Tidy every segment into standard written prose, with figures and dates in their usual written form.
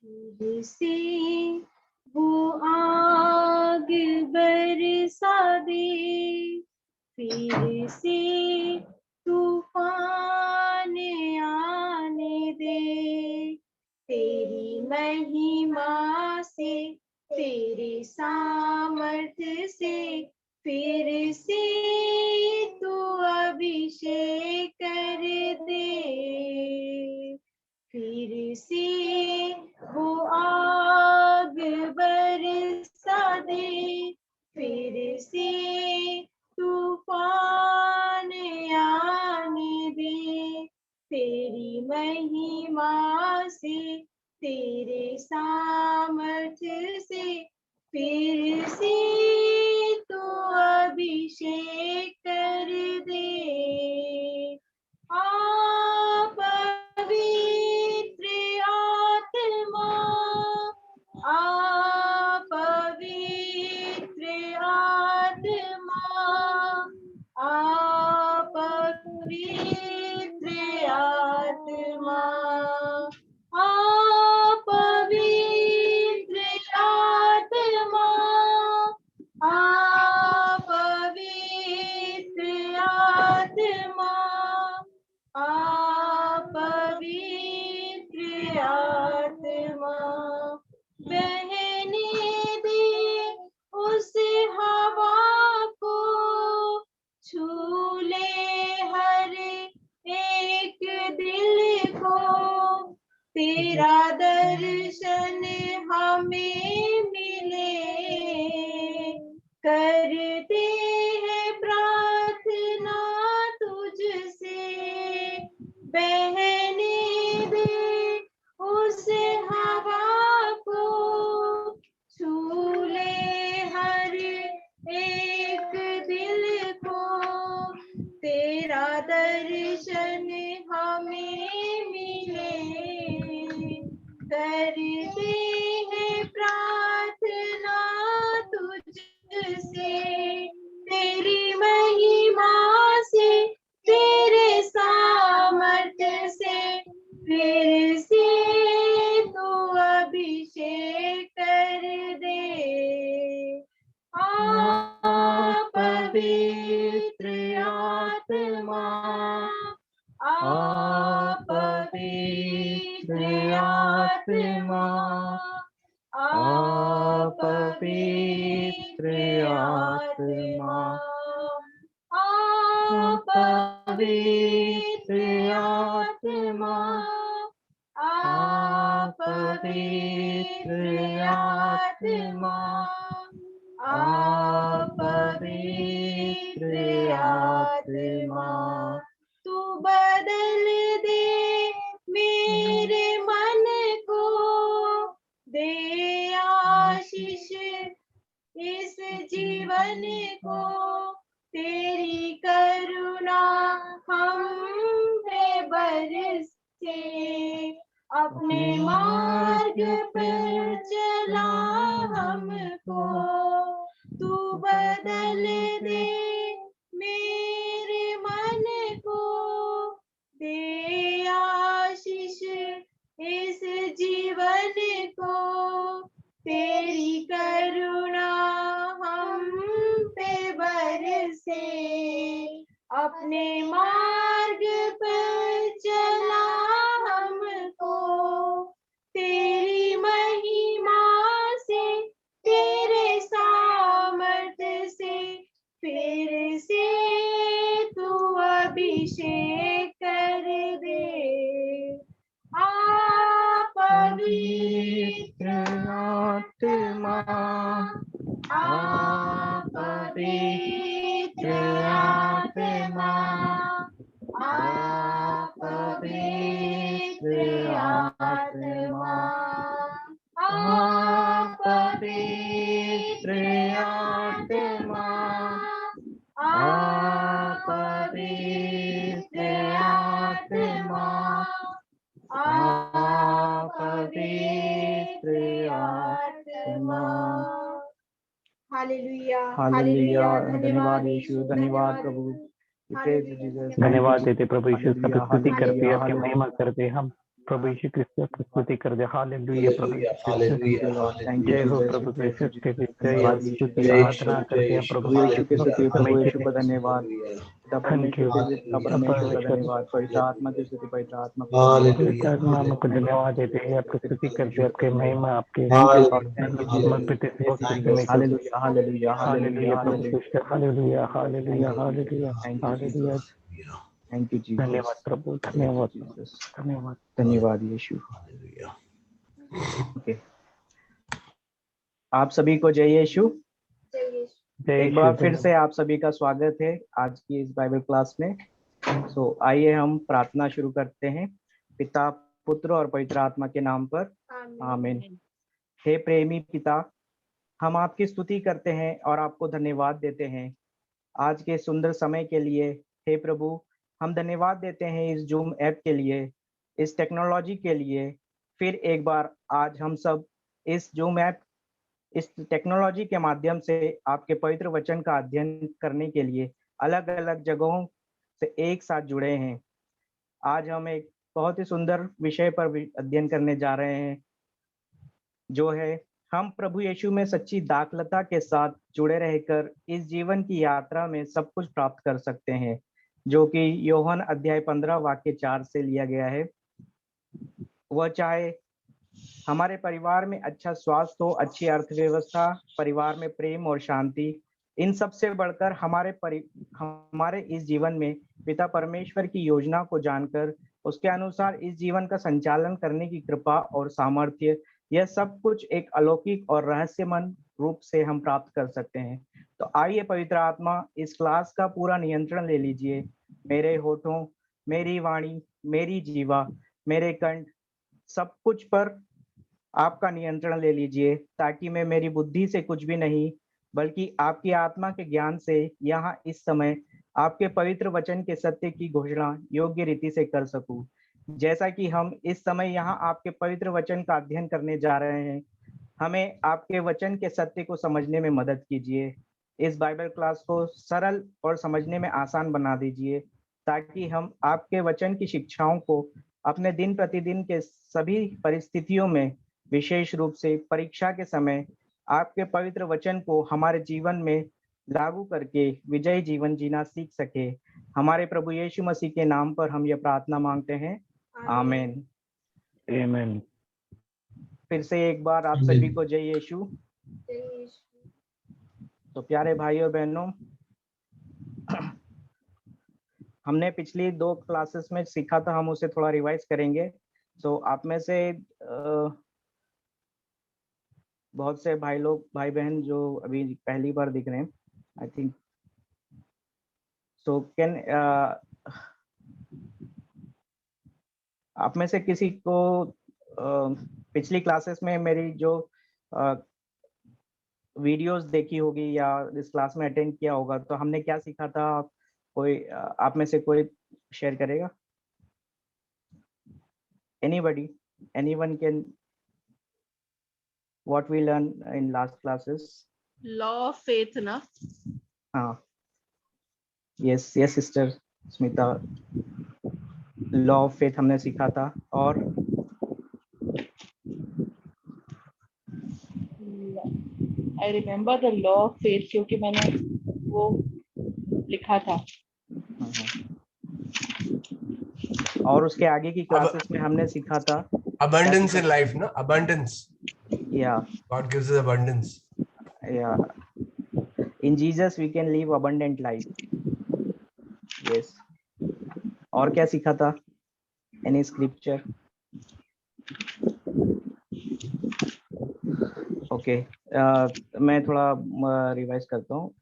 फिर से वो आग बरसा दे, फिर से तूफान आने दे, तेरी महिमा से, तेरे सामर्थ्य से, फिर से तू अभिषेक कर दे, फिर से वो आग बरसा दे, फिर से तूफान आने दे, तेरी महिमा से, तेरे सामर्थ्य से, फिर से तू अभिषेक कर दे। पवित्र आत्मा, पवित्र आत्मा, पवित्र आत्मा, पवित्र आत्मा, पवित्र आत्मा, पवित्र आत्मा, बहने दे उस हवा को, छू ले हर एक दिल को, तेरा दर्शन हमें मिले, करते हैं प्रार्थना तुझसे, बहने दे उस हवा को, छू ले हर एक दिल को, तेरा दर्शन हमें मिले, करते हैं प्रार्थना तुझसे, तेरी महिमा से, तेरे सामर्थ्य से, फिर से तू अभिषेक कर दे। पवित्र आत्मा, पवित्र आत्मा, पवित्र आत्मा, पवित्र आत्मा, पवित्र आत्मा, पवित्र आत्मा, तू बदल दे मेरे मन को, दे आशीष इस जीवन को, तेरी करुणा हम पे बरसे, अपने मार्ग पर चला हमको, तू बदल दे मेरे मन को, दे आशीष इस जीवन को, तेरी करुणा हम पे बरसे, अपने मार्ग पर चला हमको, तेरी महिमा से, तेरे सामर्थ्य से, फिर से तू अभिषेक कर दे। पवित्र आत्मा, पवित्र आत्मा, पवित्र आत्मा, पवित्र आत्मा, पवित्र आत्मा, पवित्र आत्मा। Hallelujah, hallelujah. धन्यवाद यीशु, धन्यवाद प्रभु। धन्यवाद देते प्रभु यीशु, सब स्तुति करते हैं, आपकी महिमा करते हैं हम। प्रभु यीशु क्रिस्त की स्तुति कर दे। हालेलुया प्रभु हालेलुया यीशु क्रिस्त, हालेलुया जय हो जय प्रभु श्री यीशु जी। क्रिस्त, जय धन्यवाद यीशु यीशु की जय यीशु आराधना करते हैं प्रभु प्रभु यीशु की स्तुति, प्रभु समय यीशु के का धन्यवाद। पिता परमेश्वर की स्तुति, पिता परमेश्वर का धन्यवाद। पवित्र आत्मा की स्तुति, पवित्र आत्मा का धन्यवाद। हालेलुया नाम को धन्यवाद देते हैं, आपकी स्तुति करते हैं, आपके महिमा, आपके thank you Lord, hallelujah thank you समर्पित जीसस, है यस भक्त जीसस, में को। हालेलुया हालेलुया हालेलुया हालेलुया प्रभु hallelujah. Christ, hallelujah hallelujah hallelujah thank you hallelujah. Jesus, thank you Jesus, धन्यवाद प्रभु, थैंक यू धन्यवाद जीसस, धन्यवाद। धन्यवाद यीशु। हालेलुया। ओके, आप सभी को जय यीशु। जय एक बार यीशु, फिर से आप सभी का स्वागत है आज की इस बाइबल क्लास में। सो आइए हम प्रार्थना शुरू करते हैं। पिता, पुत्र और पवित्र आत्मा के नाम पर, आमीन। हे प्रेमी पिता, हम आपकी स्तुति करते हैं और आपको धन्यवाद देते हैं आज के सुंदर समय के लिए। हे प्रभु, हम धन्यवाद देते हैं इस जूम ऐप के लिए, इस टेक्नोलॉजी के लिए। फिर एक बार आज हम सब इस जूम ऐप, इस टेक्नोलॉजी के माध्यम से आपके पवित्र वचन का अध्ययन करने के लिए अलग अलग जगहों से एक साथ जुड़े हैं। आज हम एक बहुत ही सुंदर विषय पर अध्ययन करने जा रहे हैं, जो है हम प्रभु यीशु में सच्ची दाखलता के साथ जुड़े रहकर इस जीवन की यात्रा में सब कुछ प्राप्त कर सकते हैं, जो कि यूहन्ना अध्याय 15 वाक्य 4 से लिया गया है। वह चाहे हमारे परिवार में अच्छा स्वास्थ्य हो, अच्छी अर्थव्यवस्था, परिवार में प्रेम और शांति, इन सब से बढ़कर हमारे इस जीवन में पिता परमेश्वर की योजना को जानकर उसके अनुसार इस जीवन का संचालन करने की कृपा और सामर्थ्य, यह सब कुछ एक अलौकिक और रहस्यमय रूप से हम प्राप्त कर सकते हैं। तो आइए पवित्र आत्मा, इस क्लास का पूरा नियंत्रण ले लीजिए। मेरे होठों, मेरी वाणी, मेरी जीवा, मेरे कंठ, सब कुछ पर आपका नियंत्रण ले लीजिए, ताकि मैं मेरी बुद्धि से कुछ भी नहीं बल्कि आपकी आत्मा के ज्ञान से यहाँ इस समय आपके पवित्र वचन के सत्य की घोषणा योग्य रीति से कर सकूं। जैसा कि हम इस समय यहाँ आपके पवित्र वचन का अध्ययन करने जा रहे हैं, हमें आपके वचन के सत्य को समझने में मदद कीजिए। इस बाइबल क्लास को सरल और समझने में आसान बना दीजिए, ताकि हम आपके वचन की शिक्षाओं को अपने दिन प्रतिदिन के सभी परिस्थितियों में, विशेष रूप से परीक्षा के समय, आपके पवित्र वचन को हमारे जीवन में लागू करके विजयी जीवन जीना सीख सके। हमारे प्रभु यीशु मसीह के नाम पर हम यह प्रार्थना मांगते हैं, आमीन। आमीन। फिर से एक बार आप सभी को जय यीशु। तो प्यारे भाई और बहनों, हमने पिछली 2 क्लासेस में सीखा था, हम उसे थोड़ा रिवाइज करेंगे। तो आप में से बहुत से भाई बहन जो अभी पहली बार दिख रहे हैं, आई थिंक सो कैन आप में से किसी को पिछली क्लासेस में मेरी जो वीडियोस देखी होगी या इस क्लास में अटेंड किया होगा, तो हमने क्या सीखा था? कोई आप में से कोई शेयर करेगा? Anyone can, what we learned in last classes? Law of faith ना? हाँ, yes sister Smita, law of faith हमने सीखा था। और I remember the law of faith क्योंकि मैंने वो लिखा था। और उसके आगे की क्लासेस में हमने सीखा था abundance in life, no? Abundance. Yeah. God gives us abundance. Yeah. In Jesus we can live abundant life. Yes. और क्या सीखा था? Any scripture? Okay. मैं थोड़ा रिवाइज करता हूँ।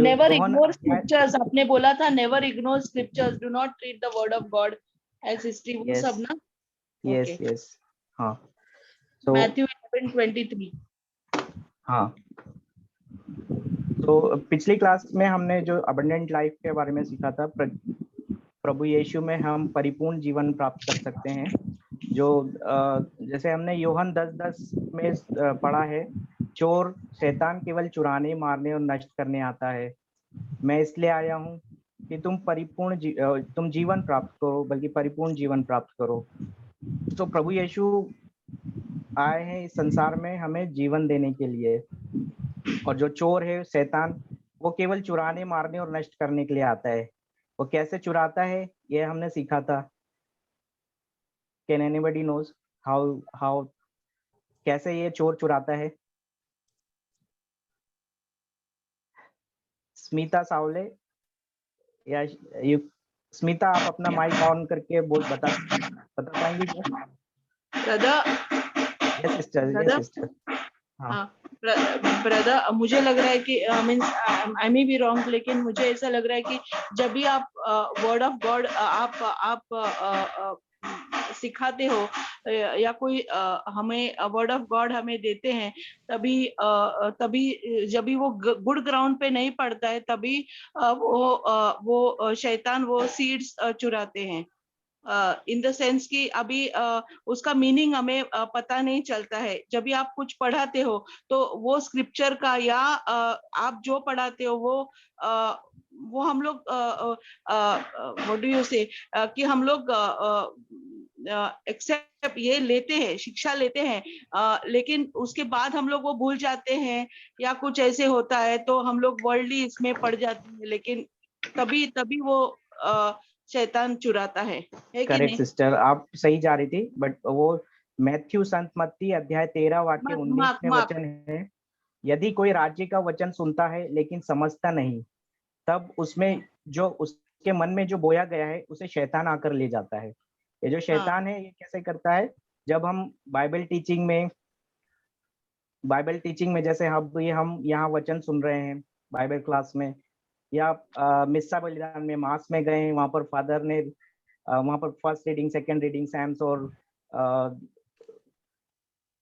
Never ignore scriptures. आपने बोला था never ignore scriptures. Do not treat the word of God as history. वो Yes. सब ना? Yes, Okay. yes. हाँ. So Matthew 11:23. हाँ, तो पिछली क्लास में हमने जो अबंडेंट लाइफ के बारे में सीखा था, प्रभु यीशु में हम परिपूर्ण जीवन प्राप्त कर सकते हैं। जो जैसे हमने यूहन्ना 10:10 में पढ़ा है, चोर शैतान केवल चुराने, मारने और नष्ट करने आता है, मैं इसलिए आया हूँ कि तुम जीवन प्राप्त करो, बल्कि परिपूर्ण जीवन प्राप्त करो। तो प्रभु यीशु आए हैं इस संसार में हमें जीवन देने के लिए। और जो चोर है शैतान, वो केवल चुराने, मारने और नष्ट करने के लिए आता है। वो कैसे चुराता है ये हमने सीखा था। कैन एनीबडी नोज हाउ कैसे ये चोर चुराता है? स्मिता सावले या स्मिता, आप अपना माइक ऑन करके बता पाएंगे क्या? Yes sister. हाँ ब्रदर, मुझे लग रहा है कि means I may be wrong, लेकिन मुझे ऐसा लग रहा है कि जब भी आप वर्ड ऑफ गॉड आप सिखाते हो या कोई हमें वर्ड ऑफ गॉड हमें देते हैं, तभी जब भी वो गुड ग्राउंड पे नहीं पड़ता है, तभी वो शैतान वो सीड्स चुराते हैं। इन द सेंस कि अभी उसका मीनिंग हमें पता नहीं चलता है। जब भी आप कुछ पढ़ाते हो तो वो स्क्रिप्चर का या आप जो पढ़ाते हो वो हम लोग व्हाट डू यू से कि हम लोग एक्सेप्ट ये लेते हैं, शिक्षा लेते हैं, लेकिन उसके बाद हम लोग वो भूल जाते हैं या कुछ ऐसे होता है तो हम लोग वर्ल्डली इसमें पड़ जाते हैं, लेकिन तभी वो शैतान चुराता है कि करेक्ट नहीं? सिस्टर, आप सही जा रही थी, बट वो मैथ्यू संत मत्ती अध्याय 13 वाक्य 19 में वचन है, यदि कोई राज्य का वचन सुनता है लेकिन समझता नहीं, तब उसमें जो उसके मन में जो बोया गया है उसे शैतान आकर ले जाता है। ये जो शैतान है ये कैसे करता है? जब हम बाइबल टीचिंग में जैसे हम यहाँ वचन सुन रहे हैं बाइबल क्लास में, या मिस्सा बलिदान में मास में गए, वहां पर फादर ने वहां पर first reading, second reading, psalms और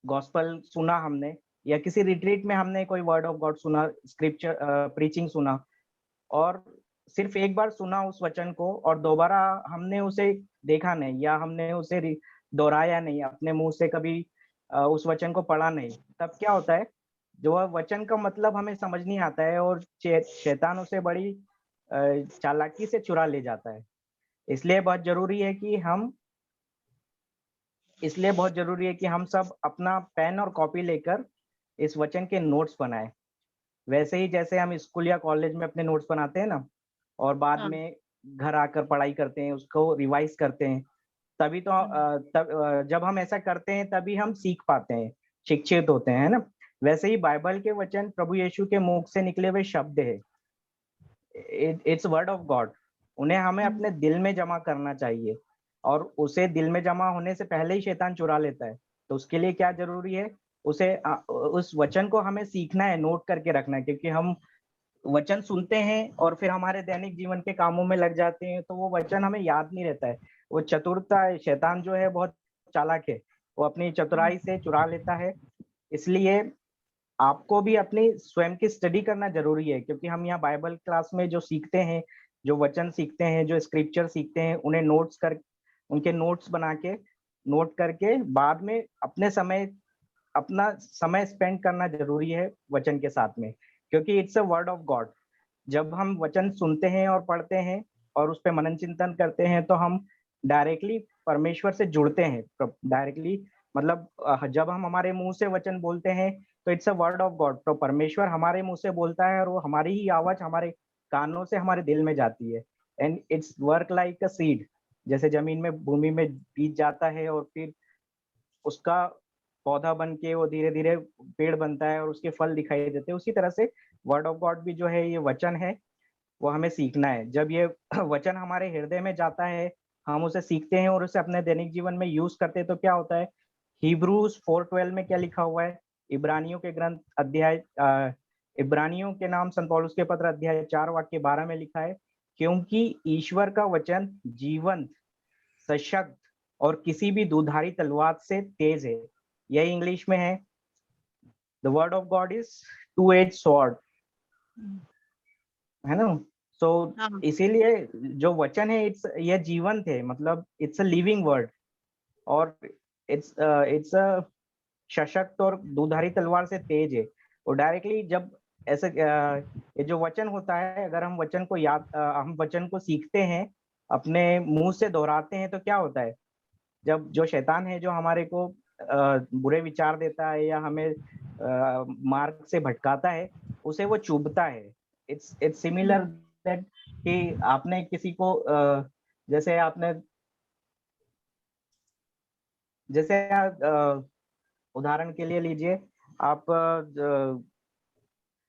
गॉस्पल सुना हमने, या किसी रिट्रीट में हमने कोई वर्ड ऑफ गॉड सुना, स्क्रिप्चर प्रीचिंग सुना, और सिर्फ एक बार सुना उस वचन को और दोबारा हमने उसे देखा नहीं या हमने उसे दोहराया नहीं, अपने मुंह से कभी उस वचन को पढ़ा नहीं, तब क्या होता है? जो वचन का मतलब हमें समझ नहीं आता है और शैतान उसे बड़ी चालाकी से चुरा ले जाता है। इसलिए बहुत जरूरी है कि हम सब अपना पेन और कॉपी लेकर इस वचन के नोट्स बनाएं। वैसे ही जैसे हम स्कूल या कॉलेज में अपने नोट्स बनाते हैं ना, और बाद में घर आकर पढ़ाई करते हैं, उसको रिवाइज करते हैं, तभी तो जब हम ऐसा करते हैं तभी हम सीख पाते हैं, शिक्षित होते हैं, है ना? वैसे ही बाइबल के वचन प्रभु यीशु के मुख से निकले हुए शब्द है, इट्स वर्ड ऑफ गॉड। उन्हें हमें अपने दिल में जमा करना चाहिए, और उसे दिल में जमा होने से पहले ही शैतान चुरा लेता है। तो उसके लिए क्या जरूरी है? उस वचन को हमें सीखना है, नोट करके रखना है, क्योंकि हम वचन सुनते हैं और फिर हमारे दैनिक जीवन के कामों में लग जाते हैं तो वो वचन हमें याद नहीं रहता है। वो चतुरता है, शैतान जो है बहुत चालाक है, वो अपनी चतुराई से चुरा लेता है। इसलिए आपको भी अपनी स्वयं की स्टडी करना जरूरी है, क्योंकि हम यहाँ बाइबल क्लास में जो सीखते हैं, जो वचन सीखते हैं, जो स्क्रिप्चर सीखते हैं, उनके नोट्स बना के नोट करके बाद में अपना समय स्पेंड करना जरूरी है वचन के साथ में, क्योंकि it's a word of God. जब हम वचन सुनते हैं और पढ़ते हैं और उस पर मनन चिंतन करते हैं तो हम डायरेक्टली परमेश्वर से जुड़ते हैं। डायरेक्टली मतलब जब हम हमारे मुंह से वचन बोलते हैं तो it's a word of God, तो परमेश्वर हमारे मुंह से बोलता है और वो हमारी ही आवाज हमारे कानों से हमारे दिल में जाती है। And it's work like a seed, जैसे जमीन में भूमि में बीज जाता है और फिर उसका पौधा बन के वो धीरे धीरे पेड़ बनता है और उसके फल दिखाई देते हैं। उसी तरह से वर्ड ऑफ गॉड भी जो है, ये वचन है, वो हमें सीखना है। जब ये वचन हमारे हृदय में जाता है, हम उसे सीखते हैं और उसे अपने दैनिक जीवन में यूज करते हैं, तो क्या होता है? हिब्रूज 4:12 में क्या लिखा हुआ है? इब्रानियों के ग्रंथ इब्रानियों के नाम संत पौलुस के पत्र अध्याय 4 वाक्य 12 में लिखा है, क्योंकि ईश्वर का वचन जीवंत, सशक्त और किसी भी दुधारी तलवार से तेज है। यही इंग्लिश में है, the word of God is to-as sword, है ना? सो इसीलिए जो वचन है यह जीवंत है, मतलब इट्स अ लिविंग वर्ड, और इट्स अ सशक्त और दुधारी तलवार से तेज है। और डायरेक्टली जब ऐसे ये जो वचन होता है, अगर हम वचन को हम वचन को सीखते हैं, अपने मुंह से दोहराते हैं, तो क्या होता है, जब जो शैतान है जो हमारे को बुरे विचार देता है या हमें मार्ग से भटकाता है, उसे वो चुभता है। इट्स सिमिलर दैट कि आपने किसी को जैसे उदाहरण के लिए लीजिए, आप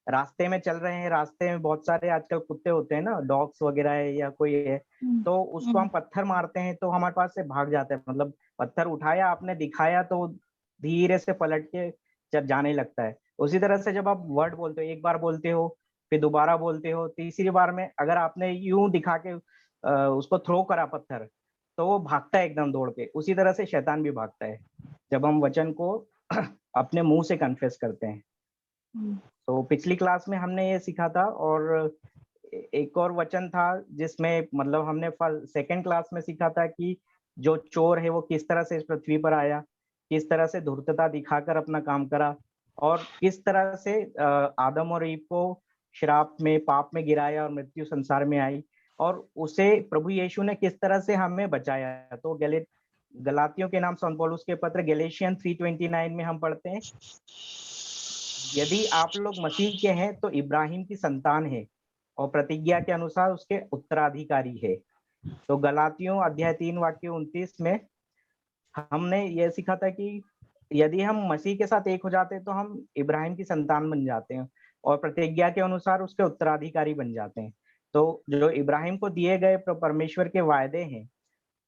रास्ते में चल रहे हैं, रास्ते में बहुत सारे आजकल कुत्ते होते हैं ना, डॉग्स वगैरह है या कोई है, तो उसको हम पत्थर मारते हैं तो हमारे पास से भाग जाता है। मतलब पत्थर उठाया, आपने दिखाया, तो धीरे से पलट के जब जाने लगता है। उसी तरह से जब आप वर्ड बोलते हो, एक बार बोलते हो, फिर दोबारा बोलते हो, तीसरी बार में अगर आपने यूं दिखा के उसको थ्रो करा पत्थर, तो वो भागता है एकदम दौड़ के। उसी तरह से शैतान भी भागता है जब हम वचन को अपने मुंह से कन्फेस करते हैं। तो पिछली क्लास में हमने ये सीखा था, और एक और वचन था जिसमें मतलब हमने सेकंड क्लास में सीखा था कि जो चोर है वो किस तरह से इस पृथ्वी पर आया, किस तरह से धूर्तता दिखाकर अपना काम करा, और किस तरह से आदम और ईव को श्राप में, पाप में गिराया और मृत्यु संसार में आई, और उसे प्रभु यीशु ने किस तरह से हमें बचाया। तो गलातियों के नाम संत पौलुस के पत्र गैलेशियन 3:29 में हम पढ़ते हैं, यदि आप लोग मसीह के हैं तो इब्राहिम की संतान है और प्रतिज्ञा के अनुसार उसके उत्तराधिकारी है। तो गलातियों अध्याय 3 वाक्य 29 में हमने ये सीखा था कि यदि हम मसीह के साथ एक हो जाते हैं तो हम इब्राहिम की संतान बन जाते हैं और प्रतिज्ञा के अनुसार उसके उत्तराधिकारी बन जाते हैं। तो जो इब्राहिम को दिए गए परमेश्वर के वायदे हैं,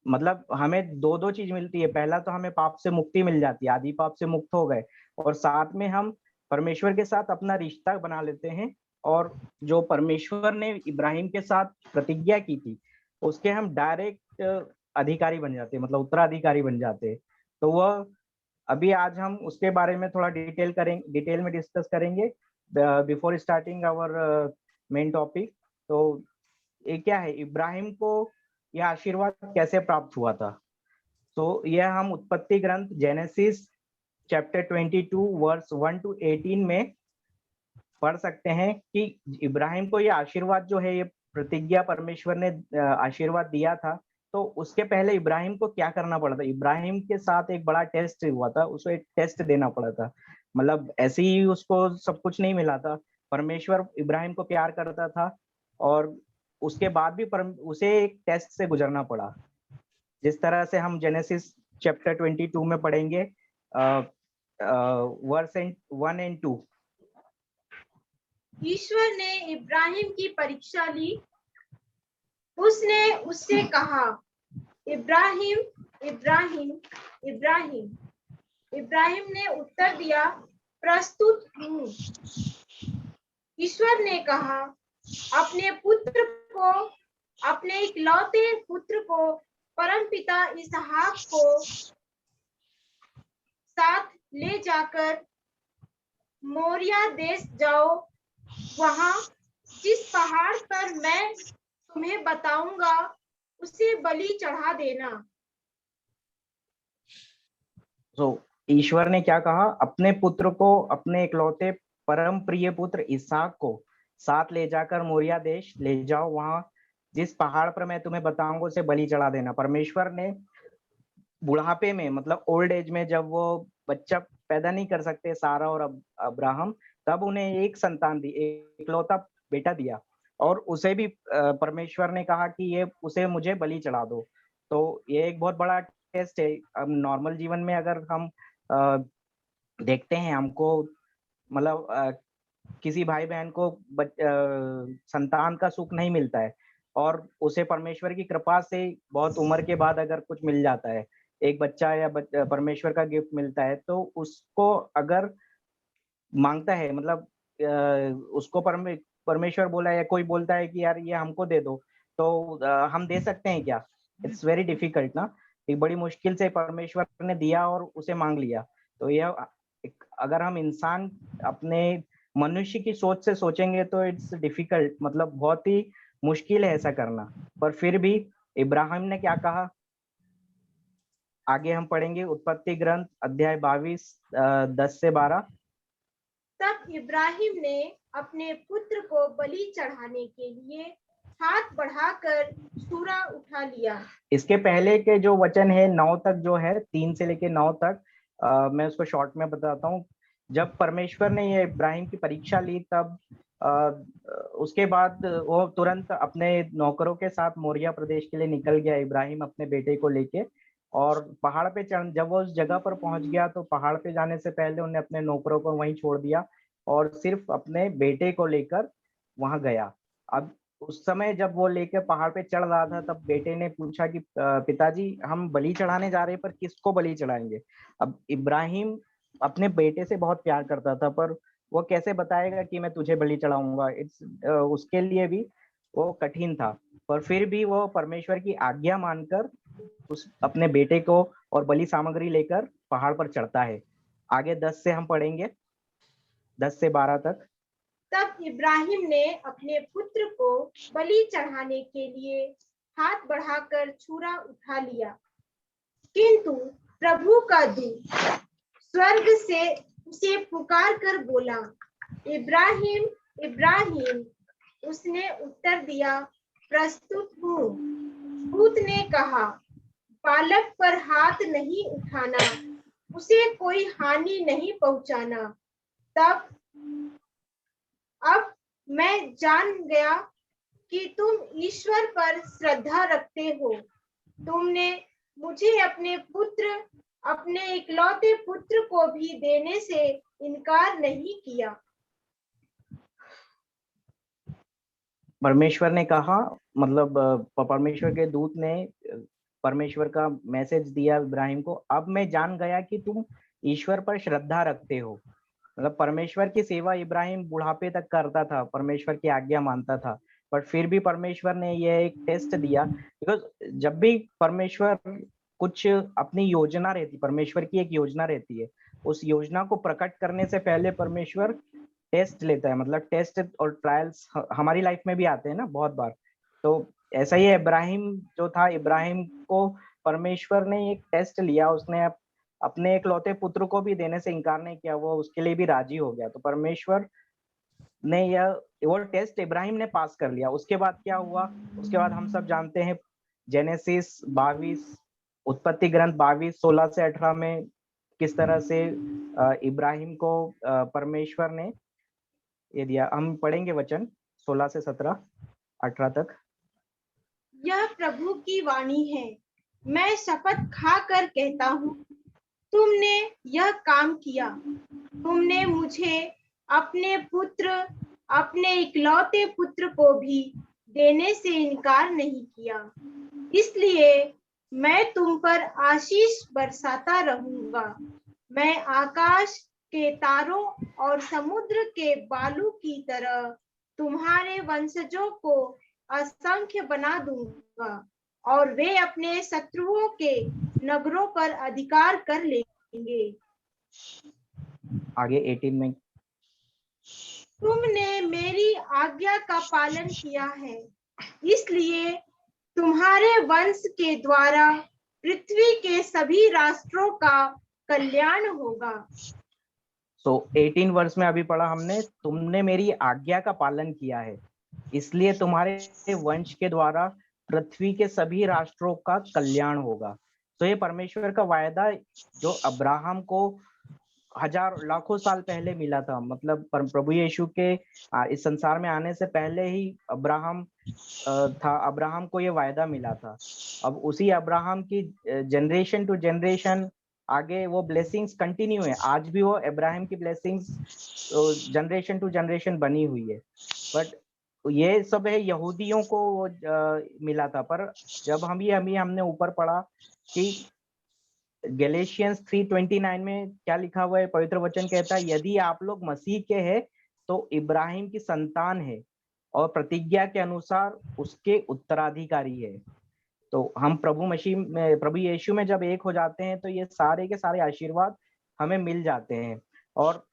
मतलब हमें दो चीज मिलती है। पहला तो हमें पाप से मुक्ति मिल जाती है, आदि पाप से मुक्त हो गए, और साथ में हम परमेश्वर के साथ अपना रिश्ता बना लेते हैं, और जो परमेश्वर ने इब्राहिम के साथ प्रतिज्ञा की थी उसके हम डायरेक्ट अधिकारी बन जाते हैं, मतलब उत्तराधिकारी बन जाते हैं। तो वह अभी आज हम उसके बारे में थोड़ा डिटेल में डिस्कस करेंगे before starting our main topic. तो ये क्या है, इब्राहिम को यह आशीर्वाद कैसे प्राप्त हुआ था? तो यह हम उत्पत्ति ग्रंथ जेनेसिस चैप्टर 22 वर्स 1 to 18 में पढ़ सकते हैं कि इब्राहिम को यह आशीर्वाद जो है, ये प्रतिज्ञा परमेश्वर ने आशीर्वाद दिया था, तो उसके पहले इब्राहिम को क्या करना पड़ा था। इब्राहिम के साथ एक बड़ा टेस्ट हुआ था, उसको एक टेस्ट देना पड़ा था। मतलब ऐसे ही उसको सब कुछ नहीं मिला था, परमेश्वर इब्राहिम को प्यार करता था, और उसके बाद भी उसे एक टेस्ट से गुजरना पड़ा। जिस तरह से हम जेनेसिस चैप्टर 22 में पढ़ेंगे वर्स 1 and 2। ईश्वर ने इब्राहिम की परीक्षा ली। उसने उससे कहा, इब्राहिम, इब्राहिम, इब्राहिम। इब्राहिम ने उत्तर दिया, प्रस्तुत हूँ। ईश्वर ने कहा, अपने पुत्र को, अपने इकलौते पुत्र को, परमपिता इसहाक को साथ ले जाकर मोरिया देश जाओ। वहां जिस पहाड़ पर मैं तुम्हें बताऊंगा उसे बलि चढ़ा देना। तो ईश्वर ने क्या कहा, अपने पुत्र को, अपने इकलौते परम प्रिय पुत्र इसहाक को साथ ले जाकर मोरिया देश ले जाओ। वहां जिस पहाड़ पर मैं तुम्हें बताऊंगा उसे बलि चढ़ा देना। परमेश्वर ने बुढ़ापे में, मतलब ओल्ड एज में, जब वो बच्चा पैदा नहीं कर सकते सारा और अब्राहम, तब उन्हें एक संतान दी, इकलौता बेटा दिया, और उसे भी परमेश्वर ने कहा कि ये उसे मुझे बलि चढ़ा दो। तो ये एक बहुत बड़ा टेस्ट है। अब नॉर्मल जीवन में अगर हम देखते हैं, हमको मतलब किसी भाई बहन को संतान का सुख नहीं मिलता है, और उसे परमेश्वर की कृपा से बहुत उम्र के बाद अगर कुछ मिल जाता है, एक बच्चा या परमेश्वर का गिफ्ट मिलता है, तो उसको अगर मांगता है, मतलब उसको परमेश्वर बोला या कोई बोलता है कि यार ये हमको दे दो, तो हम दे सकते हैं क्या? इट्स वेरी डिफिकल्ट ना। एक बड़ी मुश्किल से परमेश्वर ने दिया और उसे मांग लिया। तो यह अगर हम इंसान अपने मनुष्य की सोच से सोचेंगे तो इट्स डिफिकल्ट, मतलब बहुत ही मुश्किल है ऐसा करना। पर फिर भी इब्राहिम ने क्या कहा, आगे हम पढ़ेंगे उत्पत्ति ग्रंथ अध्याय 22 10 से 12। तब इब्राहिम ने अपने पुत्र को बलि चढ़ाने के लिए हाथ बढ़ाकर छुरा उठा लिया। इसके पहले के जो वचन है 9 तक जो है, 3 से लेके 9 तक, मैं उसको शॉर्ट में बताता हूँ। जब परमेश्वर ने ये इब्राहिम की परीक्षा ली, तब उसके बाद वो तुरंत अपने नौकरों के साथ मोरिया प्रदेश के लिए निकल गया इब्राहिम अपने बेटे को लेके। और पहाड़ पे जब वो उस जगह पर पहुंच गया, तो पहाड़ पे जाने से पहले उन्हें अपने नौकरों को वहीं छोड़ दिया और सिर्फ अपने बेटे को लेकर वहां गया। अब उस समय जब वो लेकर पहाड़ पे चढ़ रहा था, तब बेटे ने पूछा कि पिताजी, हम बलि चढ़ाने जा रहे हैं, पर किसको बलि चढ़ाएंगे? अब इब्राहिम अपने बेटे से बहुत प्यार करता था, पर वो कैसे बताएगा कि मैं तुझे बलि चढ़ाऊंगा? उसके लिए भी वो कठिन था। पर फिर भी वो परमेश्वर की आज्ञा मानकर उस अपने बेटे को और बलि सामग्री लेकर पहाड़ पर चढ़ता है। आगे 10 से हम पढ़ेंगे, 10 से 12 तक। तब इब्राहिम ने अपने पुत्र को बलि चढ़ाने के लिए हाथ बढ़ाकर छुरा उठा लिया, किंतु प्रभु का दूत स्वर्ग से उसे पुकार कर बोला, इब्राहिम, इब्राहिम। उसने उत्तर दिया, प्रस्तुत हूँ। दूत ने कहा, बालक पर हाथ नहीं उठाना, उसे कोई हानि नहीं पहुंचाना। अब मैं जान गया कि तुम ईश्वर पर श्रद्धा रखते हो। तुमने मुझे अपने इकलौते पुत्र को भी देने से इनकार नहीं किया। परमेश्वर ने कहा, मतलब परमेश्वर के दूत ने परमेश्वर का मैसेज दिया इब्राहिम को, अब मैं जान गया कि तुम ईश्वर पर श्रद्धा रखते हो। मतलब परमेश्वर की सेवा इब्राहिम बुढ़ापे तक करता था, परमेश्वर की आज्ञा मानता था, पर फिर भी परमेश्वर ने यह एक टेस्ट दिया। बिकॉज जब भी परमेश्वर कुछ अपनी योजना रहती, परमेश्वर की एक योजना रहती है, उस योजना को प्रकट करने से पहले परमेश्वर टेस्ट लेता है। मतलब टेस्ट और ट्रायल्स हमारी लाइफ में भी आते हैं ना बहुत बार। तो ऐसा ही इब्राहिम जो था, इब्राहिम को परमेश्वर ने एक टेस्ट लिया। उसने अपने इकलौते पुत्र को भी देने से इनकार नहीं किया, वो उसके लिए भी राजी हो गया। तो परमेश्वर ने वो टेस्ट इब्राहिम ने पास कर लिया। उसके बाद क्या हुआ? उसके बाद हम सब जानते हैं, जेनेसिस 22, उत्पत्ति ग्रंथ 22 16 से 18 में किस तरह से इब्राहिम को परमेश्वर ने ये दिया। हम पढ़ेंगे वचन 16 से 17 18 तक। यह प्रभु की वाणी है, मैं शपथ खाकर कहता हूँ, तुमने यह काम किया। तुमने मुझे अपने इकलौते पुत्र को भी देने से इनकार नहीं किया। इसलिए मैं तुम पर आशीष बरसाता रहूंगा। मैं आकाश के तारों और समुद्र के बालू की तरह तुम्हारे वंशजों को असंख्य बना दूंगा, और वे अपने शत्रुओं के नगरों पर अधिकार कर लेंगे। आगे 18 में, तुमने मेरी आज्ञा का पालन किया है, इसलिए तुम्हारे वंश के द्वारा पृथ्वी के सभी राष्ट्रों का कल्याण होगा। सो 18 वर्ष में अभी पढ़ा हमने, तुमने मेरी आज्ञा का पालन किया है, इसलिए तुम्हारे वंश के द्वारा पृथ्वी के सभी राष्ट्रों का कल्याण होगा। तो ये परमेश्वर का वायदा जो अब्राहम को लाखों साल पहले मिला था। मतलब प्रभु यीशु के इस संसार में आने से पहले ही अब्राहम था, अब्राहम को ये वायदा मिला था। अब उसी अब्राहम की जनरेशन टू जनरेशन आगे वो ब्लेसिंग्स कंटिन्यू है। आज भी वो अब्राहम की ब्लेसिंग्स जनरेशन टू जनरेशन बनी हुई है। बट ये सब है यहूदियों को मिला था। पर जब हमने ऊपर पढ़ा कि गैलेशियंस 3:29 में क्या लिखा हुआ है, पवित्र वचन कहता है, यदि आप लोग मसीह के हैं तो इब्राहिम की संतान है और प्रतिज्ञा के अनुसार उसके उत्तराधिकारी है। तो हम प्रभु यीशु में जब एक हो जाते हैं, तो ये सारे के सारे आशीर्वाद हमें मिल जाते हैं। और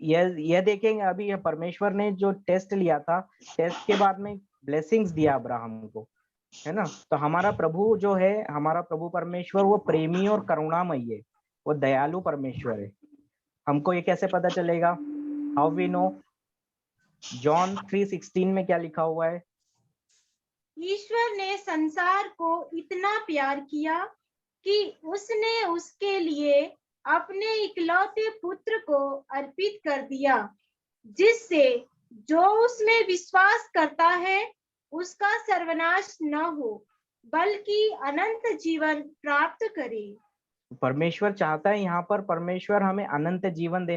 यह देखेंगे अभी, यह परमेश्वर ने जो टेस्ट लिया था, टेस्ट के बाद में ब्लेसिंग्स दिया अब्राहम को, है ना। तो हमारा प्रभु जो है, हमारा प्रभु परमेश्वर, वो प्रेमी और करुणामयी है, वो दयालु परमेश्वर है। हमको ये कैसे पता चलेगा? How we know? जॉन 3:16 में क्या लिखा हुआ है? ईश्वर ने संसार को इतना प्यार किया कि उसने उसके लिए अपने इकलौते पुत्र को अर्पित कर दिया, जिससे जो उसमें विश्वास करता है उसका सर्वनाश न हो बल्कि अनंत जीवन प्राप्त करे। परमेश्वर चाहता है, यहाँ पर परमेश्वर हमें अनंत जीवन दे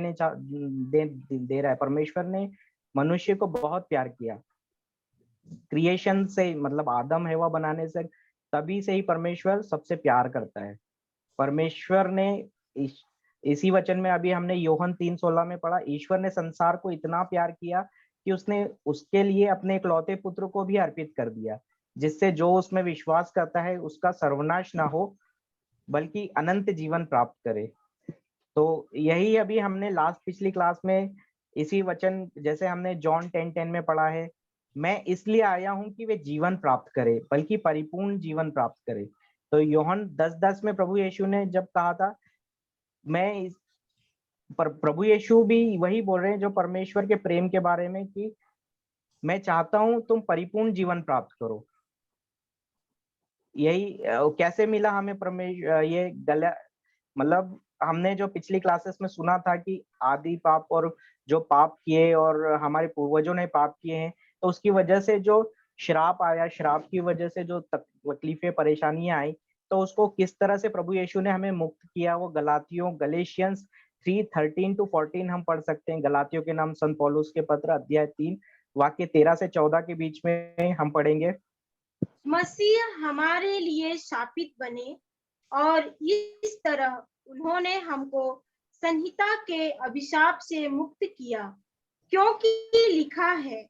रहा है। परमेश्वर ने मनुष्य को बहुत प्यार किया। क्रिएशन से, मतलब आदम हेवा बनाने से, तभी से ही परमेश्वर सबसे प्यार करता है। परमेश्वर ने इसी वचन में अभी हमने यूहन्ना 3:16 में पढ़ा, ईश्वर ने संसार को इतना प्यार किया कि उसने उसके लिए अपने इकलौते पुत्र को भी अर्पित कर दिया, जिससे जो उसमें विश्वास करता है उसका सर्वनाश ना हो बल्कि अनंत जीवन प्राप्त करे। तो यही अभी हमने पिछली क्लास में इसी वचन, जैसे हमने जॉन 10:10 में पढ़ा है, मैं इसलिए आया हूं कि वे जीवन प्राप्त करे, बल्कि परिपूर्ण जीवन प्राप्त करे। तो यूहन्ना 10:10 में प्रभु यीशु ने जब कहा था, प्रभु यीशु भी वही बोल रहे हैं जो परमेश्वर के प्रेम के बारे में, कि मैं चाहता हूं तुम परिपूर्ण जीवन प्राप्त करो। यही कैसे मिला हमें परमेश्वर? ये मतलब हमने जो पिछली क्लासेस में सुना था कि आदि पाप, और जो पाप किए और हमारे पूर्वजों ने पाप किए हैं, तो उसकी वजह से जो श्राप आया, श्राप की वजह से जो तकलीफें परेशानियां आई, तो उसको किस तरह से प्रभु यीशु ने हमें मुक्त किया, वो गलेशियंस 3:13-14 हम पढ़ सकते हैं। गलातियों के नाम संत पौलुस के पत्र अध्याय 3 वाक्य 13 से 14 के बीच में हम पढ़ेंगे। मसीह हमारे लिए शापित बने और इस तरह उन्होंने हमको संहिता के अभिशाप से मुक्त किया, क्योंकि लिखा है,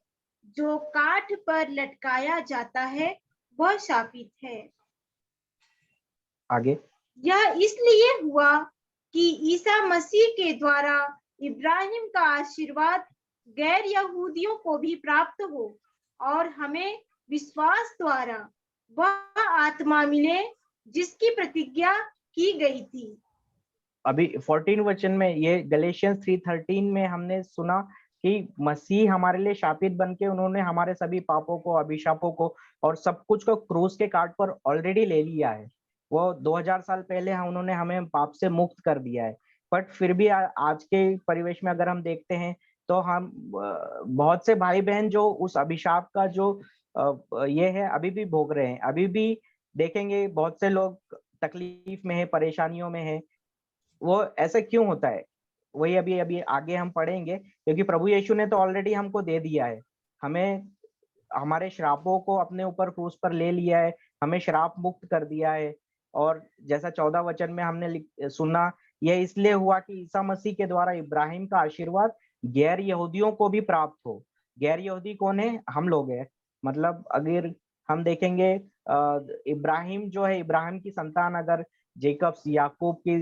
जो काठ पर लटकाया जाता है वह शापित है। आगे, यह इसलिए हुआ कि ईसा मसीह के द्वारा इब्राहिम का आशीर्वाद गैर यहूदियों को भी प्राप्त हो और हमें विश्वास द्वारा वह आत्मा मिले जिसकी प्रतिज्ञा की गई थी। अभी 14 वचन में, ये गलेशियंस 3:13 में हमने सुना कि मसीह हमारे लिए शापित बनके उन्होंने हमारे सभी पापों को, अभिशापों को और सब कुछ को क्रूस के काट पर ऑलरेडी ले लिया है। वो 2000 साल पहले उन्होंने हमें पाप से मुक्त कर दिया है। बट फिर भी आज के परिवेश में अगर हम देखते हैं तो हम बहुत से भाई बहन जो उस अभिशाप का जो ये है अभी भी भोग रहे हैं। अभी भी देखेंगे बहुत से लोग तकलीफ में है, परेशानियों में है। वो ऐसा क्यों होता है? वही अभी आगे हम पढ़ेंगे, क्योंकि प्रभु यीशु ने तो ऑलरेडी हमको दे दिया है। हमें हमारे श्रापों को अपने ऊपर क्रूस पर ले लिया है, हमें श्राप मुक्त कर दिया है। और जैसा 14 वचन में हमने सुना, यह इसलिए हुआ कि ईसा मसीह के द्वारा इब्राहिम का आशीर्वाद गैर यहूदियों को भी प्राप्त हो। गैर यहूदी कौन है? हम लोग हैं। मतलब अगर हम देखेंगे इब्राहिम जो है, इब्राहिम की संतान, अगर जेकब्स, याकूब की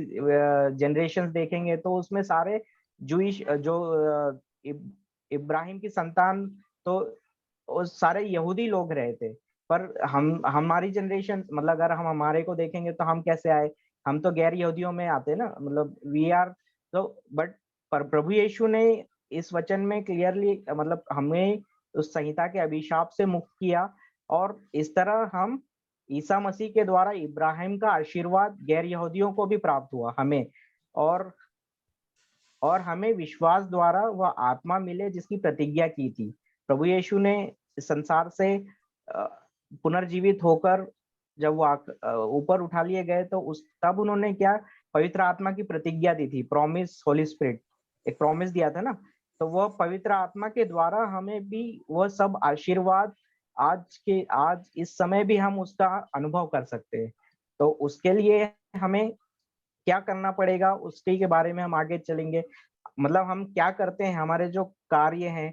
जनरेशंस देखेंगे तो उसमें सारे जूइश, जो इब्राहिम की संतान, तो वो सारे यहूदी लोग रहे थे। पर हमारी जनरेशन, मतलब अगर हम हमारे को देखेंगे तो हम कैसे आए? हम तो गैर यहूदियों में आते हैं ना, मतलब वी आर तो। बट पर प्रभु यीशु ने इस वचन में क्लियरली, मतलब हमें उस संहिता के अभिशाप से मुक्त किया, और इस तरह हम ईसा मसीह के द्वारा इब्राहिम का आशीर्वाद गैर यहूदियों को भी प्राप्त हुआ हमें, और हमें विश्वास द्वारा वह आत्मा मिले जिसकी प्रतिज्ञा की थी। प्रभु यीशु ने संसार से पुनर्जीवित होकर जब वो ऊपर उठा लिए गए, तो तब उन्होंने क्या, पवित्र आत्मा की प्रतिज्ञा दी थी, प्रॉमिस, होली स्पिरिट, एक प्रॉमिस दिया था ना। तो वह पवित्र आत्मा के द्वारा हमें भी वह सब आशीर्वाद आज इस समय भी हम उसका अनुभव कर सकते हैं। तो उसके लिए हमें क्या करना पड़ेगा, उसके के बारे में हम आगे चलेंगे। मतलब हम क्या करते हैं, हमारे जो कार्य हैं,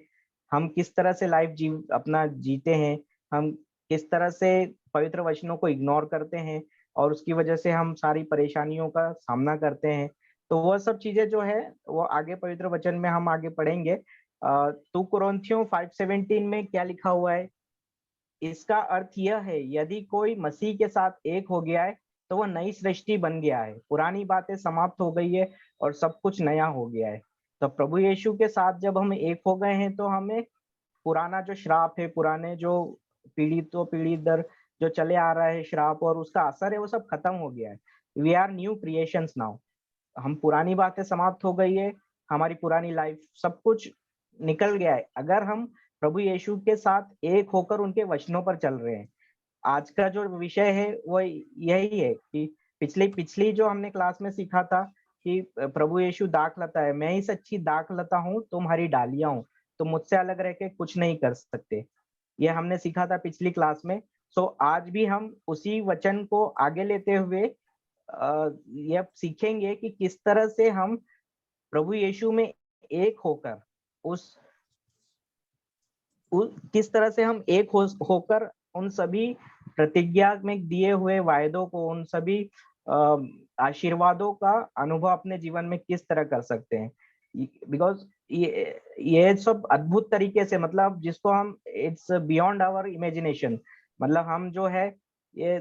हम किस तरह से लाइफ अपना जीते हैं, हम किस तरह से पवित्र वचनों को इग्नोर करते हैं और उसकी वजह से हम सारी परेशानियों का सामना करते हैं। तो वह सब चीजें जो है वो आगे पवित्र वचन में हम आगे पढ़ेंगे। 2 कुरिन्थियों 5:17 में क्या लिखा हुआ है? इसका अर्थ यह है, यदि कोई मसीह के साथ एक हो गया है तो वह नई सृष्टि बन गया है, पुरानी बातें समाप्त हो गई है और सब कुछ नया हो गया है। तो प्रभु यीशु के साथ जब हम एक हो गए हैं तो हमें पुराना जो श्राप है, पुराने जो पीढ़ी तो पीढ़ी दर जो चले आ रहा है श्राप और उसका असर है, वो सब खत्म हो गया है। We are new creations now. हम पुरानी बातें समाप्त हो गई है, हमारी पुरानी लाइफ सब कुछ निकल गया है अगर हम प्रभु यीशु के साथ एक होकर उनके वचनों पर चल रहे हैं। आज का जो विषय है वो यही है कि पिछली जो हमने क्लास में सीखा था कि प्रभु यीशु दाखलता है, मैं ही सच्ची दाखलता हूँ, तुम हरी डालियां हो, तुम मुझसे अलग रह के कुछ नहीं कर सकते। ये हमने सीखा था पिछली क्लास में। सो आज भी हम उसी वचन को आगे लेते हुए यह सीखेंगे कि किस तरह से हम प्रभु यीशु में एक होकर किस तरह से हम एक होकर उन सभी प्रतिज्ञा में दिए हुए वायदों को, उन सभी आशीर्वादों का अनुभव अपने जीवन में किस तरह कर सकते हैं। बिकॉज ये सब अद्भुत तरीके से, मतलब जिसको हम इट्स बियॉन्ड आवर इमेजिनेशन, मतलब हम जो है ये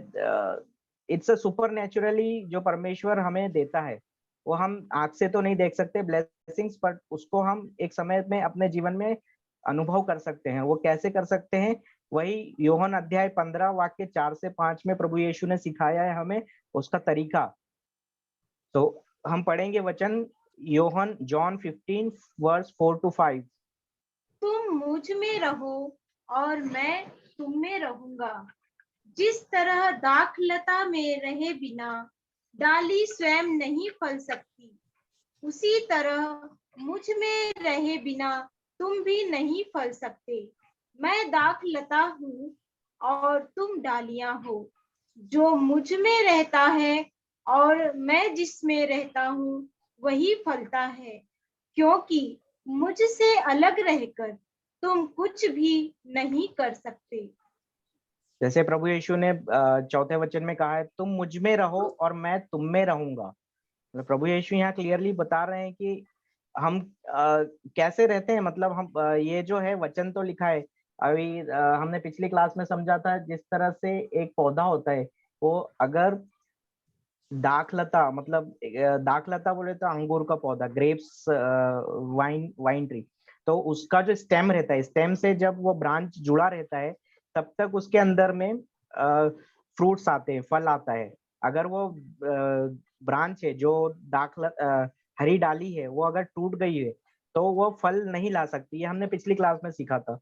इट्स अ सुपर नेचुरली जो परमेश्वर हमें देता है, वो हम आंख से तो नहीं देख सकते ब्लेसिंग्स, बट उसको हम एक समय में अपने जीवन में अनुभव कर सकते हैं। वो कैसे कर सकते हैं? वही योहन अध्याय 15 वाक्य 4 से 5 में प्रभु यीशु ने सिखाया है हमें उसका तरीका। तो हम पढ़ेंगे वचन योहन जॉन 15 वर्स 4 to 5। तुम मुझ में रहो और मैं तुम में रहूंगा। जिस तरह दाखलता में रहे बिना डाली स्वयं नहीं फल सकती, उसी तरह मुझ में रहे बिना तुम भी नहीं फल सकते। मैं दाखलता हूँ और तुम डालियां हो। जो मुझ में रहता है और मैं जिसमें रहता हूँ वही फलता है, क्योंकि मुझसे अलग रहकर तुम कुछ भी नहीं कर सकते। जैसे प्रभु यीशु ने चौथे वचन में कहा है, तुम मुझ में रहो और मैं तुम में रहूंगा। मतलब प्रभु यीशु यहाँ क्लियरली बता रहे हैं कि हम कैसे रहते हैं। मतलब हम ये जो है वचन तो लिखा है, अभी हमने पिछली क्लास में समझा था, जिस तरह से एक पौधा होता है, वो अगर दाखलता, मतलब दाखलता बोले तो अंगूर का पौधा, ग्रेप्स, वाइन ट्री, तो उसका जो स्टेम रहता है, स्टेम से जब वो ब्रांच जुड़ा रहता है तब तक उसके अंदर में फ्रूट्स आते हैं, फल आता है। अगर वो ब्रांच है जो हरी डाली है, वो अगर टूट गई है तो वो फल नहीं ला सकती। ये हमने पिछली क्लास में सीखा था।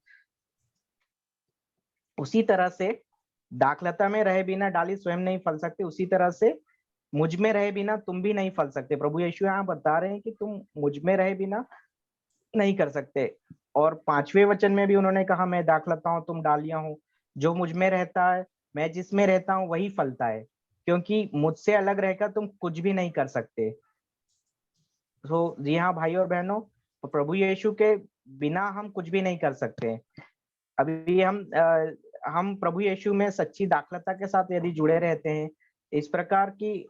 उसी तरह से दाखलता में रहे बिना डाली स्वयं नहीं फल सकती, उसी तरह से मुझ में रहे बिना तुम भी नहीं फल सकते। प्रभु यीशु यहाँ बता रहे हैं कि तुम मुझ में रहे बिना नहीं कर सकते। और 5वें वचन में भी उन्होंने कहा, मैं दाखलता हूँ तुम डालियां हो, जो मुझ में रहता है, मैं जिसमें रहता हूँ वही फलता है, क्योंकि मुझसे अलग रहकर तुम कुछ भी नहीं कर सकते। तो जी हाँ भाई और बहनों, प्रभु यीशु के बिना हम कुछ भी नहीं कर सकते। अभी हम प्रभु यीशु में सच्ची दाखलता के साथ यदि जुड़े रहते हैं, इस प्रकार की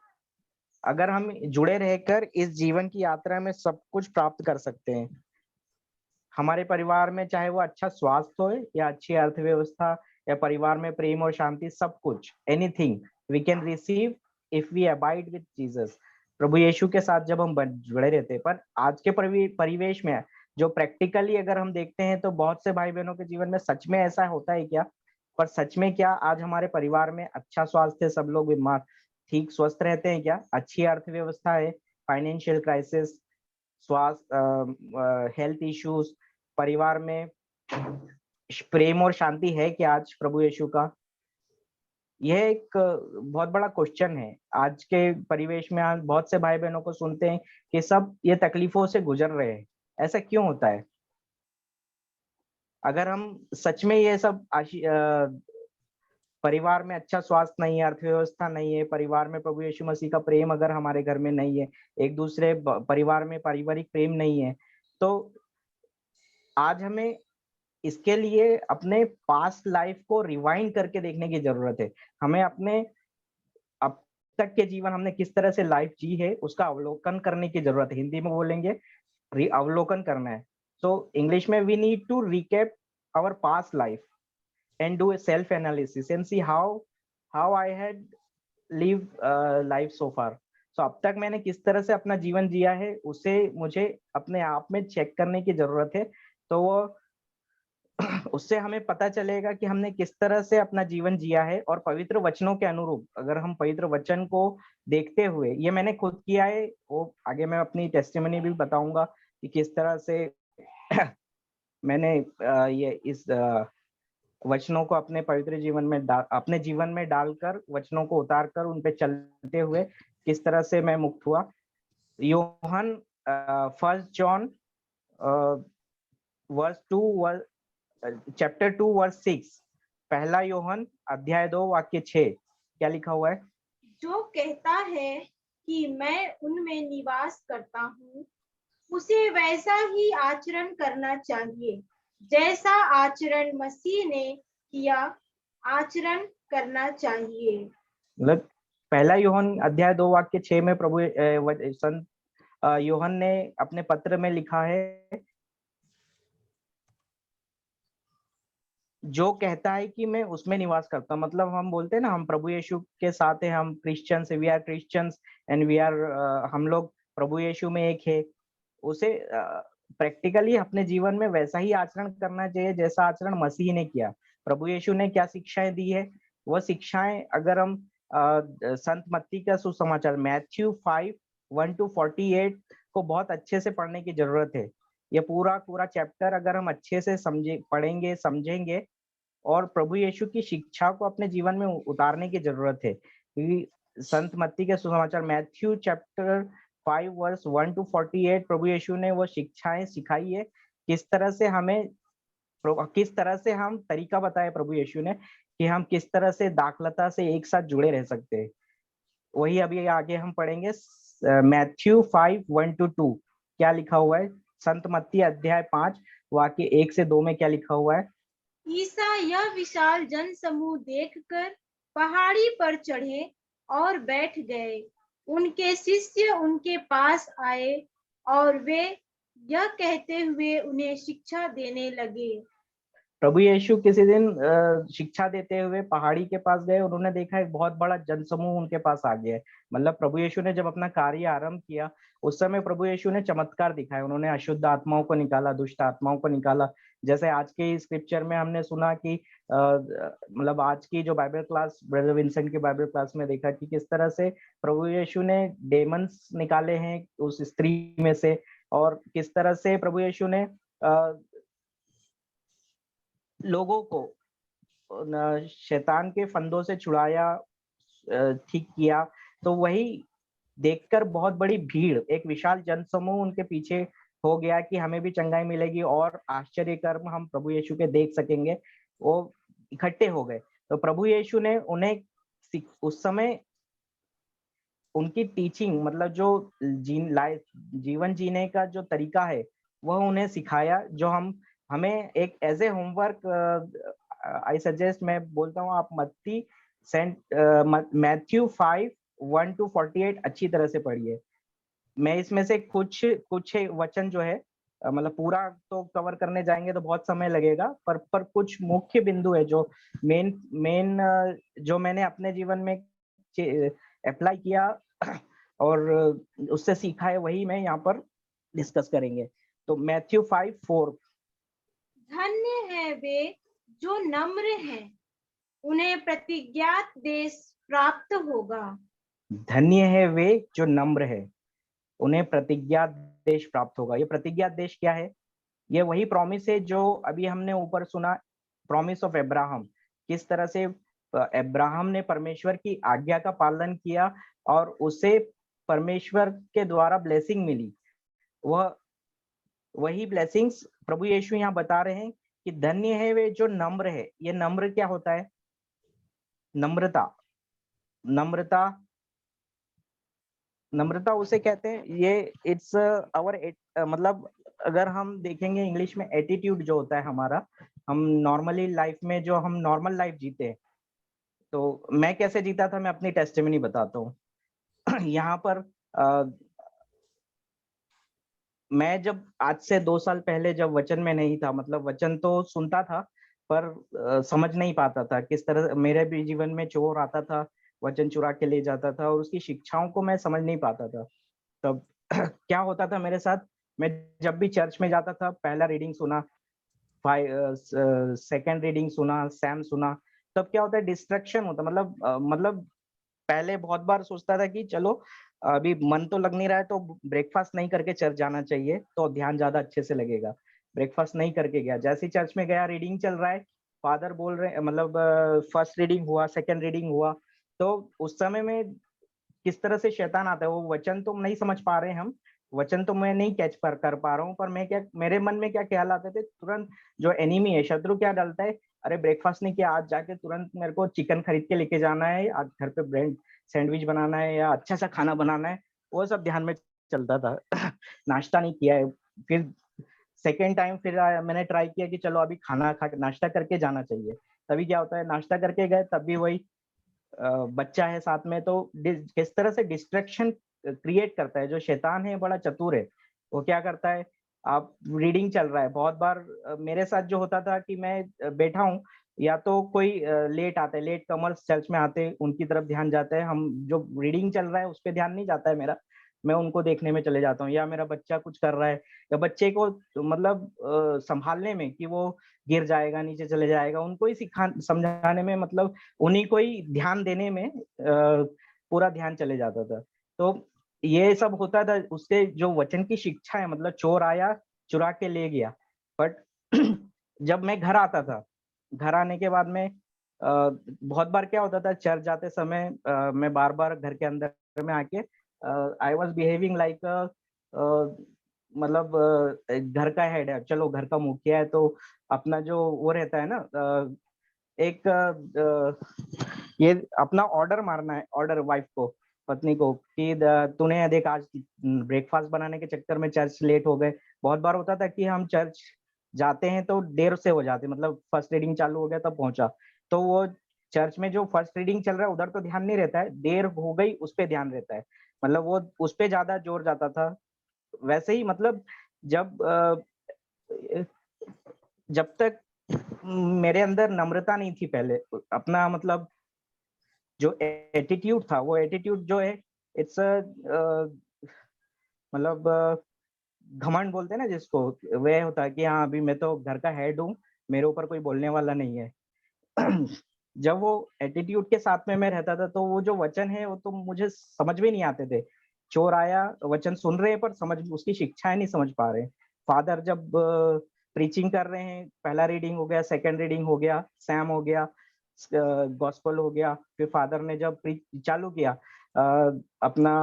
अगर हम जुड़े रहकर इस जीवन की यात्रा में सब कुछ प्राप्त कर सकते हैं। हमारे परिवार में चाहे वो अच्छा स्वास्थ्य हो या अच्छी अर्थव्यवस्था या परिवार में प्रेम और शांति, सब कुछ, anything we can receive if we abide with Jesus. प्रभु यीशु के साथ जब हम जुड़े रहते हैं। पर आज के परिवेश में जो प्रैक्टिकली अगर हम देखते हैं तो बहुत से भाई बहनों के जीवन में सच में ऐसा होता है क्या? पर सच में क्या आज हमारे परिवार में अच्छा स्वास्थ्य, सब लोग बीमार ठीक स्वस्थ रहते हैं क्या? अच्छी अर्थव्यवस्था है, फाइनेंशियल क्राइसिस, स्वास्थ्य, हेल्थ इश्यूज, परिवार में प्रेम और शांति है क्या आज प्रभु यीशु का? यह एक बहुत बड़ा क्वेश्चन है। आज के परिवेश में आज बहुत से भाई बहनों को सुनते हैं कि सब ये तकलीफों से गुजर रहे हैं। ऐसा क्यों होता है? अगर हम सच में ये सब परिवार में अच्छा स्वास्थ्य नहीं है, अर्थव्यवस्था नहीं है, परिवार में प्रभु यीशु मसीह का प्रेम अगर हमारे घर में नहीं है, एक दूसरे परिवार में पारिवारिक प्रेम नहीं है, तो आज हमें इसके लिए अपने पास्ट लाइफ को रिवाइंड करके देखने की जरूरत है। हमें अपने अब तक के जीवन हमने किस तरह से लाइफ जी है उसका अवलोकन करने की जरूरत है। हिंदी में बोलेंगे अवलोकन करना है। सो इंग्लिश में we need to recap our past life and do a self analysis and see how I had lived life so far. सो अब तक मैंने किस तरह से अपना जीवन जिया है उसे मुझे अपने आप में चेक करने की जरूरत है। तो वो उससे हमें पता चलेगा कि हमने किस तरह से अपना जीवन जिया है, और पवित्र वचनों के अनुरूप अगर हम पवित्र वचन को देखते हुए, ये मैंने खुद किया है, वो आगे मैं अपनी टेस्टिमनी भी बताऊंगा कि किस तरह से मैंने ये इस वचनों को अपने पवित्र जीवन में अपने जीवन में डालकर, वचनों को उतारकर उन पे चलते हुए किस तरह से मैं मुक्त हुआ। यूहन्ना 1 जॉन वर्स 2 चैप्टर 2 वर्स 6, पहला यूहन्ना अध्याय 2 वाक्य 6 क्या लिखा हुआ है? जो कहता है कि मैं उनमें निवास करता हूँ, उसे वैसा ही आचरण करना चाहिए जैसा आचरण मसीह ने किया, आचरण करना चाहिए। मतलब पहला यूहन्ना अध्याय 2 वाक्य 6 में प्रभु संत यूहन्ना ने अपने पत्र में लिखा है, जो कहता है कि मैं उसमें निवास करता हूँ। मतलब हम बोलते हैं ना, हम प्रभु यीशु के साथ हैं, हम Christians, we are Christians and we are, हम लोग प्रभु यीशु में एक है। उसे प्रैक्टिकली अपने जीवन में वैसा ही आचरण करना चाहिए जैसा आचरण मसीह ने किया। प्रभु यीशु ने क्या शिक्षाएं दी है, वह शिक्षाएं अगर हम संत मत्ती का सुसमाचार मैथ्यू 5:1-48 को बहुत अच्छे से पढ़ने की जरूरत है। ये पूरा चैप्टर अगर हम अच्छे से पढ़ेंगे, समझेंगे और प्रभु यीशु की शिक्षा को अपने जीवन में उतारने की जरूरत है, क्योंकि संत मत्ती के सुसमाचार मैथ्यू चैप्टर 5 वर्स 1-48 प्रभु यीशु ने वो शिक्षाएं सिखाई है, किस तरह से हम तरीका बताया प्रभु यीशु ने कि हम किस तरह से दाखलता से एक साथ जुड़े रह सकते हैं। वही अभी आगे हम पढ़ेंगे। मैथ्यू 5:1-2 क्या लिखा हुआ है? संत मत्ती अध्याय 5 वाक्य 1 से 2 में क्या लिखा हुआ है? ईसा यह विशाल जन समूह देखकर पहाड़ी पर चढ़े और बैठ गए। उनके शिष्य उनके पास आए और वे यह कहते हुए उन्हें शिक्षा देने लगे। प्रभु यीशु किसी दिन शिक्षा देते हुए पहाड़ी के पास गए, उन्होंने देखा एक बहुत बड़ा जनसमूह उनके पास आ गया है। मतलब प्रभु यीशु ने जब अपना कार्य आरंभ किया उस समय प्रभु यीशु ने चमत्कार दिखाए, उन्होंने अशुद्ध आत्माओं को निकाला, दुष्ट आत्माओं को निकाला। जैसे आज के स्क्रिप्चर में हमने सुना कि मतलब आज की जो बाइबल क्लास, ब्रदर विंसेंट की बाइबल क्लास में देखा कि किस तरह से प्रभु यीशु ने डेमन्स निकाले हैं उस स्त्री में से, और किस तरह से प्रभु यीशु ने लोगों को शैतान के फंदों से छुड़ाया, ठीक किया। तो वही देखकर बहुत बड़ी भीड़, एक विशाल जनसमूह उनके पीछे हो गया कि हमें भी चंगाई मिलेगी और आश्चर्य कर्म हम प्रभु यीशु के देख सकेंगे। वो इकट्ठे हो गए। तो प्रभु यीशु ने उन्हें उस समय उनकी टीचिंग, मतलब जो जीवन जीने का जो तरीका है वह उन्हें सिखाया, जो हमें एक as a homework I suggest, मैं बोलता हूँ आप मैथ्यू 5:1-48 अच्छी तरह से पढ़िए। मैं इसमें से कुछ वचन जो है, मतलब पूरा तो कवर करने जाएंगे तो बहुत समय लगेगा, पर कुछ मुख्य बिंदु है जो मेन जो मैंने अपने जीवन में अप्लाई किया और उससे सीखा है, वही मैं यहाँ पर डिस्कस करेंगे। तो मैथ्यू 5:4, धन्य है वे जो नम्र हैं, उन्हें प्रतिज्ञात देश प्राप्त होगा। धन्य है वे जो नम्र है, उन्हें प्रतिज्ञात देश प्राप्त होगा। ये प्रतिज्ञात देश क्या है? ये वही प्रॉमिस है जो अभी हमने ऊपर सुना, प्रॉमिस ऑफ अब्राहम। किस तरह से अब्राहम ने परमेश्वर की आज्ञा का पालन किया और उसे परमेश्वर के द्वारा ब्लेसिंग मिली, वही ब्लेसिंग्स प्रभु यीशु यहाँ बता रहे हैं कि धन्य है वे जो नम्र है। ये नम्र क्या होता है? नम्रता उसे कहते हैं, ये इट्स आवर मतलब अगर हम देखेंगे इंग्लिश में एटीट्यूड जो होता है हमारा, हम नॉर्मली लाइफ में जो हम नॉर्मल लाइफ जीते हैं, तो मैं कैसे जीता था मैं अपनी टेस्टिमनी बताता हूँ। यहाँ पर मैं जब आज से 2 साल पहले जब वचन में नहीं था, मतलब वचन तो सुनता था पर समझ नहीं पाता था किस तरह, मेरे भी जीवन में चोर आता था, वचन चुरा के ले जाता था और उसकी शिक्षाओं को मैं समझ नहीं पाता था। तब क्या होता था मेरे साथ, मैं जब भी चर्च में जाता था, पहला रीडिंग सुना, सेकंड रीडिंग सुना, सैम सुना, तब क्या होता है, डिस्ट्रैक्शन होता, मतलब पहले बहुत बार सोचता था कि चलो अभी मन तो लग नहीं रहा है तो ब्रेकफास्ट नहीं करके चर्च जाना चाहिए तो ध्यान ज्यादा अच्छे से लगेगा। ब्रेकफास्ट नहीं करके गया, जैसे ही चर्च में गया, रीडिंग चल रहा है, फादर बोल रहे, मतलब फर्स्ट रीडिंग हुआ, सेकंड रीडिंग हुआ, तो उस समय में किस तरह से शैतान आता है, वो वचन तो नहीं समझ पा रहे हम, वचन तो मैं नहीं कैच कर पा रहा हूँ, पर मैं क्या, मेरे मन में क्या ख्याल आते थे, तुरंत जो एनिमी है, शत्रु क्या डालता है, अरे ब्रेकफास्ट नहीं किया, आज जाके तुरंत मेरे को चिकन खरीद के लेके जाना है, आज घर पे ब्रेड सैंडविच बनाना है या अच्छा सा खाना बनाना है, वो सब ध्यान में चलता था। नाश्ता नहीं किया है, फिर सेकेंड टाइम फिर मैंने ट्राई किया कि चलो अभी खाना खा नाश्ता करके जाना चाहिए, तभी क्या होता है, नाश्ता करके गए तब भी वही बच्चा है साथ में, तो किस तरह से डिस्ट्रैक्शन क्रिएट करता है, जो शैतान है बड़ा चतुर है, वो क्या करता है, आप रीडिंग चल रहा है, बहुत बार मेरे साथ जो होता था कि मैं बैठा हूँ, या तो कोई लेट आता है, लेट कमर्स चर्च में आते हैं, उनकी तरफ ध्यान जाता है, हम जो रीडिंग चल रहा है उस पर ध्यान नहीं जाता है मेरा, मैं उनको देखने में चले जाता हूँ, या मेरा बच्चा कुछ कर रहा है, या बच्चे को मतलब संभालने में कि वो गिर जाएगा, नीचे चले जाएगा, उनको ही समझाने में, मतलब उन्हीं को ही ध्यान देने में पूरा ध्यान चले जाता था। तो ये सब होता था, उसके जो वचन की शिक्षा है, मतलब चोर आया चुरा के ले गया, बट जब मैं घर आता था, घर आने के बाद में बहुत बार क्या होता था, चर्च जाते समय मैं बार बार घर के अंदर में आके आई वॉज बिहेविंग लाइक मतलब घर का हेड है, चलो घर का मुखिया है, तो अपना जो वो रहता है ना, एक ये अपना ऑर्डर मारना है, ऑर्डर वाइफ को, पत्नी को, कि तूने देख आज ब्रेकफास्ट बनाने के चक्कर में चर्च लेट हो गए। बहुत बार होता था कि हम चर्च जाते हैं तो देर से हो जाते, मतलब फर्स्ट रीडिंग चालू हो गया तब पहुंचा, तो वो चर्च में जो फर्स्ट रीडिंग चल रहा है उधर तो ध्यान नहीं रहता है, देर हो गई उस पर ध्यान रहता है, मतलब वो उस पर ज्यादा जोर जाता था। वैसे ही मतलब जब तक मेरे अंदर नम्रता नहीं थी, पहले अपना मतलब जो एटीट्यूड था, वो एटीट्यूड जो है इट्स मतलब घमंड बोलते हैं ना जिसको, वह होता है कि हाँ अभी मैं तो घर का हेड हूँ, मेरे ऊपर कोई बोलने वाला नहीं है। जब वो एटीट्यूड के साथ में मैं रहता था तो वो जो वचन है वो तो मुझे समझ में नहीं आते थे। चोर आया, वचन सुन रहे हैं पर समझ उसकी शिक्षाएं नहीं समझ पा रहे। फादर जब प्रीचिंग कर रहे हैं, पहला रीडिंग हो गया, सेकंड रीडिंग हो गया, सैम हो गया, गॉस्पेल हो गया, फिर फादर ने जब चालू किया अपना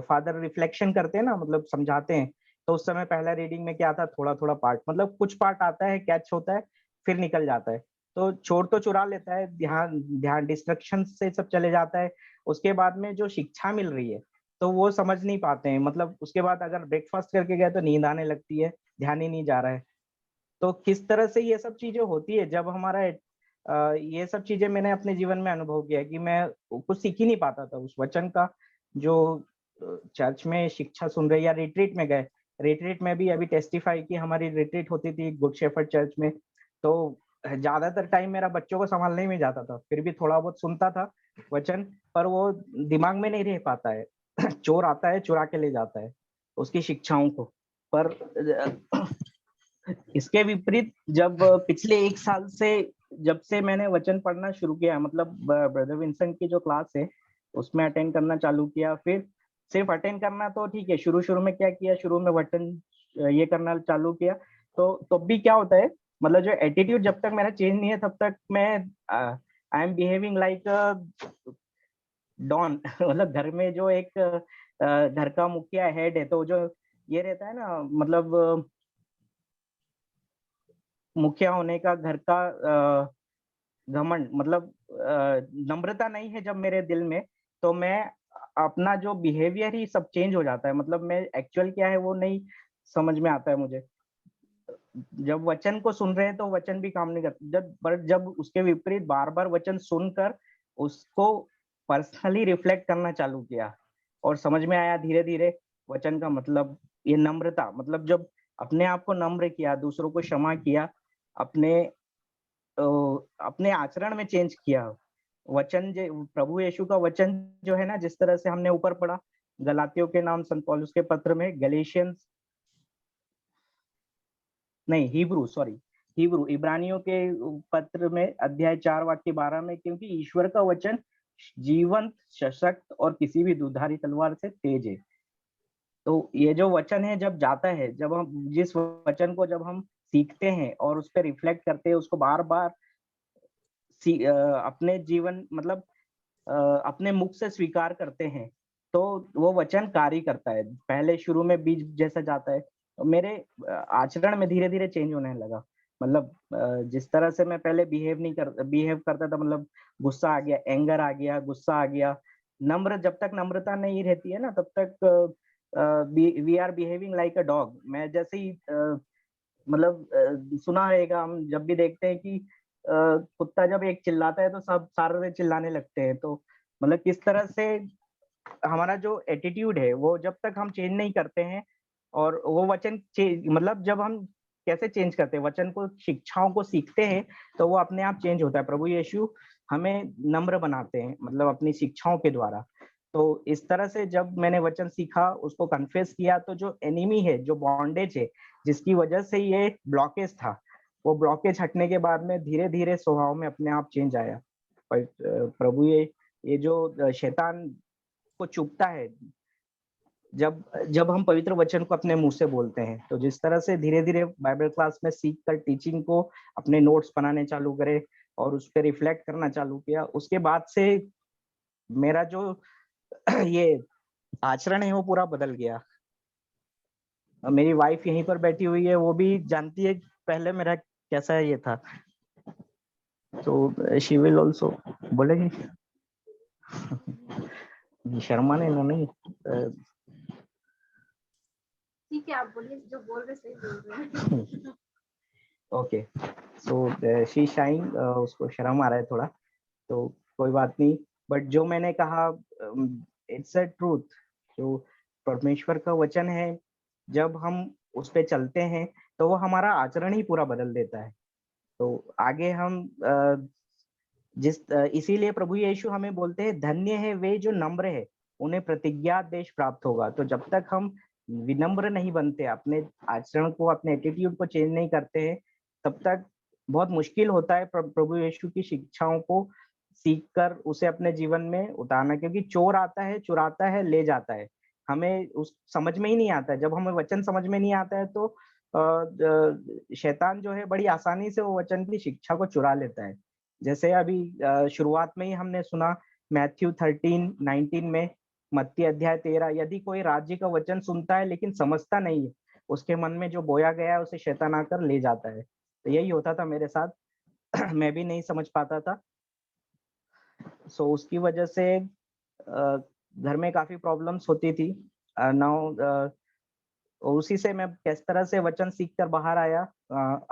फादर रिफ्लेक्शन करते हैं ना, मतलब समझाते हैं, तो उस समय पहला रीडिंग में क्या था, थोड़ा थोड़ा पार्ट, मतलब कुछ पार्ट आता है, कैच होता है, फिर निकल जाता है, तो चोर तो चुरा लेता है, ध्यान ध्यान डिस्ट्रक्शन से सब चले जाता है। उसके बाद में जो शिक्षा मिल रही है तो वो समझ नहीं पाते हैं, मतलब उसके बाद अगर ब्रेकफास्ट करके गए तो नींद आने लगती है, ध्यान ही नहीं जा रहा है। तो किस तरह से ये सब चीजें होती है, जब हमारा ये सब चीजें मैंने अपने जीवन में अनुभव किया कि मैं कुछ सीख ही नहीं पाता था उस वचन का, जो चर्च में शिक्षा सुन रहे, या रिट्रीट में गए, रिट्रीट में भी अभी टेस्टिफाई की हमारी रिट्रीट होती थी गुड शेफर्ड चर्च में, तो ज्यादातर टाइम मेरा बच्चों को संभालने में जाता था, फिर भी थोड़ा बहुत सुनता था वचन, पर वो दिमाग में नहीं रह पाता है। चोर आता है चुरा के ले जाता है उसकी शिक्षाओं को। पर इसके विपरीत जब पिछले 1 साल से जब से मैंने वचन पढ़ना शुरू किया, मतलब ब्रदर विंसेंट की जो क्लास है उसमें अटेंड करना चालू किया, फिर सिर्फ अटेंड करना तो ठीक है, शुरू में क्या किया, शुरू में वचन ये करना चालू किया, तो भी क्या होता है, मतलब जो एटीट्यूड जब तक मेरा चेंज नहीं है तब तक मैं I am behaving like don. मतलब घर में जो एक घर का मुखिया हेड है, तो जो ये रहता है ना, मतलब मुखिया होने का घर का घमंड, मतलब नम्रता नहीं है जब मेरे दिल में, तो मैं अपना जो बिहेवियर ही सब चेंज हो जाता है, मतलब मैं एक्चुअल क्या है वो नहीं समझ में आता है मुझे। जब वचन को सुन रहे हैं तो वचन भी काम नहीं करता, जब उसके विपरीत बार बार वचन सुनकर उसको पर्सनली रिफ्लेक्ट करना चालू किया और समझ में आया धीरे धीरे वचन का मतलब, ये नम्रता, मतलब जब अपने आप को नम्र किया, दूसरों को क्षमा किया, अपने आचरण में चेंज किया, वचन प्रभु यीशु का वचन जो है ना, जिस तरह से हमने ऊपर पढ़ा गलातियों के नाम संत पौलुस के पत्र में, गलेशियंस नहीं हिब्रू इब्रानियों के पत्र में अध्याय 4 वाक्य 12 में, क्योंकि ईश्वर का वचन जीवंत, सशक्त और किसी भी दुधारी तलवार से तेज है। तो ये जो वचन है जब जाता है, जब हम जिस वचन को जब हम सीखते हैं और उस पर रिफ्लेक्ट करते हैं, उसको बार बार अपने जीवन मतलब अपने मुख से स्वीकार करते हैं, तो वो वचन कार्य करता है। पहले शुरू में बीज जैसा जाता है, मेरे आचरण में धीरे धीरे चेंज होने लगा। मतलब जिस तरह से मैं पहले बिहेव करता था, मतलब गुस्सा आ गया, एंगर आ गया, गुस्सा आ गया। जब तक नम्रता नहीं रहती है ना, तब तक we are behaving like a dog. मैं जैसे ही मतलब सुना रहेगा, हम जब भी देखते हैं कि कुत्ता जब एक चिल्लाता है तो सब सारे चिल्लाने लगते हैं। तो मतलब किस तरह से हमारा जो एटीट्यूड है वो जब तक हम चेंज नहीं करते हैं, और वो वचन मतलब जब हम कैसे चेंज करते हैं, वचन को, शिक्षाओं को सीखते हैं, तो वो अपने आप चेंज होता है। प्रभु यीशु हमें नम्र बनाते हैं, मतलब अपनी शिक्षाओं के द्वारा। तो इस तरह से जब मैंने वचन सीखा, उसको कन्फेस किया, तो जो एनिमी है, जो बॉन्डेज है, जिसकी वजह से ये ब्लॉकेज था, वो ब्लॉकेज हटने के बाद में धीरे धीरे स्वभाव में अपने आप चेंज आया। पर प्रभु ये जो शैतान को चुभता है जब हम पवित्र वचन को अपने मुंह से बोलते हैं, तो जिस तरह से धीरे धीरे बाइबल क्लास में सीख कर टीचिंग को अपने नोट्स बनाने चालू करे और उस पर रिफ्लेक्ट करना चालू किया, उसके बाद से मेरा जो ये आचरण है वो पूरा बदल गया। मेरी वाइफ यहीं पर बैठी हुई है, वो भी जानती है पहले मेरा कैसा ये था, तो शी विल ऑल्सो बोलेगी। शर्मा ने नहीं ठीक है, आप बोलिए, जो बोल रहे सही बोल रहे हैं। ओके, सो शी शाइन, उसको शर्म आ रहा है थोड़ा, तो कोई बात नहीं। बट जो मैंने कहा, इट्स अ ट्रूथ, जो परमेश्वर का वचन है, जब हम उस पे चलते हैं तो वो हमारा आचरण ही पूरा बदल देता है। तो आगे हम इसीलिए प्रभु यीशु हमें बोलते हैं, धन्य है वे जो नम्र है, उन्हें प्रतिज्ञा देश प्राप्त होगा। तो जब तक हम विनम्र नहीं बनते, अपने आचरण को, अपने एटीट्यूड को चेंज नहीं करते हैं, तब तक बहुत मुश्किल होता है प्रभु यीशु की शिक्षाओं को सीखकर उसे अपने जीवन में उतारना। क्योंकि चोर आता है, चुराता है, ले जाता है, हमें उस समझ में ही नहीं आता है। जब हमें वचन समझ में नहीं आता है, तो शैतान जो है बड़ी आसानी से वो वचन की शिक्षा को चुरा लेता है। जैसे अभी शुरुआत में ही हमने सुना मैथ्यू 13:19 में, मत्ती अध्याय 13, यदि कोई राज्य का वचन सुनता है लेकिन समझता नहीं है, उसके मन में जो बोया गया है उसे शैतान आकर ले जाता है। तो यही होता था मेरे साथ। मैं भी नहीं समझ पाता था, सो उसकी वजह से घर में काफी प्रॉब्लम्स होती थी। नाउ उसी से मैं किस तरह से वचन सीख कर बाहर आया।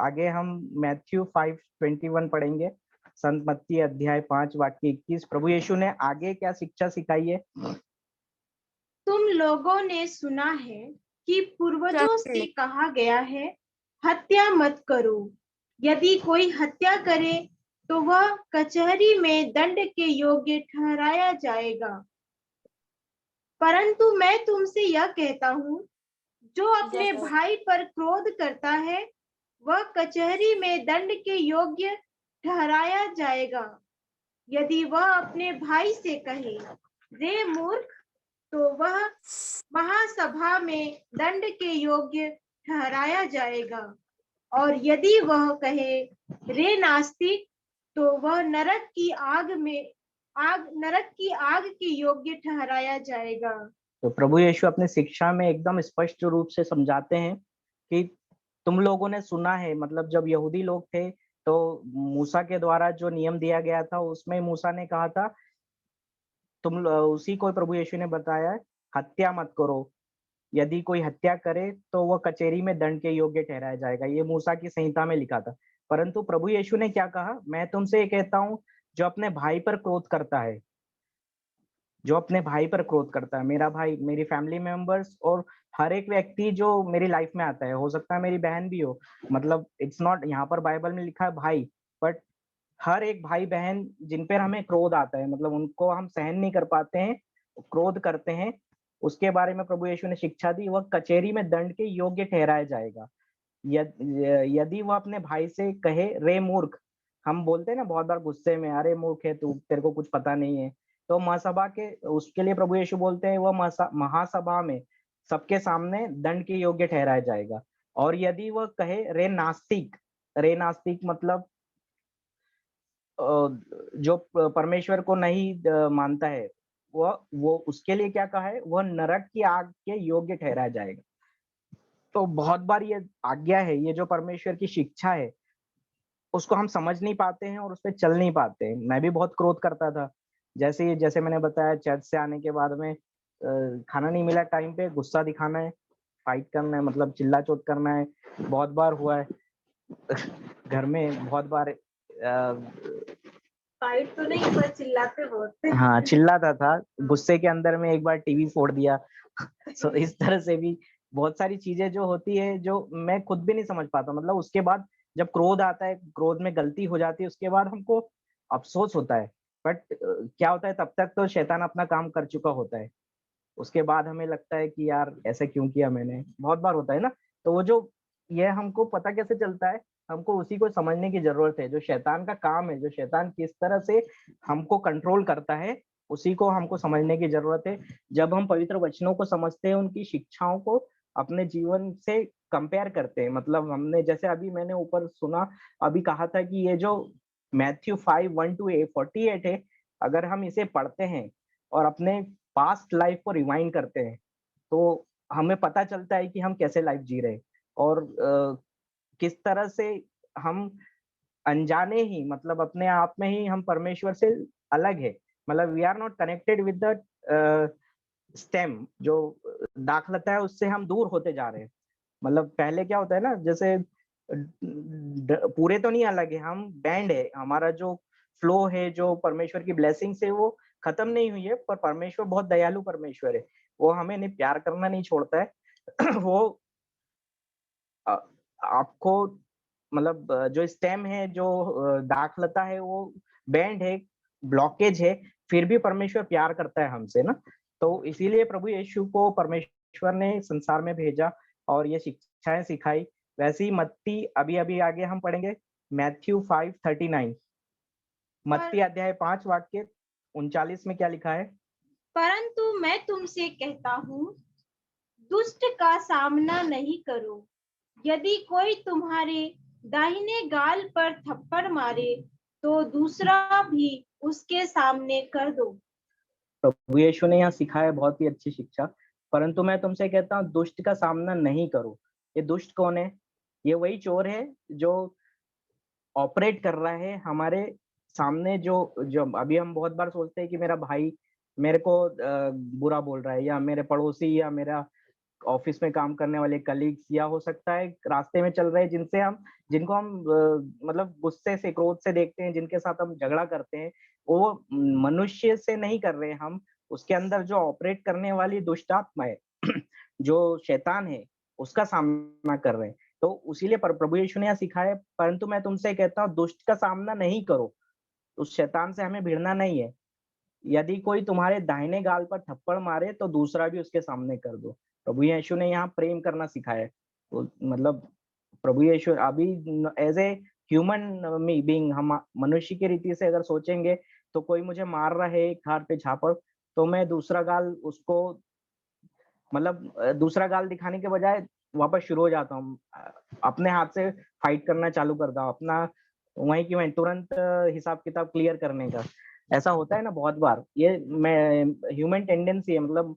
आगे हम मैथ्यू 5:21 पढ़ेंगे, संत मत्ती अध्याय 5 वाक्य 21। प्रभु यीशु ने आगे क्या शिक्षा सिखाई है? तुम लोगों ने सुना है कि पूर्वजों से कहा गया है, हत्या मत करो। यदि कोई हत्या करे तो वह कचहरी में दंड के योग्य ठहराया जाएगा। परंतु मैं तुमसे यह कहता हूँ, जो अपने भाई पर क्रोध करता है वह कचहरी में दंड के योग्य ठहराया जाएगा। यदि वह अपने भाई से कहे, रे मूर्ख, तो वह महासभा में दंड के योग्य ठहराया जाएगा। और यदि वह कहे, रे नास्तिक, तो वह नरक की आग के योग्य ठहराया जाएगा। तो प्रभु यीशु अपने शिक्षा में एकदम स्पष्ट रूप से समझाते हैं कि तुम लोगों ने सुना है, मतलब जब यहूदी लोग थे तो मूसा के द्वारा जो नियम दिया गया था, उसमें मूसा ने कहा था, उसी को प्रभु यीशु ने बताया, हत्या मत करो। यदि कोई हत्या करे तो वह कचहरी में दंड के योग्य ठहराया जाएगा। ये मूसा की संहिता में लिखा था। परंतु प्रभु यीशु ने क्या कहा? मैं तुमसे ये कहता हूँ, जो अपने भाई पर क्रोध करता है, जो अपने भाई पर क्रोध करता है, मेरा भाई, मेरी फैमिली मेंबर्स और हर एक व्यक्ति जो मेरी लाइफ में आता है, हो सकता है मेरी बहन भी हो, मतलब इट्स नॉट, यहाँ पर बाइबल में लिखा है भाई, बट हर एक भाई बहन जिन पर हमें क्रोध आता है, मतलब उनको हम सहन नहीं कर पाते हैं, क्रोध करते हैं, उसके बारे में प्रभु यीशु ने शिक्षा दी, वह कचहरी में दंड के योग्य ठहराया जाएगा। यदि वह अपने भाई से कहे रे मूर्ख, हम बोलते हैं ना बहुत बार गुस्से में, अरे मूर्ख है तू, तेरे को कुछ पता नहीं है, तो महासभा के उसके लिए प्रभु यीशु बोलते हैं वह महासभा में सबके सामने दंड के योग्य ठहराया जाएगा। और यदि वह कहे रे नास्तिक, रे नास्तिक मतलब जो परमेश्वर को नहीं मानता है, वो उसके लिए क्या कहा है, वह नरक की आग के योग्य ठहराया जाएगा। तो बहुत बार ये आज्ञा है, ये जो परमेश्वर की शिक्षा है, उसको हम समझ नहीं पाते हैं और उस पर चल नहीं पाते हैं। मैं भी बहुत क्रोध करता था, जैसे मैंने बताया, चर्च से आने के बाद में खाना नहीं मिला टाइम पे, गुस्सा दिखाना है, फाइट करना है, मतलब चिल्ला चोट करना है, बहुत बार हुआ है घर में, बहुत बार फाइट तो नहीं पर चिल्लाते बहुत थे। हाँ, चिल्लाता था, गुस्से के अंदर में एक बार टीवी फोड़ दिया सो इस तरह से भी बहुत सारी चीजें जो होती है, जो मैं खुद भी नहीं समझ पाता। मतलब उसके बाद जब क्रोध आता है, क्रोध में गलती हो जाती है, उसके बाद हमको अफसोस होता है, बट क्या होता है, तब तक तो शैतान अपना काम कर चुका होता है। उसके बाद हमें लगता है कि यार ऐसे क्यों किया मैंने, बहुत बार होता है ना। तो वो जो ये हमको पता कैसे चलता है, हमको उसी को समझने की जरूरत है, जो शैतान का काम है, जो शैतान किस तरह से हमको कंट्रोल करता है, उसी को हमको समझने की जरूरत है। जब हम पवित्र वचनों को समझते हैं, उनकी शिक्षाओं को अपने जीवन से कंपेयर करते हैं, मतलब हमने जैसे अभी मैंने ऊपर सुना, अभी कहा था कि ये जो मैथ्यू 5:1-48 है, अगर हम इसे पढ़ते हैं और अपने पास्ट लाइफ को रिवाइंड करते हैं, तो हमें पता चलता है कि हम कैसे लाइफ जी रहे हैं, और किस तरह से हम अनजाने ही, मतलब अपने आप में ही हम परमेश्वर से अलग है। मतलब we are not connected with the stem, जो दाखलता है, उससे हम दूर होते जा रहे हैं। मतलब पहले क्या होता है ना, जैसे पूरे तो नहीं अलग है, हम बैंड है, हमारा जो फ्लो है, जो परमेश्वर की ब्लेसिंग से वो खत्म नहीं हुई है, पर परमेश्वर बहुत दयालु परमेश्वर है, वो हमें नहीं प्यार करना नहीं छोड़ता है वो आपको, मतलब जो स्टेम है, जो दाखलता है, वो बैंड है, ब्लॉकेज है, फिर भी परमेश्वर प्यार करता है हमसे ना। तो इसीलिए प्रभु यीशु को परमेश्वर ने संसार में भेजा और ये शिक्षाएं सिखाई। वैसे ही मत्ती, अभी अभी आगे हम पढ़ेंगे मैथ्यू 5:39, मत्ती अध्याय 5 वाक्य 39 में क्या लिखा है, परंतु मैं तुमसे कहता हूँ, दुष्ट का सामना नहीं करो। यदि कोई तुम्हारे दाहिने गाल पर थप्पड़ मारे, तो दूसरा भी उसके सामने कर दो। प्रभु यीशु ने यहाँ सिखाया बहुत ही अच्छी शिक्षा। परंतु मैं तुमसे कहता हूँ, दुष्ट का सामना नहीं करो। ये दुष्ट कौन है? ये वही चोर है जो ऑपरेट कर रहा है हमारे सामने। जो जो अभी हम बहुत बार सोचते हैं कि मेरा भाई मेरे को बुरा बोल रहा है, या मेरे पड़ोसी, या मेरा ऑफिस में काम करने वाले कलीग्स, या हो सकता है रास्ते में चल रहे जिनको हम मतलब गुस्से से, क्रोध से देखते हैं, जिनके साथ हम झगड़ा करते हैं, वो मनुष्य से नहीं कर रहे हैं हम, उसके अंदर जो ऑपरेट करने वाली दुष्ट आत्मा है जो शैतान है, उसका सामना कर रहे हैं। तो उसीलिए प्रभु यीशु ने यह सिखाया, परंतु मैं तुमसे कहता हूँ, दुष्ट का सामना नहीं करो। उस शैतान से हमें भिड़ना नहीं है। यदि कोई तुम्हारे दाहिने गाल पर थप्पड़ मारे, तो दूसरा भी उसके सामने कर दो। प्रभु यीशु ने यहाँ प्रेम करना सिखाया है। तो मतलब प्रभु यीशु अभी एज ए ह्यूमन बीइंग, हम मनुष्य की रीति से अगर सोचेंगे, तो कोई मुझे मार रहा है एक हाथ पे झापड़, तो मैं दूसरा गाल उसको, मतलब दूसरा गाल दिखाने के बजाय वापस शुरू हो जाता हूँ, अपने हाथ से फाइट करना चालू करता हूँ, अपना वहीं की वहीं तुरंत हिसाब किताब क्लियर करने का। ऐसा होता है ना बहुत बार, ये मैं ह्यूमन टेंडेंसी है, मतलब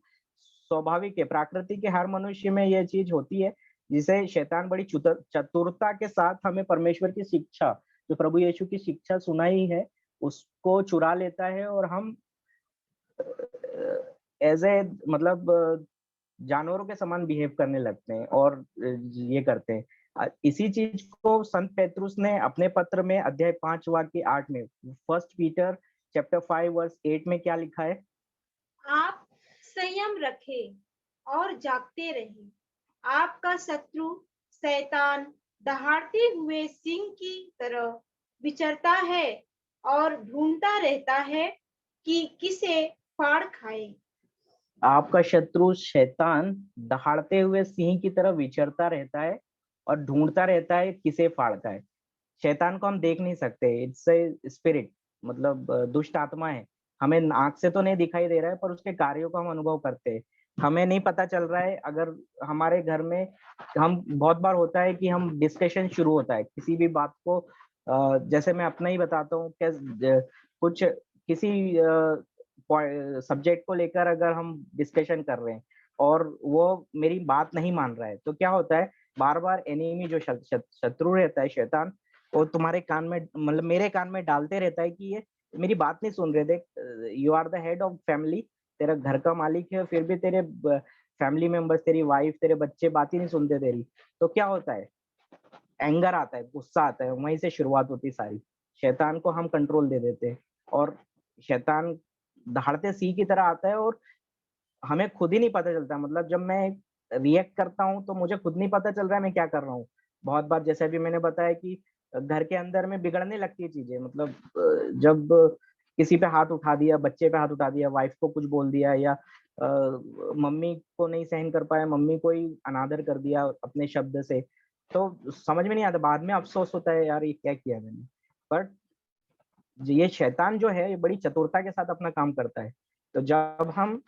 स्वाभाविक है, प्रकृति के हर मनुष्य में ये चीज होती है, जिसे शैतान बड़ी चतुरता के साथ हमें परमेश्वर की शिक्षा, जो प्रभु यीशु की शिक्षा सुनाई है, उसको चुरा लेता है, और हम एज ए मतलब जानवरों के समान बिहेव करने लगते हैं और ये करते हैं। इसी चीज को संत पेत्रुस ने अपने पत्र में अध्याय 5 वाक्य 8 में, 1 पीटर चैप्टर 5 वर्स 8 में क्या लिखा है, आप संयम रखें और जागते रहें। आपका शत्रु शैतान दहाड़ते हुए सिंह की तरह विचरता है, और ढूंढता रहता है कि किसे फाड़ खाए। आपका शत्रु शैतान दहाड़ते हुए सिंह की तरह विचरता रहता है और ढूंढता रहता है किसे फाड़ खाए। शैतान को हम देख नहीं सकते, इट्स ए स्पिरिट, मतलब दुष्ट आत्मा है। हमें आंख से तो नहीं दिखाई दे रहा है, पर उसके कार्यों को हम अनुभव करते हैं। हमें नहीं पता चल रहा है। अगर हमारे घर में हम बहुत बार होता है कि हम डिस्कशन शुरू होता है किसी भी बात को, जैसे मैं अपना ही बताता हूँ, कुछ किसी सब्जेक्ट को लेकर अगर हम डिस्कशन कर रहे हैं और वो मेरी बात नहीं मान रहा है, तो क्या होता है, बार बार एनिमी जो शत्रु रहता है, शैतान, वो तुम्हारे कान में, मतलब मेरे कान में डालते रहता है कि ये मेरी बात नहीं सुन रहे। देख, you are the head of family, तेरा घर का मालिक है, फिर भी तेरे फैमिली मेंबर्स, तेरी वाइफ, तेरे बच्चे बात ही नहीं सुनते तेरी। तो क्या होता है, एंगर आता है, गुस्सा आता है, वहीं से शुरुआत होती सारी। शैतान को हम कंट्रोल दे देते हैं और शैतान दहाड़ते सिंह की तरह आता है और हमें खुद ही नहीं पता चलता। मतलब जब मैं रिएक्ट करता हूँ तो मुझे खुद नहीं पता चल रहा है मैं क्या कर रहा हूँ। बहुत बार जैसे अभी मैंने बताया कि घर के अंदर में बिगड़ने लगती है चीजें, मतलब जब किसी पे हाथ उठा दिया, बच्चे पे हाथ उठा दिया, वाइफ को कुछ बोल दिया, या मम्मी को नहीं सहन कर पाया, मम्मी को ही अनादर कर दिया अपने शब्द से, तो समझ में नहीं आता। बाद में अफसोस होता है, यार ये क्या किया मैंने। बट ये शैतान जो है, ये बड़ी चतुरता के साथ अपना काम करता है। तो जब हम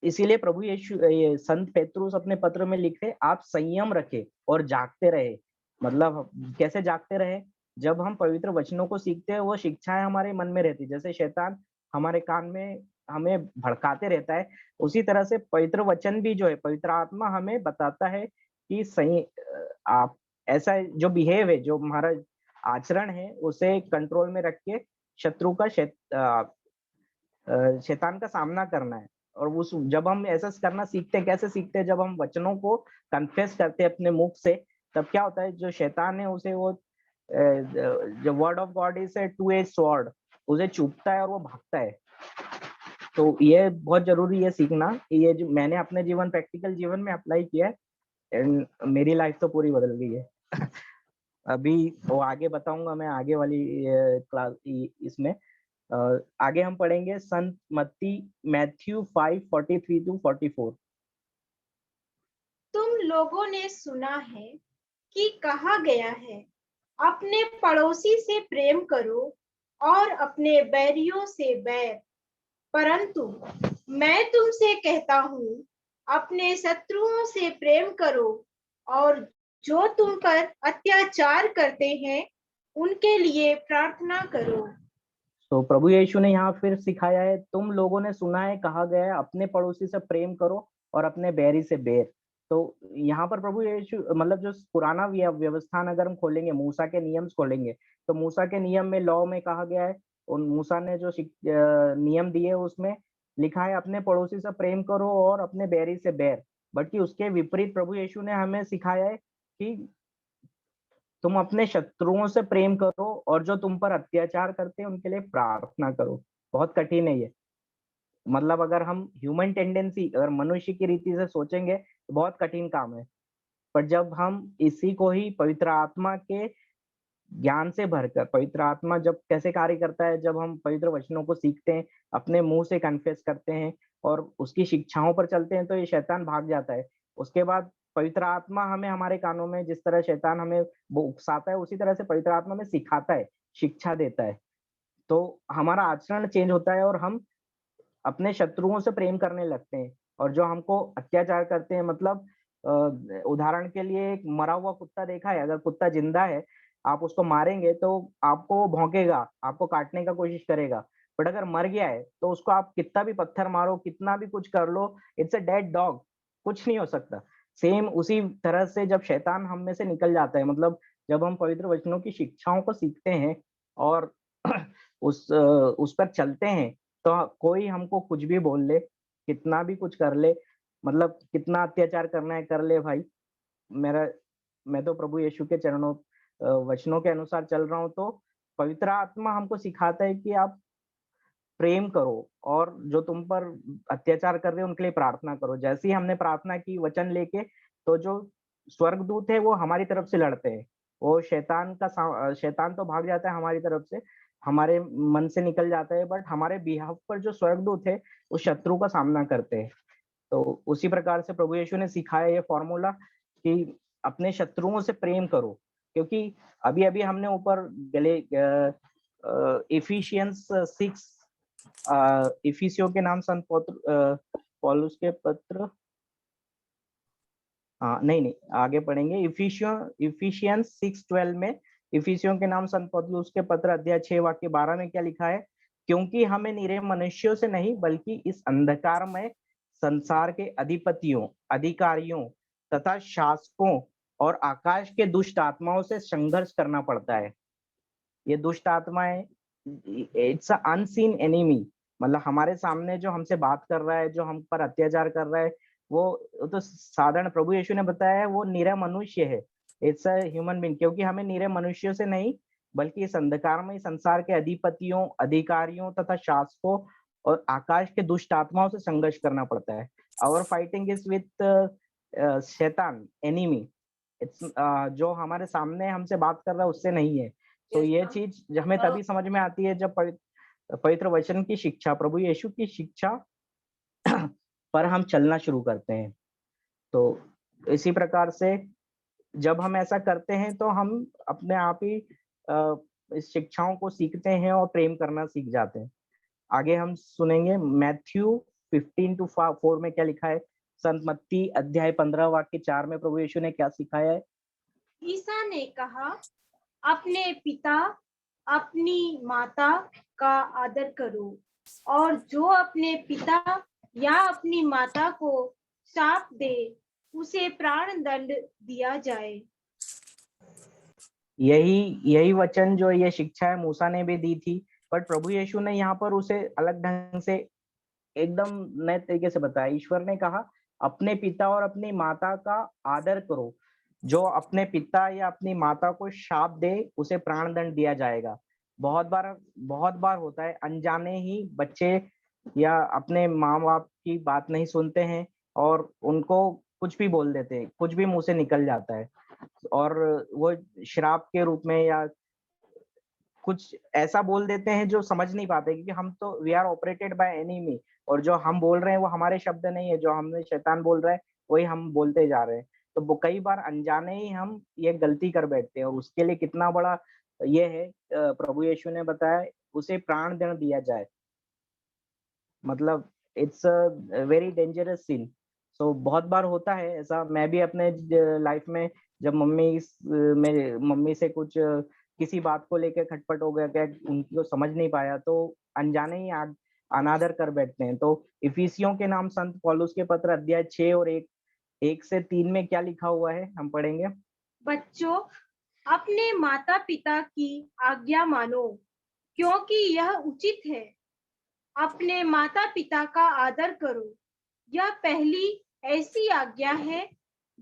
इसीलिए प्रभु यीशु, ये संत पेतरुस अपने पत्र में लिखते, आप संयम रखे और जागते रहे। मतलब कैसे जागते रहे, जब हम पवित्र वचनों को सीखते हैं, वो शिक्षाएं हमारे मन में रहती, जैसे शैतान हमारे कान में हमें भड़काते रहता है, उसी तरह से पवित्र वचन भी जो है, पवित्र आत्मा हमें बताता है कि सही, आप ऐसा जो बिहेव है, जो हमारा आचरण है, उसे कंट्रोल में रख के शत्रु का शैतान का सामना करना है। और उस जब हम ऐसा करना सीखते हैं, कैसे सीखते हैं, जब हम वचनों को कन्फेस करते हैं अपने मुख से, तब क्या होता है, जो शैतान है उसे वो जो word of God is a two edge sword, उसे चुभता है और वो भागता है। तो ये बहुत जरूरी है सीखना। ये जो मैंने अपने जीवन, प्रैक्टिकल जीवन में अप्लाई किया है, एंड मेरी लाइफ तो पूरी बदल गई है। अभी वो आगे बताऊंगा मैं आगे वाली क्लास इसमें। आगे हम पढ़ेंगे संत मत्ती, मैथ्यू 5:43-44। तुम लोगों ने सुना है कि कहा गया है, अपने पड़ोसी से प्रेम करो और अपने बैरियों से बैर। परंतु मैं तुमसे कहता हूँ, अपने शत्रुओं से प्रेम करो और जो तुम पर अत्याचार करते हैं उनके लिए प्रार्थना करो। तो प्रभु यीशु ने यहाँ फिर सिखाया है, तुम लोगों ने सुना है, कहा गया है, अपने पड़ोसी से प्रेम करो और अपने बैरी से बैर। तो यहाँ पर प्रभु यीशु, मतलब जो पुराना व्यवस्थान अगर हम खोलेंगे, मूसा के नियम खोलेंगे, तो मूसा के नियम में, लॉ में कहा गया है, उन मूसा ने जो नियम दिए उसमें लिखा है, अपने पड़ोसी से प्रेम करो और अपने बैरी से बैर। बल्कि उसके विपरीत प्रभु यीशु ने हमें सिखाया है कि तुम अपने शत्रुओं से प्रेम करो और जो तुम पर अत्याचार करते हैं उनके लिए प्रार्थना करो। बहुत कठिन है ये, मतलब अगर हम ह्यूमन टेंडेंसी, अगर मनुष्य की रीति से सोचेंगे तो बहुत कठिन काम है। पर जब हम इसी को ही पवित्र आत्मा के ज्ञान से भरकर, पवित्र आत्मा जब कैसे कार्य करता है, जब हम पवित्र वचनों को सीखते हैं, अपने मुंह से कन्फेस करते हैं और उसकी शिक्षाओं पर चलते हैं, तो ये शैतान भाग जाता है। उसके बाद पवित्र आत्मा हमें हमारे कानों में, जिस तरह शैतान हमें वो उकसाता है, उसी तरह से पवित्र आत्मा में सिखाता है, शिक्षा देता है। तो हमारा आचरण चेंज होता है और हम अपने शत्रुओं से प्रेम करने लगते हैं। और जो हमको अत्याचार करते हैं, मतलब उदाहरण के लिए एक मरा हुआ कुत्ता देखा है, अगर कुत्ता जिंदा है, आप उसको मारेंगे तो आपको वो भौंकेगा, आपको काटने का कोशिश करेगा। बट अगर मर गया है तो उसको आप कितना भी पत्थर मारो, कितना भी कुछ कर लो, इट्स अ डेड डॉग, कुछ नहीं हो सकता। सेम उसी तरह से जब शैतान हम में से निकल जाता है, मतलब जब हम पवित्र वचनों की शिक्षाओं को सीखते हैं और उस पर चलते हैं, तो कोई हमको कुछ भी बोल ले, कितना भी कुछ कर ले, मतलब कितना अत्याचार करना है कर ले भाई, मेरा मैं तो प्रभु यीशु के चरणों, वचनों के अनुसार चल रहा हूँ। तो पवित्र आत्मा हमको सिखाता है कि आप प्रेम करो और जो तुम पर अत्याचार कर रहे हैं उनके लिए प्रार्थना करो। जैसे ही हमने प्रार्थना की वचन लेके, तो जो स्वर्गदूत है वो हमारी तरफ से लड़ते हैं, वो शैतान तो भाग जाता है हमारी तरफ से, हमारे मन से निकल जाता है, बट हमारे बिहाफ पर जो स्वर्गदूत है उस शत्रु का सामना करते हैं। तो उसी प्रकार से प्रभु यीशु ने सिखाया ये फॉर्मूला कि अपने शत्रुओं से प्रेम करो, क्योंकि अभी अभी हमने ऊपर गले इफिशियंस 6 इफिसियों के नाम संत पौलुस के पत्र, नहीं आगे पढ़ेंगे। इफिशियंस 6:12 में इफिसियों के नाम संत पौलुस के पत्र अध्याय 6 वाक्य 12 में क्या लिखा है? क्योंकि हमें निरे मनुष्यों से नहीं बल्कि इस अंधकार में संसार के अधिपतियों, अधिकारियों तथा शासकों और आकाश के दुष्ट आत्माओं से संघर्ष करना पड़ता है। ये दुष्ट आत्माएं, इट्स अ अनसीन एनिमी, मतलब हमारे सामने जो हमसे बात कर रहा है, जो हम पर अत्याचार कर रहा है, वो तो साधारण, प्रभु यीशु ने बताया है वो निरा मनुष्य है, इट्स अ ह्यूमन बीइंग। क्योंकि हमें निरे मनुष्यों से नहीं बल्कि इस अंधकारमय संसार के अधिपतियों, अधिकारियों तथा शासकों और आकाश के दुष्ट आत्माओं से संघर्ष करना पड़ता है। आवर फाइटिंग इज विथ शैतान, एनिमी। इट्स जो हमारे सामने हमसे बात कर रहा है उससे नहीं है। तो ये चीज हमें तभी समझ में आती है जब पवित्र वचन की शिक्षा, प्रभु यीशु की शिक्षा पर हम चलना शुरू करते हैं। तो इसी प्रकार से जब हम ऐसा करते हैं तो हम अपने आप ही इस शिक्षाओं को सीखते हैं और प्रेम करना सीख जाते हैं। आगे हम सुनेंगे मैथ्यू 15:4 में क्या लिखा है। संत मत्ती अध्याय 15 वाक्य 4 में प्रभु यीशु ने क्या सिखाया है? ईसा ने कहा, अपने पिता अपनी माता का आदर करो, और जो अपने पिता या अपनी माता को शाप दे उसे प्राण दंड दिया जाए। यही वचन जो ये शिक्षा है मूसा ने भी दी थी, बट प्रभु यीशु ने यहाँ पर उसे अलग ढंग से एकदम नए तरीके से बताया। ईश्वर ने कहा अपने पिता और अपनी माता का आदर करो, जो अपने पिता या अपनी माता को शाप दे उसे प्राण दंड दिया जाएगा। बहुत बार होता है अनजाने ही बच्चे या अपने माँ बाप की बात नहीं सुनते हैं और उनको कुछ भी बोल देते हैं, कुछ भी मुंह से निकल जाता है और वो श्राप के रूप में या कुछ ऐसा बोल देते हैं जो समझ नहीं पाते, क्योंकि हम तो we are operated by enemy, और जो हम बोल रहे हैं वो हमारे शब्द नहीं है, जो हमने शैतान बोल रहा है वही हम बोलते जा रहे हैं। तो कई बार अनजाने ही हम ये गलती कर बैठते हैं और उसके लिए कितना बड़ा ये है, प्रभु यीशु ने बताया उसे प्राण दंड दिया जाए, मतलब इट्स अ वेरी डेंजरस सिन। सो बहुत बार होता है ऐसा। मैं भी अपने लाइफ में जब मेरे मम्मी से कुछ किसी बात को लेकर खटपट हो गया, क्या उनको समझ नहीं पाया, तो अनजाने ही अनादर कर बैठते हैं। तो इफिसियों के नाम संत पौलुस के पत्र अध्याय 6 और 1 से 3 में क्या लिखा हुआ है हम पढ़ेंगे। बच्चों, अपने माता पिता की आज्ञा मानो, क्योंकि यह उचित है। अपने माता पिता का आदर करो, यह पहली ऐसी आज्ञा है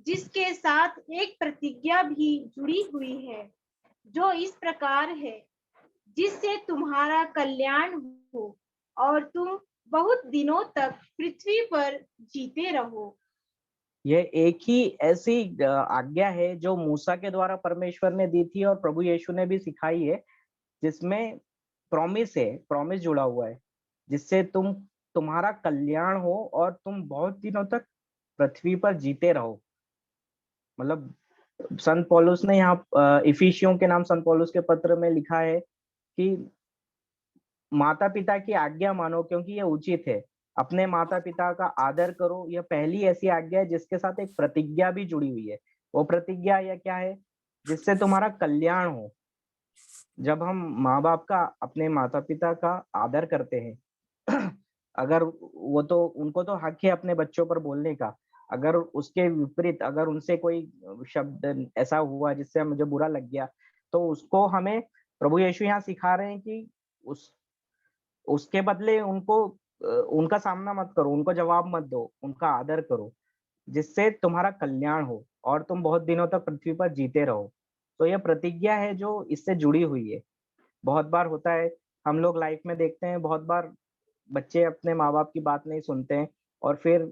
जिसके साथ एक प्रतिज्ञा भी जुड़ी हुई है, जो इस प्रकार है, जिससे तुम्हारा कल्याण हो और तुम बहुत दिनों तक पृथ्वी पर जीते रहो। यह एक ही ऐसी आज्ञा है जो मूसा के द्वारा परमेश्वर ने दी थी और प्रभु यीशु ने भी सिखाई है, जिसमें प्रॉमिस जुड़ा हुआ है, जिससे तुम्हारा कल्याण हो और तुम बहुत दिनों तक पृथ्वी पर जीते रहो। मतलब संत पौलुस ने यहाँ इफिसियों के नाम संत पौलुस के पत्र में लिखा है कि माता पिता की आज्ञा मानो क्योंकि यह उचित है। अपने माता पिता का आदर करो, यह पहली ऐसी आज्ञा है जिसके साथ एक प्रतिज्ञा भी जुड़ी हुई है। वो प्रतिज्ञा या क्या है? जिससे तुम्हारा कल्याण हो। जब हम माँ बाप का, अपने माता पिता का आदर करते हैं अगर वो तो, उनको तो हक है अपने बच्चों पर बोलने का, अगर उसके विपरीत अगर उनसे कोई शब्द ऐसा हुआ जिससे मुझे बुरा लग गया, तो उसको हमें प्रभु यीशु यहाँ सिखा रहे हैं कि उसके बदले उनका सामना मत करो, उनको जवाब मत दो, उनका आदर करो, जिससे तुम्हारा कल्याण हो और तुम बहुत दिनों तक पृथ्वी पर जीते रहो। तो यह प्रतिज्ञा है जो इससे जुड़ी हुई है। बहुत बार होता है, हम लोग लाइफ में देखते हैं, बहुत बार बच्चे अपने माँ बाप की बात नहीं सुनते हैं और फिर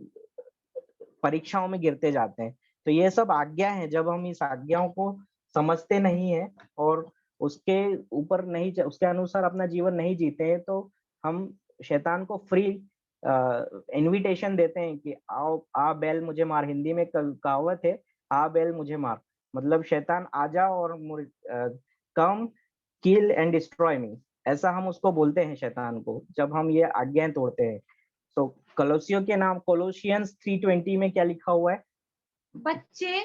परीक्षाओं में गिरते जाते हैं। तो ये सब आज्ञा है, जब हम इस आज्ञाओं को समझते नहीं है और उसके ऊपर नहीं, उसके अनुसार अपना जीवन नहीं जीते हैं, तो हम शैतान को फ्री इनविटेशन देते हैं कि आओ, आ बैल मुझे मार। हिंदी में कहावत है, आ बैल मुझे मार, मतलब शैतान आजा और कम किल एंड डिस्ट्रॉय मी, ऐसा हम उसको बोलते हैं शैतान को, जब हम ये आज्ञाएं तोड़ते हैं। तो कलोसियों के नाम, कोलोसियंस 3:20 में क्या लिखा हुआ है? बच्चे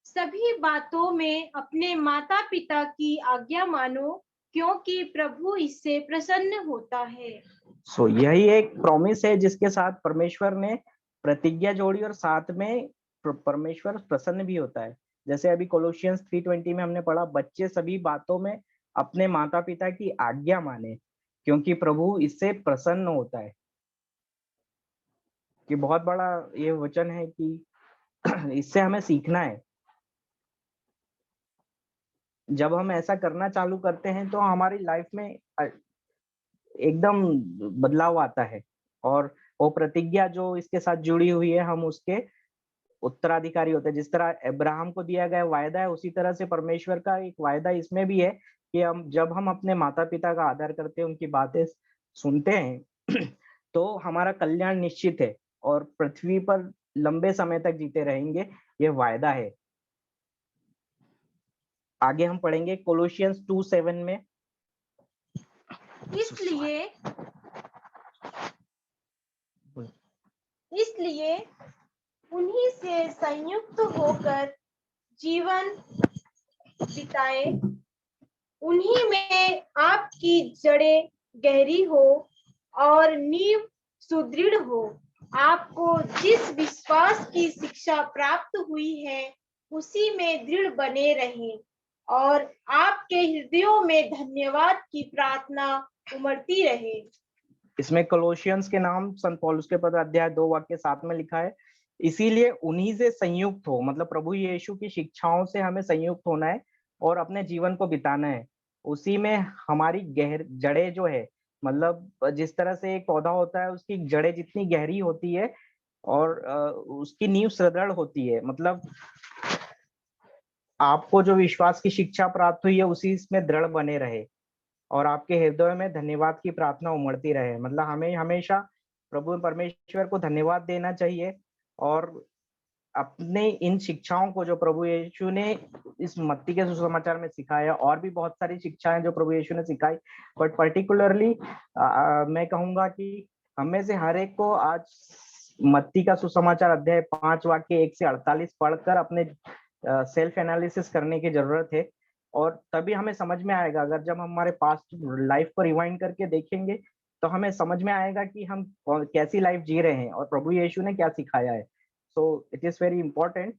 सभी बातों में अपने माता पिता की आज्ञा मानो, क्योंकि प्रभु इससे प्रसन्न होता है। सो यही एक प्रॉमिस है जिसके साथ परमेश्वर ने प्रतिज्ञा जोड़ी और साथ में परमेश्वर प्रसन्न भी होता है। जैसे अभी कोलोसियंस 3:20 में हमने पढ़ा, बच्चे सभी बातों में अपने माता पिता की आज्ञा माने, क्योंकि प्रभु इससे प्रसन्न होता है। कि बहुत बड़ा ये वचन है कि इससे हमें सीखना है। जब हम ऐसा करना चालू करते हैं तो हमारी लाइफ में एकदम बदलाव आता है, और वो प्रतिज्ञा जो इसके साथ जुड़ी हुई है, हम उसके उत्तराधिकारी होते हैं। जिस तरह अब्राहम को दिया गया वायदा है, उसी तरह से परमेश्वर का एक वायदा इसमें भी है कि जब हम अपने माता पिता का आदर करते हैं, उनकी बातें सुनते हैं तो हमारा कल्याण निश्चित है और पृथ्वी पर लंबे समय तक जीते रहेंगे, ये वायदा है। आगे हम पढ़ेंगे कोलोसियंस 2:7 में। इसलिए उन्हीं से संयुक्त होकर जीवन बिताए, उन्हीं में आपकी जड़ें गहरी हो और नींव सुदृढ़ हो। आपको जिस विश्वास की शिक्षा प्राप्त हुई है उसी में दृढ़ बने रहें, और आपके हृदयों में धन्यवाद की प्रार्थना उमड़ती रहे। इसमें कोलोसियंस के नाम संत पौलुस के पत्र अध्याय 2 वाक्य 7 में लिखा है, इसीलिए उन्हीं से संयुक्त हो, मतलब प्रभु यीशु की शिक्षाओं से हमें संयुक्त होना है और अपने जीवन को बिताना है। उसी में हमारी जड़ें जो है, मतलब जिस तरह से एक पौधा होता है, उसकी जड़ें जितनी गहरी होती है और उसकी नींव सुदृढ़ होती है। मतलब आपको जो विश्वास की शिक्षा प्राप्त हुई है उसी में दृढ़ बने रहे और आपके हृदय में धन्यवाद की प्रार्थना उमड़ती रहे। मतलब हमें हमेशा प्रभु परमेश्वर को धन्यवाद देना चाहिए और अपने इन शिक्षाओं को जो प्रभु यीशु ने इस मत्ती के सुसमाचार में सिखाया, और भी बहुत सारी शिक्षाएं जो प्रभु यीशु ने सिखाई, बट पर्टिकुलरली मैं कहूंगा कि हमें से हर एक को आज मत्ती का सुसमाचार अध्याय 5 वाक्य 1 से 48 पढ़कर अपने सेल्फ एनालिसिस करने की जरूरत है। और तभी हमें समझ में आएगा, अगर जब हम हमारे पास्ट लाइफ को रिवाइंड करके देखेंगे तो हमें समझ में आएगा कि हम कैसी लाइफ जी रहे हैं और प्रभु यीशु ने क्या सिखाया है। So it is very important.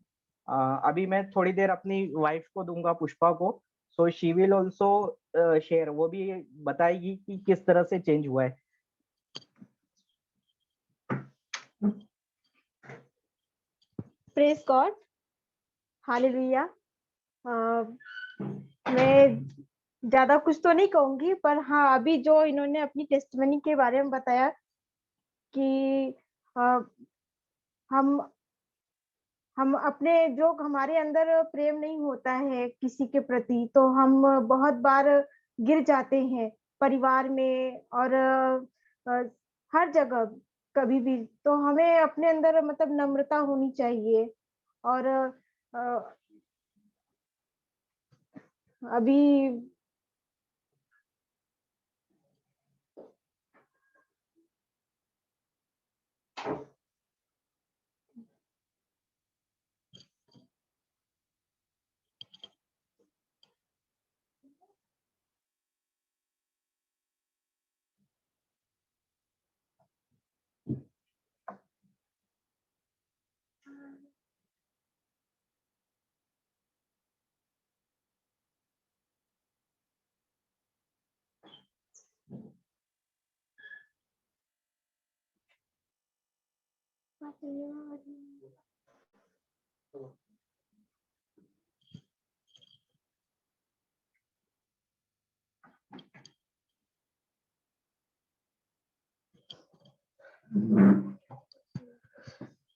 अभी मैं थोड़ी देर अपनी वाइफ को दूंगा, पुष्पा को, so she will also share, वो भी बताएगी कि किस तरह से चेंज हुआ है। Praise God, hallelujah. मैं ज्यादा कुछ तो नहीं कहूंगी, पर हाँ, अभी जो इन्होंने अपनी टेस्टमनी के बारे में बताया कि हम अपने, जो हमारे अंदर प्रेम नहीं होता है किसी के प्रति, तो हम बहुत बार गिर जाते हैं परिवार में और हर जगह कभी भी। तो हमें अपने अंदर मतलब नम्रता होनी चाहिए। और अभी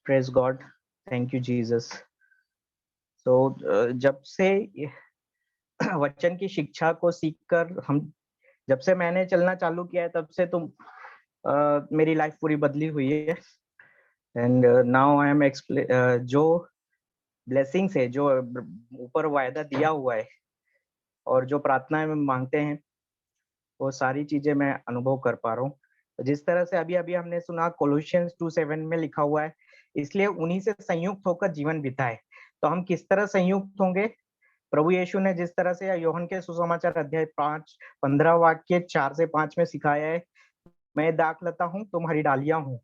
praise God, thank you Jesus. तो जब से वचन की शिक्षा को सीखकर हम, जब से मैंने चलना चालू किया है तब से तो मेरी लाइफ पूरी बदली हुई है। एंड नाउ आई एम जो ब्लेसिंग्स है, जो ऊपर वायदा दिया हुआ है और जो प्रार्थना में मांगते हैं, वो सारी चीजें मैं अनुभव कर पा रहा हूँ। जिस तरह से अभी अभी हमने सुना कोलोसियंस 2:7 में लिखा हुआ है, इसलिए उन्हीं से संयुक्त होकर जीवन बिताए। तो हम किस तरह संयुक्त होंगे? प्रभु यीशु ने जिस तरह से यूहन्ना के सुसमाचार अध्याय 5:15 वाक्य 4 से 5 में सिखाया है, मैं दाखलता हूँ, तुम हरी डालियां हो।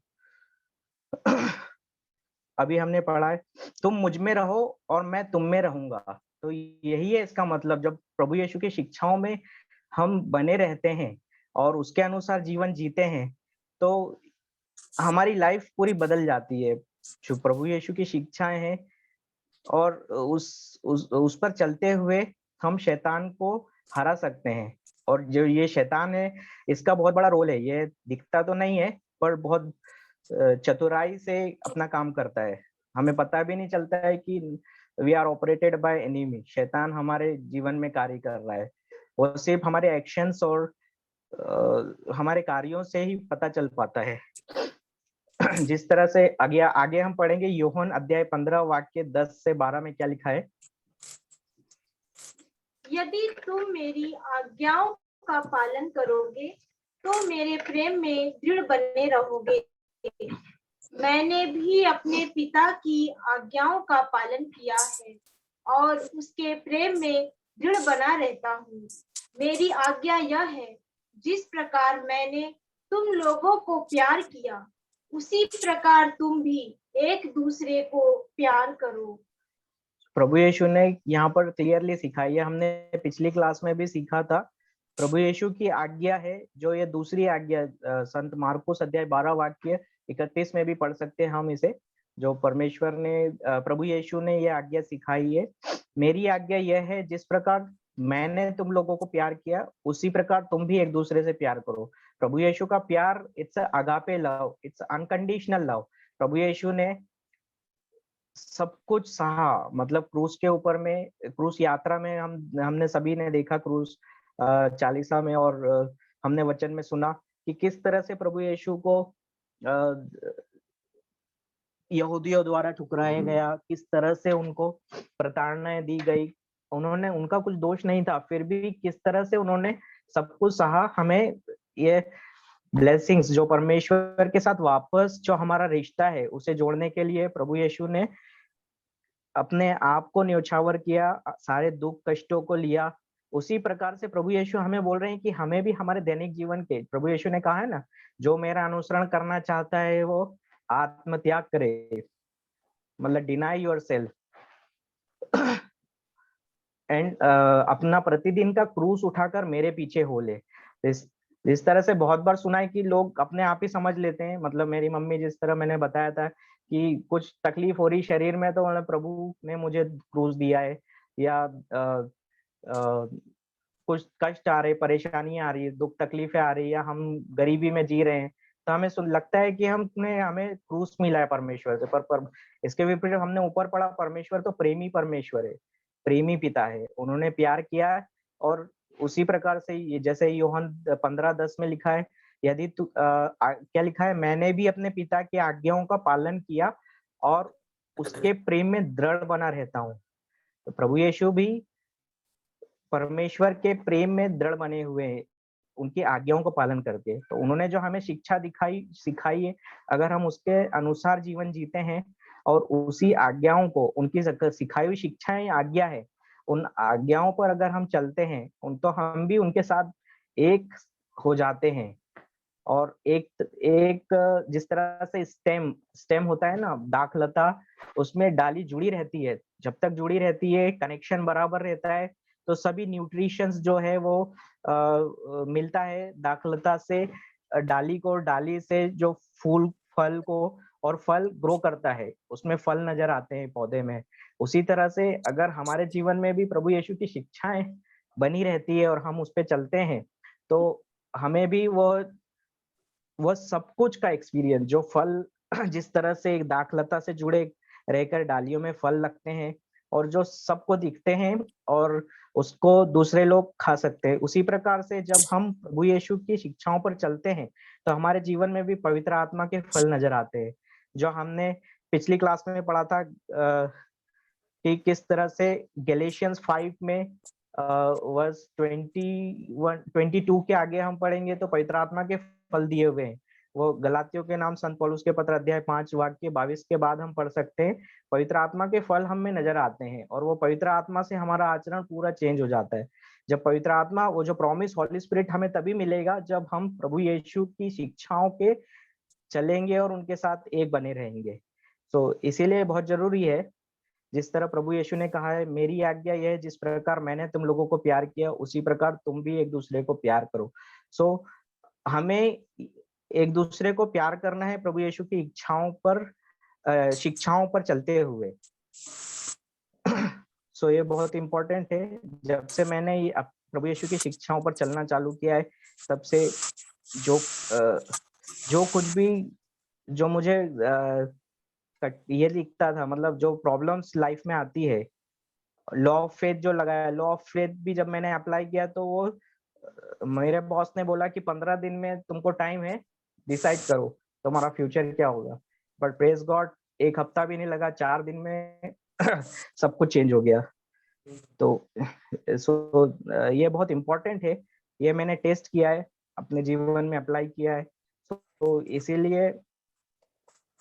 अभी हमने पढ़ा है, तुम मुझ में रहो और मैं तुम में रहूंगा। तो यही है इसका मतलब, जब प्रभु यीशु की शिक्षाओं में हम बने रहते हैं और उसके अनुसार जीवन जीते हैं, तो हमारी लाइफ पूरी बदल जाती है। जो प्रभु यीशु की शिक्षाएं हैं और उस पर चलते हुए हम शैतान को हरा सकते हैं। और जो ये शैतान है, इसका बहुत बड़ा रोल है। ये दिखता तो नहीं है, पर बहुत चतुराई से अपना काम करता है। हमें पता भी नहीं चलता है कि we are operated by enemy. शैतान हमारे जीवन में कार्य कर रहा है। वो सिर्फ हमारे एक्शंस और हमारे कार्यों से ही पता चल पाता है। जिस तरह से आगे हम पढ़ेंगे, यूहन्ना अध्याय 15 वाक्य 10 से 12 में क्या लिखा है? यदि तुम मेरी आज्ञाओं का पालन करोगे तो मेरे प्रेम में दृढ़ बने रहोगे। मैंने भी अपने पिता की आज्ञाओं का पालन किया है और उसके प्रेम में दृढ़ बना रहता हूँ। मेरी आज्ञा यह है, जिस प्रकार मैंने तुम लोगों को प्यार किया, उसी प्रकार तुम भी एक दूसरे को प्यार करो। प्रभु यीशु ने यहाँ पर क्लियरली सिखाई है। हमने पिछली क्लास में भी सीखा था। प्रभु यीशु की आज्ञा है, जो ये दूसरी आज्ञा संत मार्कुस अध्याय 12 वाक्य 31 में भी पढ़ सकते हैं हम इसे, जो परमेश्वर ने प्रभु यीशु ने ये आज्ञा सिखाई है। मेरी आज्ञा यह है, जिस प्रकार मैंने तुम लोगों को प्यार किया, उसी प्रकार तुम भी एक दूसरे से प्यार करो। प्रभु यीशु का प्यार, it's agape love, it's unconditional love. प्रभु यीशु ने सब कुछ सहा, मतलब क्रूस के ऊपर में, क्रूस यात्रा में हमने सभी ने देखा क्रूस चालीसा में, और हमने वचन में सुना कि किस तरह से प्रभु यीशु को यहूदियों द्वारा ठुकराया गया, किस तरह से उनको प्रताड़नाएं दी गई। उनका कुछ दोष नहीं था, फिर भी किस तरह से उन्होंने सब कुछ सहा। हमें ये ब्लेसिंग्स, जो परमेश्वर के साथ वापस जो हमारा रिश्ता है उसे जोड़ने के लिए प्रभु यीशु ने अपने आप को न्योछावर किया, सारे दुख कष्टों को लिया। उसी प्रकार से प्रभु यीशु हमें बोल रहे हैं कि हमें भी हमारे दैनिक जीवन के, प्रभु यीशु ने कहा है ना, जो मेरा अनुसरण करना चाहता है वो आत्मत्याग करे, मतलब डिनाई योरसेल्फ एंड अपना प्रतिदिन का क्रूस उठाकर मेरे पीछे हो ले। इस तरह से बहुत बार सुना है कि लोग अपने आप ही समझ लेते हैं। मतलब मेरी मम्मी, जिस तरह मैंने बताया था कि कुछ तकलीफ हो रही शरीर में, तो मतलब प्रभु ने मुझे क्रूस दिया है, या कुछ कष्ट आ रहे, परेशानियां आ रही है, दुख तकलीफें आ रही है, या हम गरीबी में जी रहे हैं, तो हमें लगता है कि हमें क्रूस मिला है परमेश्वर से। पर इसके विपरीत हमने ऊपर पढ़ा, परमेश्वर तो प्रेमी परमेश्वर है, प्रेमी पिता है। उन्होंने प्यार किया, और उसी प्रकार से जैसे यूहन्ना 15:10 में लिखा है, यदि क्या लिखा है? मैंने भी अपने पिता की आज्ञाओं का पालन किया और उसके प्रेम में दृढ़ बना रहता हूँ। तो प्रभु यीशु भी परमेश्वर के प्रेम में दृढ़ बने हुए हैं, उनकी आज्ञाओं को पालन करके। तो उन्होंने जो हमें शिक्षा सिखाई है, अगर हम उसके अनुसार जीवन जीते हैं और उसी आज्ञाओं को, उनकी सिखाई हुई शिक्षाएं आज्ञा है, उन आज्ञाओं पर अगर हम चलते हैं, तो हम भी उनके साथ एक हो जाते हैं। और एक जिस तरह से स्टेम होता है ना, दाखलता, उसमें डाली जुड़ी रहती है। जब तक जुड़ी रहती है, कनेक्शन बराबर रहता है, तो सभी न्यूट्रिशंस जो है वो मिलता है दाखलता से डाली को, डाली से जो फूल फल को, और फल ग्रो करता है, उसमें फल नजर आते हैं पौधे में। उसी तरह से अगर हमारे जीवन में भी प्रभु यीशु की शिक्षाएं बनी रहती है और हम उस पर चलते हैं, तो हमें भी वह सब कुछ का एक्सपीरियंस, जो फल जिस तरह से एक दाखलता से जुड़े रहकर डालियों में फल लगते हैं और जो सबको दिखते हैं, और उसको दूसरे लोग खा सकते हैं। उसी प्रकार से जब हम प्रभु यीशु की शिक्षाओं पर चलते हैं तो हमारे जीवन में भी पवित्र आत्मा के फल नजर आते हैं, जो हमने पिछली क्लास में पढ़ा था कि किस तरह से गैलेशियंस 5 में वर्स 22 के आगे हम पढ़ेंगे तो पवित्र आत्मा के फल दिए हुए हैं। वो गलातियों के नाम संत पौलुस के पत्र अध्याय 5 वाक्य 22 के बाद हम पढ़ सकते हैं। पवित्र आत्मा के फल हम में नजर आते हैं और वो पवित्र आत्मा से हमारा आचरण पूरा चेंज हो जाता है। जब पवित्र आत्मा, वो जो प्रॉमिस हॉली स्पिरिट हमें तभी मिलेगा जब हम प्रभु यीशु की शिक्षाओं के चलेंगे और उनके साथ एक बने रहेंगे। तो इसीलिए बहुत जरूरी है, जिस तरह प्रभु यीशु ने कहा है, मेरी आज्ञा यह है जिस प्रकार मैंने तुम लोगों को प्यार किया उसी प्रकार तुम भी एक दूसरे को प्यार करो। सो हमें एक दूसरे को प्यार करना है प्रभु यीशु की इच्छाओं पर, शिक्षाओं पर चलते हुए। सो ये बहुत इंपॉर्टेंट है। जब से मैंने ये प्रभु यीशु की शिक्षाओं पर चलना चालू किया है, तब से जो कुछ भी जो मुझे ये लिखता था, मतलब जो प्रॉब्लम्स लाइफ में आती है, लॉ ऑफ फेथ जो लगाया, लॉ ऑफ फेथ भी जब मैंने अप्लाई किया तो वो मेरे बॉस ने बोला कि 15 दिन में तुमको टाइम है, डिसाइड करो तुम्हारा फ्यूचर क्या होगा। बट प्रेज गॉड, एक हफ्ता भी नहीं लगा, 4 दिन में सब कुछ चेंज हो गया। तो ये बहुत इम्पोर्टेंट है, ये मैंने टेस्ट किया है, अपने जीवन में अप्लाई किया है। तो इसीलिए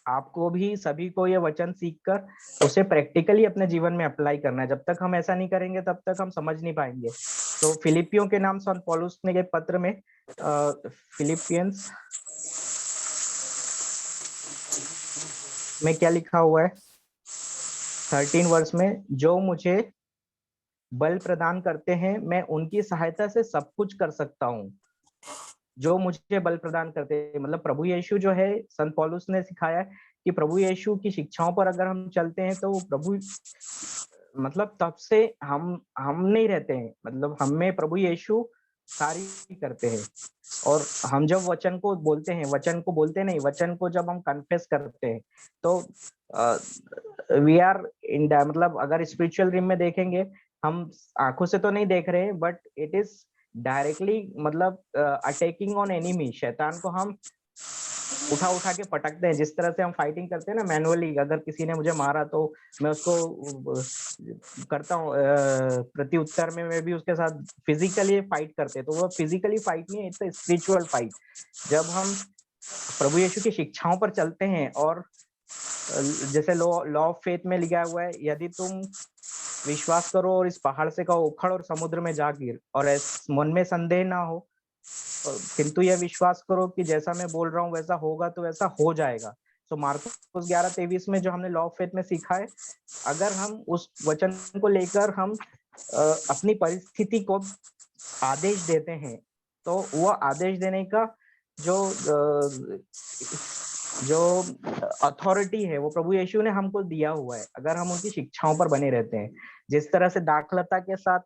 आपको भी, सभी को ये वचन सीखकर उसे प्रैक्टिकली अपने जीवन में अप्लाई करना है। जब तक हम ऐसा नहीं करेंगे तब तक हम समझ नहीं पाएंगे। तो फिलिपियों के नाम संत पौलुस ने के पत्र में फिलिपियंस में क्या लिखा हुआ है 13 वर्ष में, जो मुझे बल प्रदान करते हैं मैं उनकी सहायता से सब कुछ कर सकता हूँ। जो मुझे बल प्रदान करते हैं, मतलब प्रभु यीशु जो है, संत पौलुस ने सिखाया है कि प्रभु यीशु की शिक्षाओं पर अगर हम चलते हैं तो प्रभु, मतलब तब से हम नहीं रहते हैं, मतलब हम में प्रभु यीशु कार्य करते हैं। और हम जब वचन को बोलते हैं, वचन को बोलते नहीं, वचन को जब हम कन्फेस करते हैं तो वी आर इन, मतलब अगर स्पिरिचुअल रिम में देखेंगे, हम आंखों से तो नहीं देख रहे हैं, बट इट इज डायरेक्टली, मतलब अटैकिंग ऑन एनिमी। शैतान को हम उठा के पटकते हैं। जिस तरह से हम फाइटिंग करते हैं ना मैनुअली, अगर किसी ने मुझे मारा तो मैं उसको करता हूँ प्रति उत्तर में, मैं भी उसके साथ फिजिकली फाइट करते हैं। तो वो फिजिकली फाइट नहीं है, इट्स अ स्पिरिचुअल फाइट। जब हम प्रभु यीशु की शिक्षाओं पर चलते हैं, और जैसे लॉ ऑफ फेथ में लिखा हुआ है, यदि तुम विश्वास करो और इस पहाड़ से कहो उखड़ और समुद्र में जा गिर, और मन में संदेह ना हो, किंतु यह विश्वास करो कि जैसा मैं बोल रहा हूँ वैसा होगा, तो वैसा हो जाएगा। तो मार्कुस 11:23 में जो हमने लॉ ऑफ फेथ में सीखा है, अगर हम उस वचन को लेकर हम अपनी परिस्थिति को आदेश देते हैं, तो वो आदेश देने का जो अथॉरिटी है वो प्रभु यीशु ने हमको दिया हुआ है, अगर हम उनकी शिक्षाओं पर बने रहते हैं। जिस तरह से दाखलता के साथ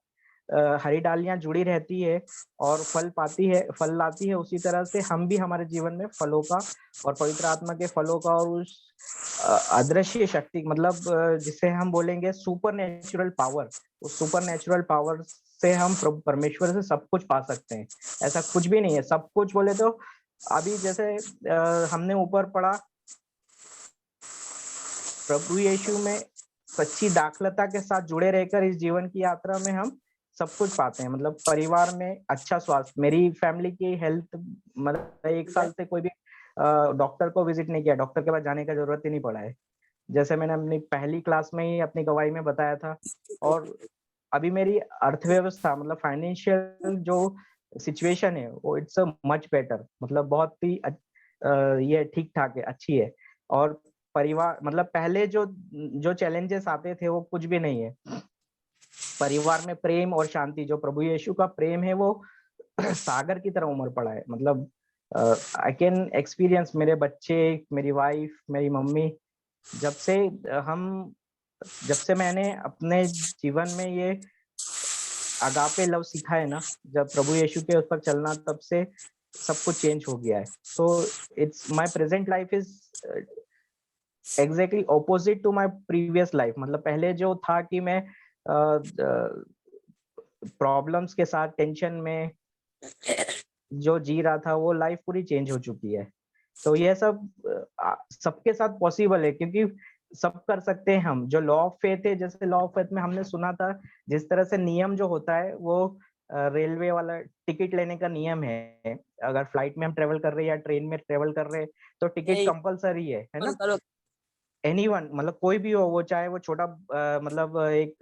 हरी डालियां जुड़ी रहती है और फल लाती है, उसी तरह से हम भी हमारे जीवन में फलों का और पवित्र आत्मा के फलों का और उस अदृश्य शक्ति, मतलब जिसे हम बोलेंगे सुपर नेचुरल पावर, उस सुपर नेचुरल पावर से हम परमेश्वर से सब कुछ पा सकते हैं। ऐसा कुछ भी नहीं है, सब कुछ बोले तो अभी जैसे हमने ऊपर पढ़ा, प्रभु यीशु में सच्ची दाखलता के साथ जुड़े रहकर इस जीवन की यात्रा में हम सब कुछ पाते हैं। मतलब परिवार में अच्छा स्वास्थ्य, मेरी फैमिली की हेल्थ, मतलब 1 साल से कोई भी डॉक्टर को विजिट नहीं किया, डॉक्टर के पास जाने का जरूरत ही नहीं पड़ा है, जैसे मैंने अपनी पहली क्लास में ही अपनी गवाही में बताया था। और अभी मेरी अर्थव्यवस्था, मतलब फाइनेंशियल जो सिचुएशन है वो इट्स अ मच बेटर, मतलब बहुत ही ये ठीक ठाक है, अच्छी है। और परिवार, मतलब पहले जो चैलेंजेस आते थे वो कुछ भी नहीं है। परिवार में प्रेम और शांति, जो प्रभु यीशु का प्रेम है वो सागर की तरह उमड़ पड़ा है। मतलब आई कैन एक्सपीरियंस, मेरे बच्चे, मेरी वाइफ, मेरी मम्मी, जब से मैंने अपने जीवन में ये अगापे लव सीखा है ना, जब प्रभु यीशु के उस पर चलना, तब से सब कुछ चेंज हो गया है। So it's my present life is exactly opposite to my previous life. मतलब पहले जो था कि मैं प्रॉब्लम्स के साथ टेंशन में जो जी रहा था वो लाइफ पूरी चेंज हो चुकी है। तो ये सब सबके साथ पॉसिबल है, क्योंकि सब कर सकते हैं हम। जो लॉ ऑफ फेथ है, जैसे लॉ ऑफ फेथ में हमने सुना था, जिस तरह से नियम जो होता है वो रेलवे वाला टिकट लेने का नियम है। अगर फ्लाइट में हम ट्रेवल कर रहे हैं या ट्रेन में ट्रेवल कर रहे हैं तो टिकट कंपलसरी है ना। एनीवन, मतलब कोई भी हो, वो चाहे वो छोटा मतलब एक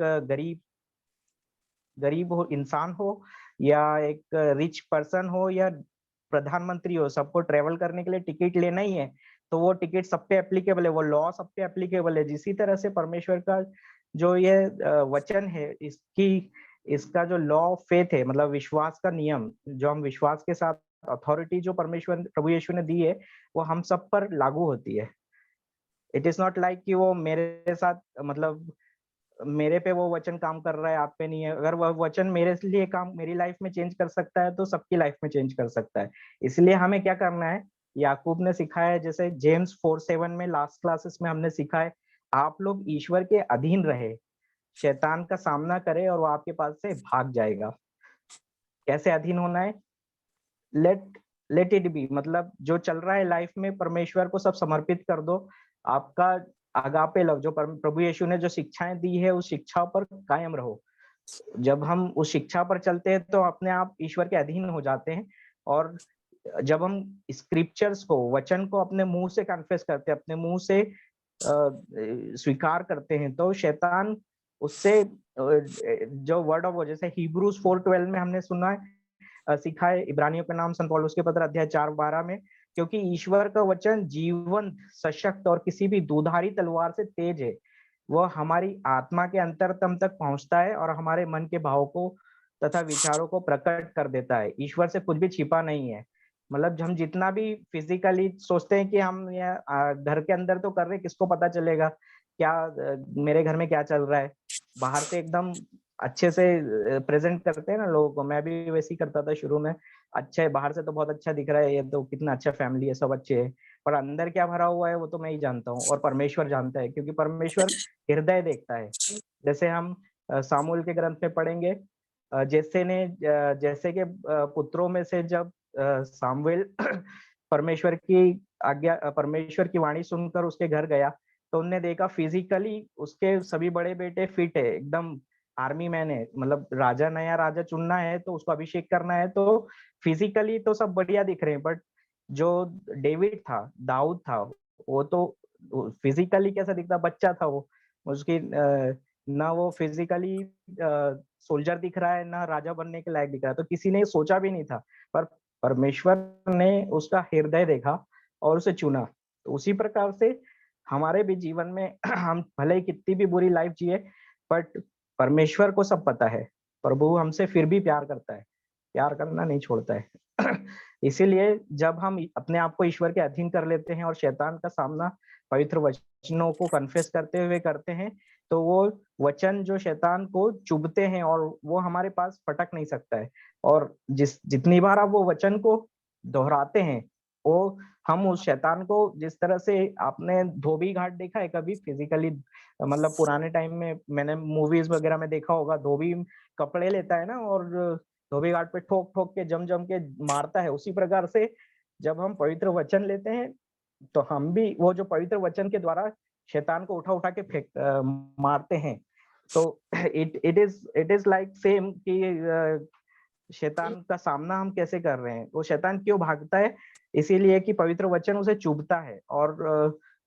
गरीब हो, इंसान हो, या एक रिच पर्सन हो, या प्रधानमंत्री हो, सबको ट्रेवल करने के लिए टिकट लेना ही है। तो वो टिकट सब पे एप्लीकेबल है, वो लॉ सब पे एप्लीकेबल है। जिसी तरह से परमेश्वर का जो ये वचन है, इसका जो लॉ ऑफ फेथ है, मतलब विश्वास का नियम, जो हम विश्वास के साथ अथॉरिटी जो परमेश्वर प्रभु यीशु ने दी है, वो हम सब पर लागू होती है। इट इज नॉट लाइक कि वो मेरे साथ, मतलब मेरे पे वो वचन काम कर रहा है, आप पे नहीं है। अगर वह वचन मेरे लिए काम मेरी लाइफ में चेंज कर सकता है तो सबकी लाइफ में चेंज कर सकता है। इसलिए हमें क्या करना है, याकूब ने सिखाया है, जैसे जेम्स 4:7 में लास्ट क्लासेस में हमने सीखा है, आप लोग ईश्वर के अधीन रहे, शैतान का सामना करे और वो आपके पास से भाग जाएगा। कैसे अधीन होना है? लेट इट बी, मतलब जो चल रहा है लाइफ में, परमेश्वर को सब समर्पित कर दो। आपका आगापे लव, जो प्रभु यीशु ने जो शिक्षाएं दी है, उस शिक्षा पर कायम रहो। जब हम उस शिक्षा पर चलते हैं तो अपने आप ईश्वर के अधीन हो जाते हैं। और जब हम स्क्रिप्चर्स को, वचन को अपने मुंह से कन्फेस करते हैं, अपने मुंह से स्वीकार करते हैं, तो शैतान उससे जो वर्ड ऑफ, जैसे हिब्रूज 4:12 में हमने सुना है, सीखा है, इब्रानियों का नाम संत पौलुस के पत्र अध्याय 4:12 में, क्योंकि ईश्वर का वचन जीवंत, सशक्त और किसी भी दुधारी तलवार से तेज है। वह हमारी आत्मा के अंतरतम तक पहुंचता है और हमारे मन के भाव को तथा विचारों को प्रकट कर देता है। ईश्वर से कुछ भी छिपा नहीं है। मतलब हम जितना भी फिजिकली सोचते हैं कि हम घर के अंदर तो कर रहे, किसको पता चलेगा क्या मेरे घर में क्या चल रहा है। बाहर से एकदम अच्छे से प्रेजेंट करते हैं ना लोगों को। मैं भी वैसे ही करता था शुरू में, अच्छा है, बाहर से तो बहुत अच्छा दिख रहा है, ये तो कितना अच्छा फैमिली है, सब अच्छे है, पर अंदर क्या भरा हुआ है वो तो मैं ही जानता हूँ, और परमेश्वर जानता है, क्योंकि परमेश्वर हृदय देखता है। जैसे हम सामुएल के ग्रंथ में पढ़ेंगे, जैसे के पुत्रों में से जब सामुएल परमेश्वर की आज्ञा, परमेश्वर की वाणी सुनकर उसके घर गया, तो उनने देखा फिजिकली उसके सभी बड़े बेटे फिट है, एकदम आर्मी मैन है। मतलब नया राजा चुनना है तो उसको अभिषेक करना है, तो फिजिकली तो सब बढ़िया दिख रहे हैं, बट जो डेविड था, दाऊद था, वो तो फिजिकली कैसा दिखता, बच्चा था वो। उसकी ना वो फिजिकली सोल्जर दिख रहा है, ना राजा बनने के लायक दिख रहा है, तो किसी ने सोचा भी नहीं था। पर परमेश्वर ने उसका हृदय देखा और उसे चुना। तो उसी प्रकार से हमारे भी जीवन में हम भले ही कितनी भी बुरी लाइफ जिए, बट परमेश्वर को सब पता है। प्रभु हमसे फिर भी प्यार करता है, प्यार करना नहीं छोड़ता है। इसीलिए जब हम अपने आप को ईश्वर के अधीन कर लेते हैं और शैतान का सामना पवित्र वचनों को कन्फेस करते हुए करते हैं, तो वो वचन जो शैतान को चुभते हैं और वो हमारे पास फटक नहीं सकता है। और जितनी बार आप वो वचन को दोहराते हैं, वो हम उस शैतान को, जिस तरह से आपने धोबी घाट देखा है कभी फिजिकली, मतलब पुराने टाइम में मैंने मूवीज वगैरह में देखा होगा, धोबी कपड़े लेता है ना और धोबी घाट पे ठोक ठोक के जम के मारता है। उसी प्रकार से जब हम पवित्र वचन लेते हैं तो हम भी वो जो पवित्र वचन के द्वारा शैतान को उठा के मारते हैं। तो इट इज लाइक सेम कि शैतान का सामना हम कैसे कर रहे हैं, वो शैतान क्यों भागता है, इसीलिए कि पवित्र वचन उसे चुभता है और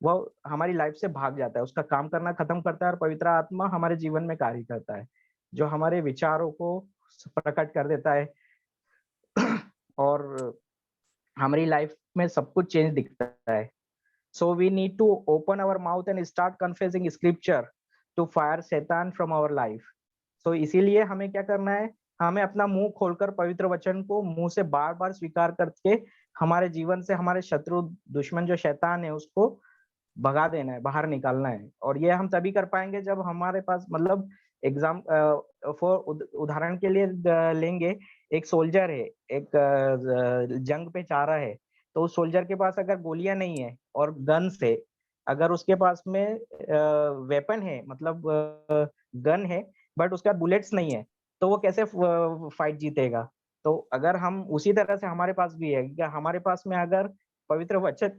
वह हमारी लाइफ से भाग जाता है, उसका काम करना खत्म करता है, और पवित्र आत्मा हमारे जीवन में कार्य करता है, जो हमारे विचारों को प्रकट कर देता है और हमारी लाइफ में सब कुछ चेंज दिखता है। So we need to open our mouth and start confessing scripture to fire शैतान फ्रॉम आवर लाइफ। सो इसीलिए हमें क्या करना है, हमें अपना मुंह खोलकर पवित्र वचन को मुंह से बार बार स्वीकार करके हमारे जीवन से हमारे शत्रु दुश्मन जो शैतान है उसको भगा देना है, बाहर निकालना है। और ये हम तभी कर पाएंगे जब हमारे पास, मतलब एग्जाम फॉर उदाहरण के लिए लेंगे, एक सोल्जर है, एक जंग पे जा रहा है, तो उस सोल्जर के पास अगर गोलियां नहीं है और गन से, अगर उसके पास में वेपन है, मतलब गन है बट उसका बुलेट्स नहीं है, तो वो कैसे फाइट जीतेगा। तो अगर हम उसी तरह से हमारे पास भी है कि हमारे पास में अगर पवित्र वचन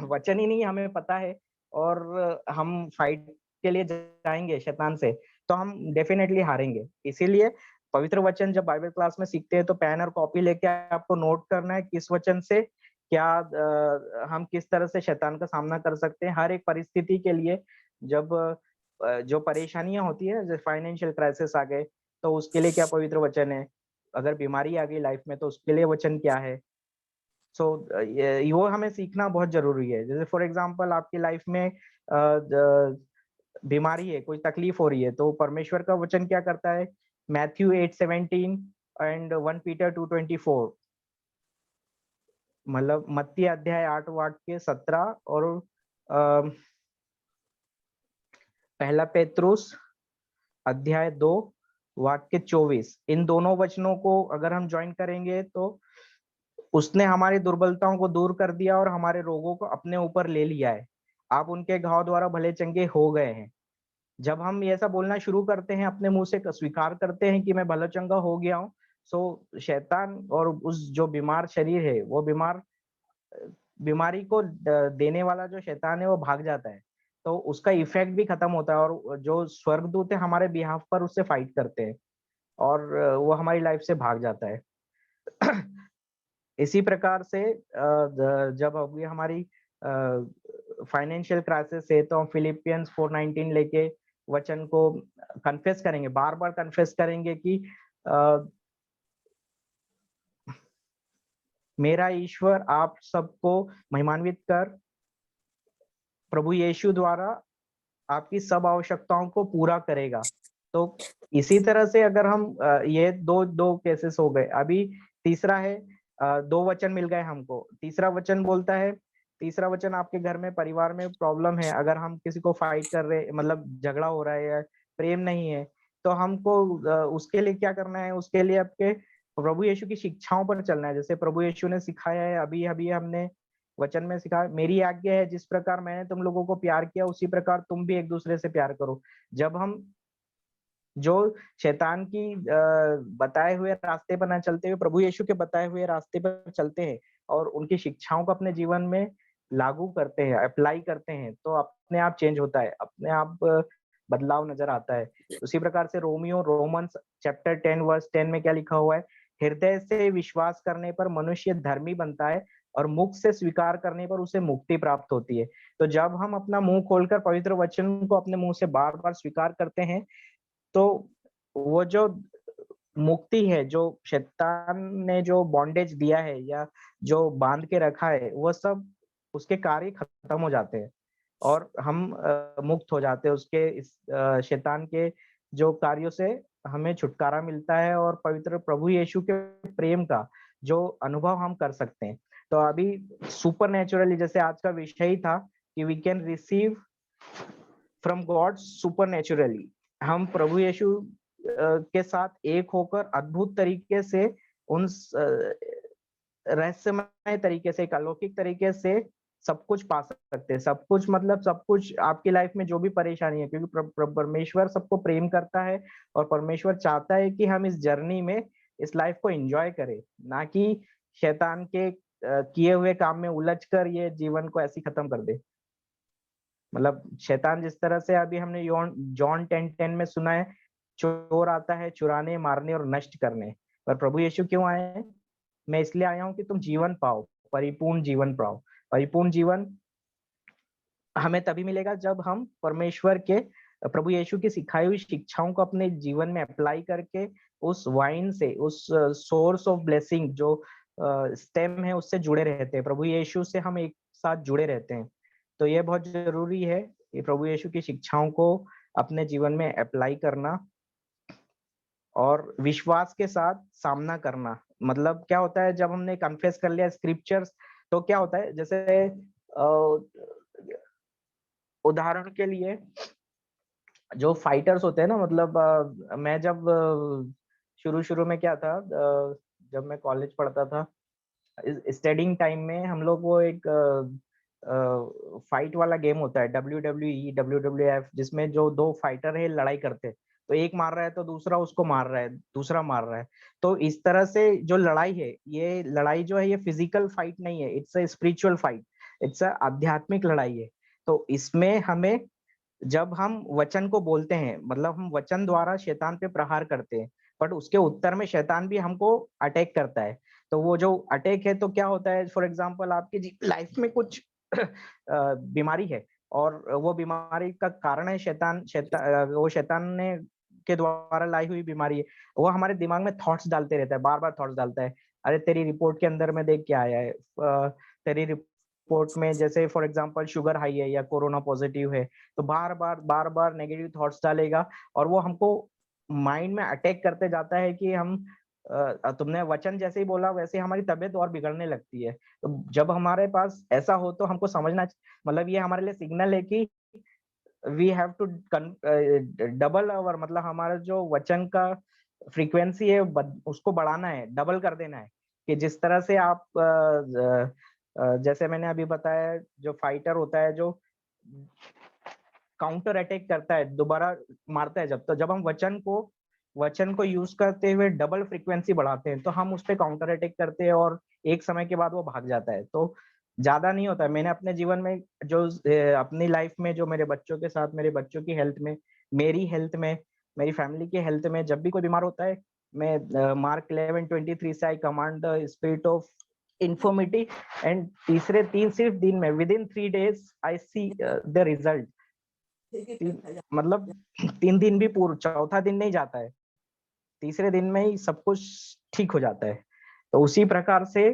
वचन ही नहीं हमें पता है और हम फाइट के लिए जाएंगे शैतान से, तो हम डेफिनेटली हारेंगे। इसीलिए पवित्र वचन जब बाइबल क्लास में सीखते हैं तो पेन और कॉपी लेके आपको नोट करना है किस वचन से क्या हम किस तरह से शैतान का सामना कर सकते हैं हर एक परिस्थिति के लिए। जब जो परेशानियां होती है जैसे फाइनेंशियल क्राइसिस आ गए तो उसके लिए क्या पवित्र वचन है, अगर बीमारी आ गई लाइफ में तो उसके लिए वचन क्या है। सो वो हमें सीखना बहुत जरूरी है। जैसे फॉर एग्जांपल आपकी लाइफ में बीमारी है, कोई तकलीफ हो रही है, तो परमेश्वर का वचन क्या करता है, मैथ्यू 8:17 एंड 1 पीटर 2:24, मतलब मत्ती अध्याय 8 वाक्य 17 और पहला पेत्रुस अध्याय 2 वाक्य 24, इन दोनों वचनों को अगर हम ज्वाइन करेंगे तो उसने हमारी दुर्बलताओं को दूर कर दिया और हमारे रोगों को अपने ऊपर ले लिया है। आप उनके घाव द्वारा भले चंगे हो गए हैं। जब हम ये ऐसा बोलना शुरू करते हैं, अपने मुंह से स्वीकार करते हैं कि मैं भला चंगा हो गया हूँ, सो शैतान और उस जो बीमार शरीर है वो बीमारी को देने वाला जो शैतान है वो भाग जाता है। तो उसका इफेक्ट भी खत्म होता है और जो स्वर्गदूत है हमारे बिहाफ पर उससे फाइट करते हैं और वो हमारी लाइफ से भाग जाता है। इसी प्रकार से जब अभी हमारी फाइनेंशियल क्राइसिस है तो हम फिलिपियंस 4:19 लेके वचन को कन्फेस करेंगे, बार बार कन्फेस करेंगे कि मेरा ईश्वर आप सबको महिमान्वित कर, प्रभु यीशु द्वारा आपकी सब आवश्यकताओं को पूरा करेगा। तो इसी तरह से अगर हम ये दो केसेस हो गए, अभी तीसरा है, दो वचन मिल गए हमको। तीसरा वचन बोलता है, तीसरा वचन आपके घर में परिवार में प्रॉब्लम है, अगर हम किसी को फाइट कर रहे, मतलब झगड़ा हो रहा है या प्रेम नहीं है, तो हमको उसके लिए क्या करना है, उसके लिए आपके प्रभु यीशु की शिक्षाओं पर चलना है। जैसे प्रभु यीशु ने सिखाया है, अभी अभी हमने वचन में सिखाया, मेरी आज्ञा है जिस प्रकार मैंने तुम लोगों को प्यार किया उसी प्रकार तुम भी एक दूसरे से प्यार करो। जब हम जो शैतान की बताए हुए रास्ते पर न चलते हुए प्रभु यीशु के बताए हुए रास्ते पर चलते हैं और उनकी शिक्षाओं को अपने जीवन में लागू करते हैं, अप्लाई करते हैं, तो अपने आप चेंज होता है, अपने आप बदलाव नजर आता है। उसी प्रकार से रोमन्स चैप्टर 10 वर्स 10 में क्या लिखा हुआ है, हृदय से विश्वास करने पर मनुष्य धर्मी बनता है और मुख से स्वीकार करने पर उसे मुक्ति प्राप्त होती है। तो जब हम अपना मुंह खोलकर पवित्र वचन को अपने मुंह से बार बार स्वीकार करते हैं तो वो जो मुक्ति है, जो शैतान ने जो बॉन्डेज दिया है या जो बांध के रखा है, वो सब उसके कार्य खत्म हो जाते हैं और हम मुक्त हो जाते हैं उसके इस शैतान के जो कार्यों से हमें छुटकारा मिलता है और पवित्र प्रभु यीशु के प्रेम का जो अनुभव हम कर सकते हैं। तो अभी सुपर नेचुरली, जैसे आज का विषय ही था कि we can receive from God supernaturally, हम प्रभु यीशु के साथ एक होकर अद्भुत तरीके से उन रहस्यमय तरीके से, एक अलौकिक तरीके से सब कुछ पा सकते हैं। सब कुछ मतलब सब कुछ आपकी लाइफ में जो भी परेशानी है, क्योंकि परमेश्वर सबको प्रेम करता है और परमेश्वर चाहता है कि हम इस जर्नी में इस लाइफ को एंजॉय करें, ना कि शैतान के किए हुए काम में उलझकर ये जीवन को ऐसे खत्म कर दे। मतलब शैतान जिस तरह से अभी हमने जॉन 10:10 में सुना है, चोर आता है चुराने, मारने और नष्ट करने, पर प्रभु यीशु क्यों आए हैं, मैं इसलिए आया हूं कि तुम जीवन पाओ, परिपूर्ण जीवन पाओ। परिपूर्ण जीवन हमें तभी मिलेगा जब हम परमेश्वर के प्रभु यीशु की सिखाई हुई शिक्षाओं को अपने जीवन में अप्लाई करके उस वाइन से, उस सोर्स ऑफ ब्लेसिंग जो स्टेम है उससे जुड़े रहते हैं, प्रभु यीशु से हम एक साथ जुड़े रहते हैं। तो ये बहुत जरूरी है कि प्रभु यीशु की शिक्षाओं को अपने जीवन में अप्लाई करना और विश्वास के साथ सामना करना। मतलब क्या होता है, जब हमने कन्फेस कर लिया स्क्रिप्चर्स, तो क्या होता है, जैसे उदाहरण के लिए जो फाइटर्स होते हैं ना, मतलब मैं जब शुरू में क्या था, जब मैं कॉलेज पढ़ता था, स्टडिंग टाइम में हम लोग वो एक फाइट वाला गेम होता है WWE WWF, जिसमें जो दो फाइटर है लड़ाई करते हैं। तो एक मार रहा है तो दूसरा उसको मार रहा है, दूसरा मार रहा है। तो इस तरह से जो लड़ाई है, ये लड़ाई जो है ये फिजिकल फाइट नहीं है, it's a spiritual fight, it's a आध्यात्मिक लड़ाई है। तो इसमें हमें, जब हम वचन को बोलते हैं, मतलब हम वचन द्वारा शैतान पे प्रहार करते हैं, बट उसके उत्तर में शैतान भी हमको अटैक करता है। तो वो जो अटैक है, तो क्या होता है, फॉर एग्जांपल आपकी लाइफ में कुछ बीमारी है, और वो बीमारी का कारण है वो शैतान ने के द्वारा लाई हुई बीमारी है। वो हमारे दिमाग में थॉट्स डालते रहता है, बार बार थॉट्स डालता है। अरे तेरी रिपोर्ट के अंदर में देख क्या आया है, तेरी रिपोर्ट में जैसे फॉर एग्जांपल शुगर हाई है या कोरोना पॉजिटिव है, तो बार बार नेगेटिव थॉट्स डालेगा, और वो हमको माइंड में अटैक करते जाता है कि हम तुमने वचन जैसे ही बोला वैसे हमारी तबीयत और बिगड़ने लगती है। तो जब हमारे पास ऐसा हो तो हमको समझना, मतलब ये हमारे लिए सिग्नल है कि we have to double our, मतलब हमारा जो वचन का फ्रीक्वेंसी है उसको बढ़ाना है, डबल कर देना है। कि जिस तरह से आप जैसे मैंने अभी बताया, जो फाइटर होता है जो काउंटर अटैक करता है, दोबारा मारता है, जब हम वचन को यूज करते हुए डबल फ्रीक्वेंसी बढ़ाते हैं, तो हम उस पर काउंटर अटैक करते हैं और एक समय के बाद वो भाग जाता है। तो ज्यादा नहीं होता है। मैंने अपने जीवन में जो अपनी लाइफ में जो मेरे बच्चों के साथ, मेरे बच्चों की हेल्थ में, मेरी हेल्थ में, मेरी फैमिली की हेल्थ में, जब भी कोई बीमार होता है, मैं मार्क 11:23 से आई command the spirit of infirmity, and सिर्फ दिन में with in 3 days I see the result. मतलब 3 दिन भी पूर्ण, चौथा दिन नहीं जाता है, तीसरे दिन में ही सब कुछ ठीक हो जाता है। तो उसी प्रकार से,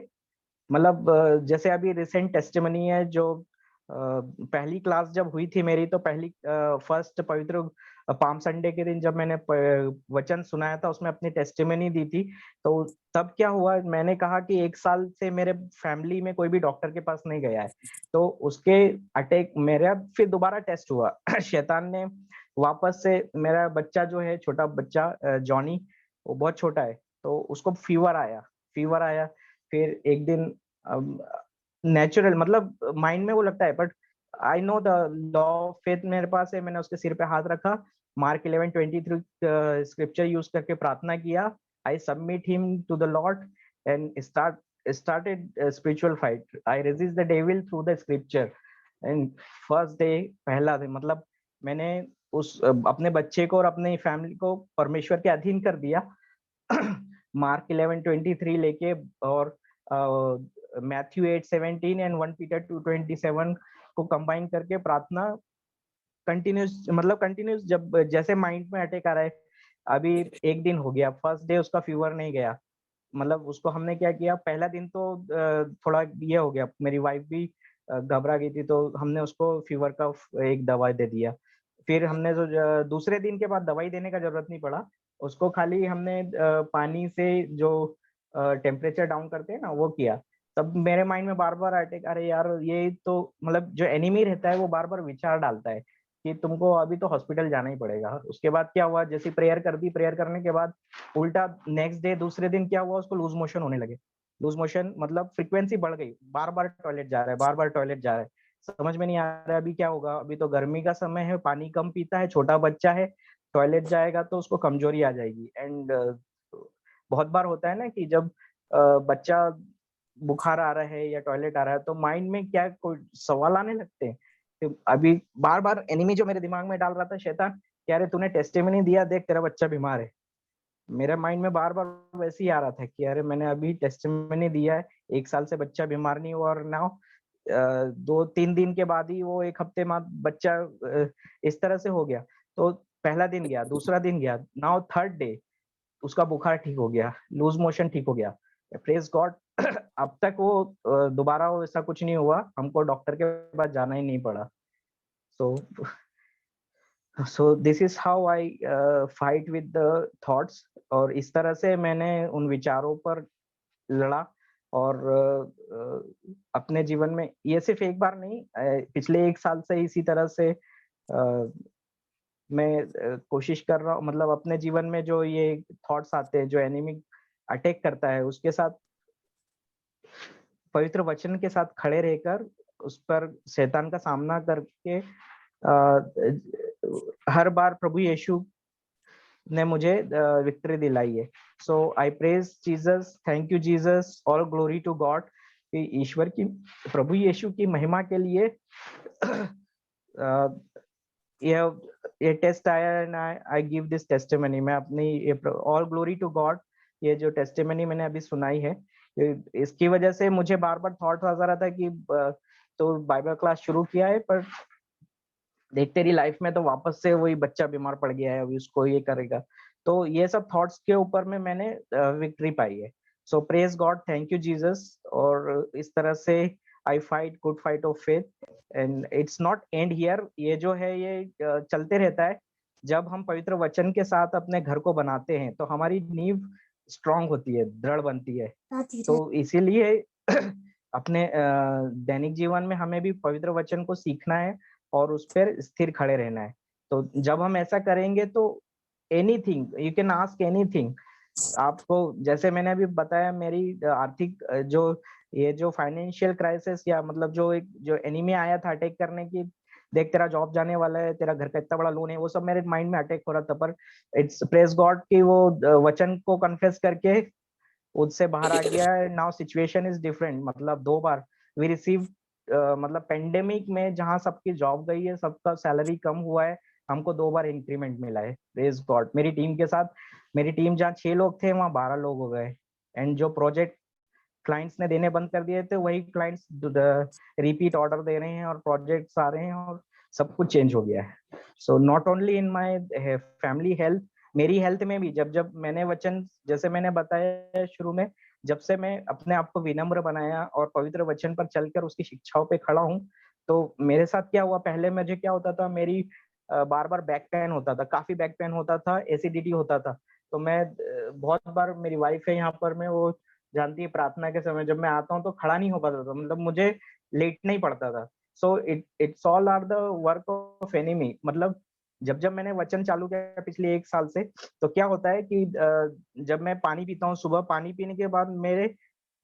मतलब जैसे अभी रिसेंट टेस्टिमनी है, जो पहली क्लास जब हुई थी मेरी, तो फर्स्ट पवित्र पाम संडे के दिन जब मैंने वचन सुनाया था, उसमें अपनी टेस्टिमनी दी थी। तो तब क्या हुआ, मैंने कहा कि 1 साल से मेरे फैमिली में कोई भी डॉक्टर के पास नहीं गया है। तो उसके अटैक, मेरा फिर दोबारा टेस्ट हुआ शैतान ने वापस से, मेरा बच्चा जो है, छोटा बच्चा जॉनी, वो बहुत छोटा है, तो उसको फीवर आया। फिर एक दिन नेचुरल, मतलब माइंड में वो लगता है, but I know the law of faith मेरे पास है। मैंने उसके सिर पे हाथ रखा, मार्क 11:23 स्क्रिप्चर यूज करके प्रार्थना किया, I submit him to the lord एंड started a spiritual fight. I resist the devil through the scripture. And first day, पहला दिन, मतलब मैंने उस अपने बच्चे को और अपनी फैमिली को परमेश्वर के अधीन कर दिया मार्क 11:23 लेके, और मैथ्यू 8:17 एंड 1 पीटर 2:27 को कंबाइन करके प्रार्थना कंटिन्यूस, जब जैसे माइंड में अटैक आ रहा है। अभी 1 दिन हो गया, फर्स्ट डे उसका फीवर नहीं गया। मतलब उसको हमने क्या किया, पहला दिन तो थोड़ा ये हो गया, मेरी वाइफ भी घबरा गई थी, तो हमने उसको फीवर का एक दवाई दे दिया। फिर हमने जो दूसरे दिन के बाद दवाई देने का जरूरत नहीं पड़ा, उसको खाली हमने पानी से जो टेम्परेचर डाउन करते हैं ना, वो किया। तब मेरे माइंड में बार बार अटैक, अरे यार ये तो, मतलब जो एनिमी रहता है वो बार बार विचार डालता है कि तुमको अभी तो हॉस्पिटल जाना ही पड़ेगा। उसके बाद क्या हुआ, जैसे प्रेयर कर दी, प्रेयर करने के बाद उल्टा नेक्स्ट डे, दूसरे दिन क्या हुआ, उसको लूज मोशन होने लगे। लूज मोशन मतलब फ्रीक्वेंसी बढ़ गई, बार बार टॉयलेट जा रहा है, समझ में नहीं आ रहा है अभी क्या होगा। अभी तो गर्मी का समय है, पानी कम पीता है, छोटा बच्चा है, टॉयलेट जाएगा तो उसको कमजोरी आ जाएगी। एंड बहुत बार होता है ना कि जब बच्चा बुखार आ रहा है या टॉयलेट आ रहा है, तो माइंड में क्या कोई सवाल आने लगते हैं। तो अभी बार बार एनिमी जो मेरे दिमाग में डाल रहा था शैतान, कि अरे तूने टेस्टिमनी दिया, देख तेरा बच्चा बीमार है। मेरे माइंड में बार बार वैसे ही आ रहा था कि अरे मैंने अभी टेस्टिमनी दिया है, 1 साल से बच्चा बीमार नहीं हुआ, और नाउ 2-3 दिन के बाद ही वो 1 हफ्ते बाद बच्चा इस तरह से हो गया। तो पहला दिन गया, दूसरा दिन गया, नाउ 3rd डे उसका बुखार ठीक हो गया, लूज मोशन ठीक हो गया, प्रेज गॉड। अब तक वो दोबारा वो ऐसा कुछ नहीं हुआ, हमको डॉक्टर के पास जाना ही नहीं पड़ा। So this is how I fight with the thoughts. और इस तरह से मैंने उन विचारों पर लड़ा, और अपने जीवन में ये सिर्फ एक बार नहीं, पिछले 1 साल से इसी तरह से मैं कोशिश कर रहा हूँ, मतलब अपने जीवन में जो ये थॉट्स आते हैं, जो एनिमी अटैक करता है, उसके साथ पवित्र वचन के साथ खड़े रहकर उस पर शैतान का सामना करके हर बार प्रभु यीशु ने मुझे विक्ट्री दिलाई है। So I praise Jesus, thank you Jesus, all glory to God. ईश्वर की, प्रभु यीशु की महिमा के लिए ये टेस्ट आया and I give this testimony. मैं अपनी ऑल ग्लोरी टू गॉड, ये जो टेस्टिमनी मैंने अभी सुनाई है, इसकी वजह से मुझे बार बार थॉट आ रहा था कि तो बाइबल क्लास शुरू किया है, पर देख तेरी लाइफ में तो वापस से वही बच्चा बीमार पड़ गया है, अभी उसको ये करेगा। तो ये सब थॉट्स के ऊपर में मैंने विक्ट्री पाई है। So praise God, thank you Jesus. और इस तरह से I fight good fight of faith and it's not end here. ये जो है ये चलते रहता है। जब हम पवित्र वचन के साथ अपने घर को बनाते हैं तो हमारी नींव स्ट्रांग होती है, दृढ़ बनती है। तो इसीलिए अपने दैनिक जीवन में हमें भी पवित्र वचन को सीखना है और उस पर स्थिर खड़े रहना है। तो जब हम ऐसा करेंगे तो anything you can ask anything. आपको जैसे मैंने अभी बताया, मेरी आर्थिक जो फाइनेंशियल क्राइसिस, या मतलब जो एनिमी आया था अटैक करने की, देख तेरा जॉब जाने वाला है, तेरा घर का इतना बड़ा लोन है, वो सब मेरे माइंड में अटैक हो रहा था। पर इट्स प्रेज गॉड कि वो वचन को कन्फेस करके उससे बाहर आ गया। Now situation is different. मतलब 2 बार वी रिसीव, मतलब पेंडेमिक में जहां सबकी जॉब गई है, सबका सैलरी कम हुआ है, हमको 2 बार इंक्रीमेंट मिला है। Praise God. मेरी टीम के साथ, मेरी टीम जहाँ 6 लोग थे वहां 12 लोग हो गए। एंड जो प्रोजेक्ट क्लाइंट्स ने देने बंद कर दिए थे, वही क्लाइंट्स रिपीट ऑर्डर दे रहे हैं और प्रोजेक्ट्स आ रहे हैं और सब कुछ चेंज हो गया है। So not only in my family health, मेरी हेल्थ में भी जब मैंने वचन, जैसे मैंने बताया शुरू में, जब से मैं अपने आप को विनम्र बनाया और पवित्र वचन पर चलकर उसकी शिक्षाओं पे खड़ा हूँ, तो मेरे साथ क्या हुआ, पहले मुझे क्या होता था, मेरी बार बार बैक पेन होता था, काफी बैक पेन होता था, एसिडिटी होता था। तो मैं बहुत बार, मेरी वाइफ है यहाँ पर, मैं वो जानती है, प्रार्थना के समय जब मैं आता हूँ तो खड़ा नहीं हो पाता था, मतलब मुझे लेटना ही पड़ता था। So it's all are the work of enemy. मतलब जब मैंने वचन चालू किया पिछले 1 साल से, तो क्या होता है कि जब मैं पानी पीता हूँ सुबह, पानी पीने के बाद मेरे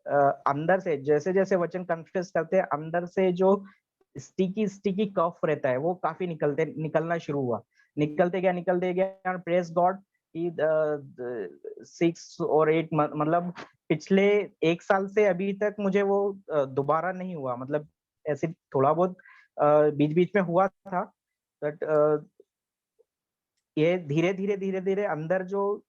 अंदर से, जैसे जैसे वचन कन्फेस करते हैं, अंदर से जो स्टिकी कफ रहता है वो काफी निकलना शुरू हुआ। निकलते गया। प्रेस गॉड कि 6 और 8 मतलब पिछले 1 साल से अभी तक मुझे वो दोबारा नहीं हुआ। मतलब ऐसे थोड़ा बहुत बीच बीच में हुआ था, बट ये धीरे धीरे अंदर जो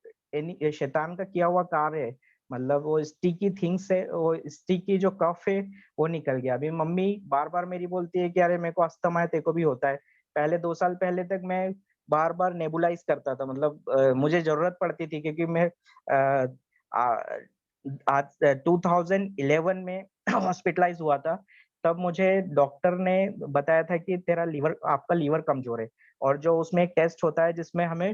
शैतान का किया हुआ कार्य है, मतलब वो स्टिकी थिंग्स है, वो स्टिकी जो कफ है वो निकल गया। अभी मम्मी बार बार मेरी बोलती है कि अरे मेरे को अस्थमा है, तेरे को भी होता है। पहले 2 साल पहले तक मैं बार बार नेबुलाइज करता था, मतलब मुझे जरूरत पड़ती थी, क्योंकि मैं 2011 में हॉस्पिटलाइज हुआ था। तब मुझे डॉक्टर ने बताया था कि आपका लीवर कमजोर है, और जो उसमें एक टेस्ट होता है जिसमें हमें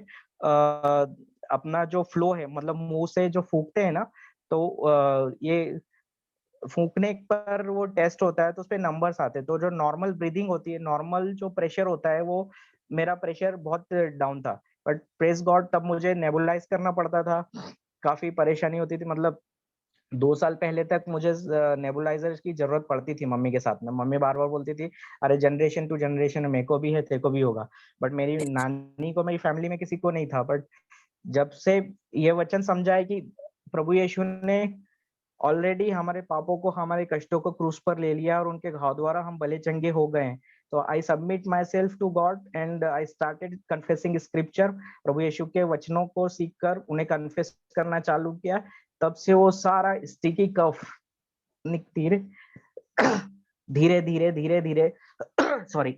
अपना जो फ्लो है, मतलब मुंह से जो फूंकते हैं ना, तो ये फूंकने पर वो टेस्ट होता है, तो उसपे नंबर्स आते हैं। तो जो नॉर्मल ब्रीदिंग होती है, नॉर्मल जो प्रेशर होता है, वो मेरा प्रेशर बहुत डाउन था। बट प्रेज गॉड, तब मुझे नेबुलाइज करना पड़ता था, काफी परेशानी होती थी। मतलब 2 साल पहले तक मुझे नेबुलाइजर की जरूरत पड़ती थी मम्मी के साथ में। मम्मी बार बार बोलती थी अरे जनरेशन टू जनरेशन मेरे को भी है, तेरे को भी होगा। बट मेरी नानी को, मेरी फैमिली में किसी को नहीं था। बट जब से ये वचन समझा है कि प्रभु यीशु ने ऑलरेडी हमारे पापों को, हमारे कष्टों को क्रूस पर ले लिया, और उनके घाव द्वारा हम भले चंगे हो गए हैं। तो I submit myself to God and I started confessing scripture. प्रभु यीशु के वचनों को सीखकर उन्हें कन्फेस करना चालू किया। तब से वो सारा स्टिकी कफ धीरे सॉरी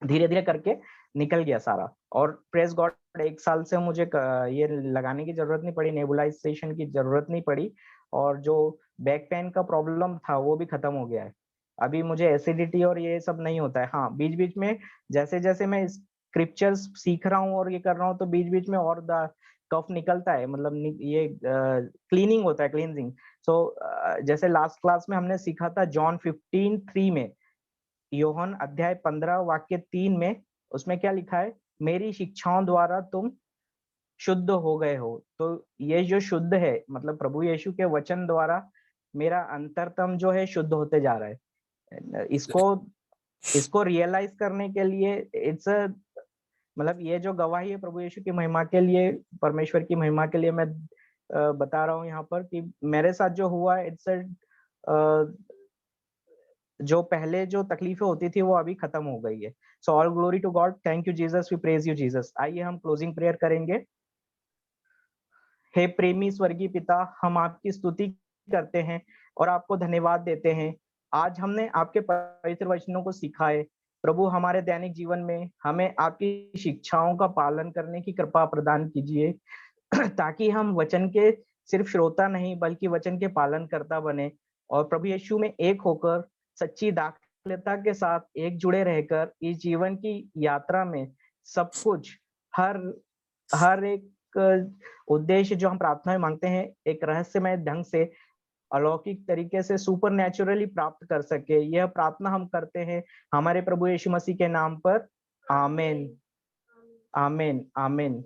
धीरे धीरे करके निकल गया सारा। और प्रेस गॉड, 1 साल से मुझे ये लगाने की जरूरत नहीं पड़ी, नेबुलाइजेशन की जरूरत नहीं पड़ी, और जो बैक पेन का प्रॉब्लम था वो भी खत्म हो गया है। अभी मुझे एसिडिटी और ये सब नहीं होता है। हाँ, बीच बीच में जैसे जैसे मैं स्क्रिप्चर्स सीख रहा हूँ और ये कर रहा हूँ, तो बीच बीच में और कफ निकलता है, मतलब ये क्लीनिंग होता है, क्लींजिंग। सो जैसे लास्ट क्लास में हमने सीखा था जॉन 15:3 में, योहन अध्याय 15 वाक्य 3 में, उसमें क्या लिखा है, मेरी शिक्षाओं द्वारा तुम शुद्ध हो गए हो। तो ये जो शुद्ध है, मतलब प्रभु यीशु के वचन द्वारा मेरा अंतरतम जो है शुद्ध होते जा रहा है। इसको रियलाइज करने के लिए मतलब ये जो गवाही है प्रभु यीशु की महिमा के लिए, परमेश्वर की महिमा के लिए मैं बता रहा हूँ यहाँ पर कि मेरे साथ जो हुआ इट्स जो पहले जो तकलीफें होती थी वो अभी खत्म हो गई है। So all glory to God, thank you Jesus, we praise you Jesus. आइए हम क्लोजिंग प्रेयर करेंगे। हे प्रेमी स्वर्गीय पिता, हम आपकी स्तुति करते हैं और आपको धन्यवाद देते हैं। आज हमने आपके पवित्र वचनों को सीखा है प्रभु, हमारे दैनिक जीवन में हमें आपकी शिक्षाओं का पालन करने की कृपा प्रदान कीजिए ताकि हम वचन के सिर्फ श्रोता नहीं बल्कि वचन के पालन करता बने और प्रभु यीशु में एक होकर सच्ची दाखिलता के साथ एक जुड़े रहकर इस जीवन की यात्रा में सब कुछ हर एक उद्देश्य जो हम प्रार्थना में मांगते हैं एक रहस्यमय ढंग से अलौकिक तरीके से सुपर नेचुरली प्राप्त कर सके। यह प्रार्थना हम करते हैं हमारे प्रभु यीशु मसीह के नाम पर। आमीन, आमीन, आमीन।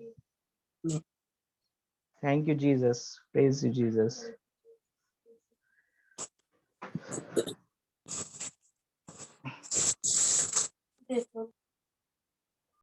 Thank you Jesus, praise you Jesus.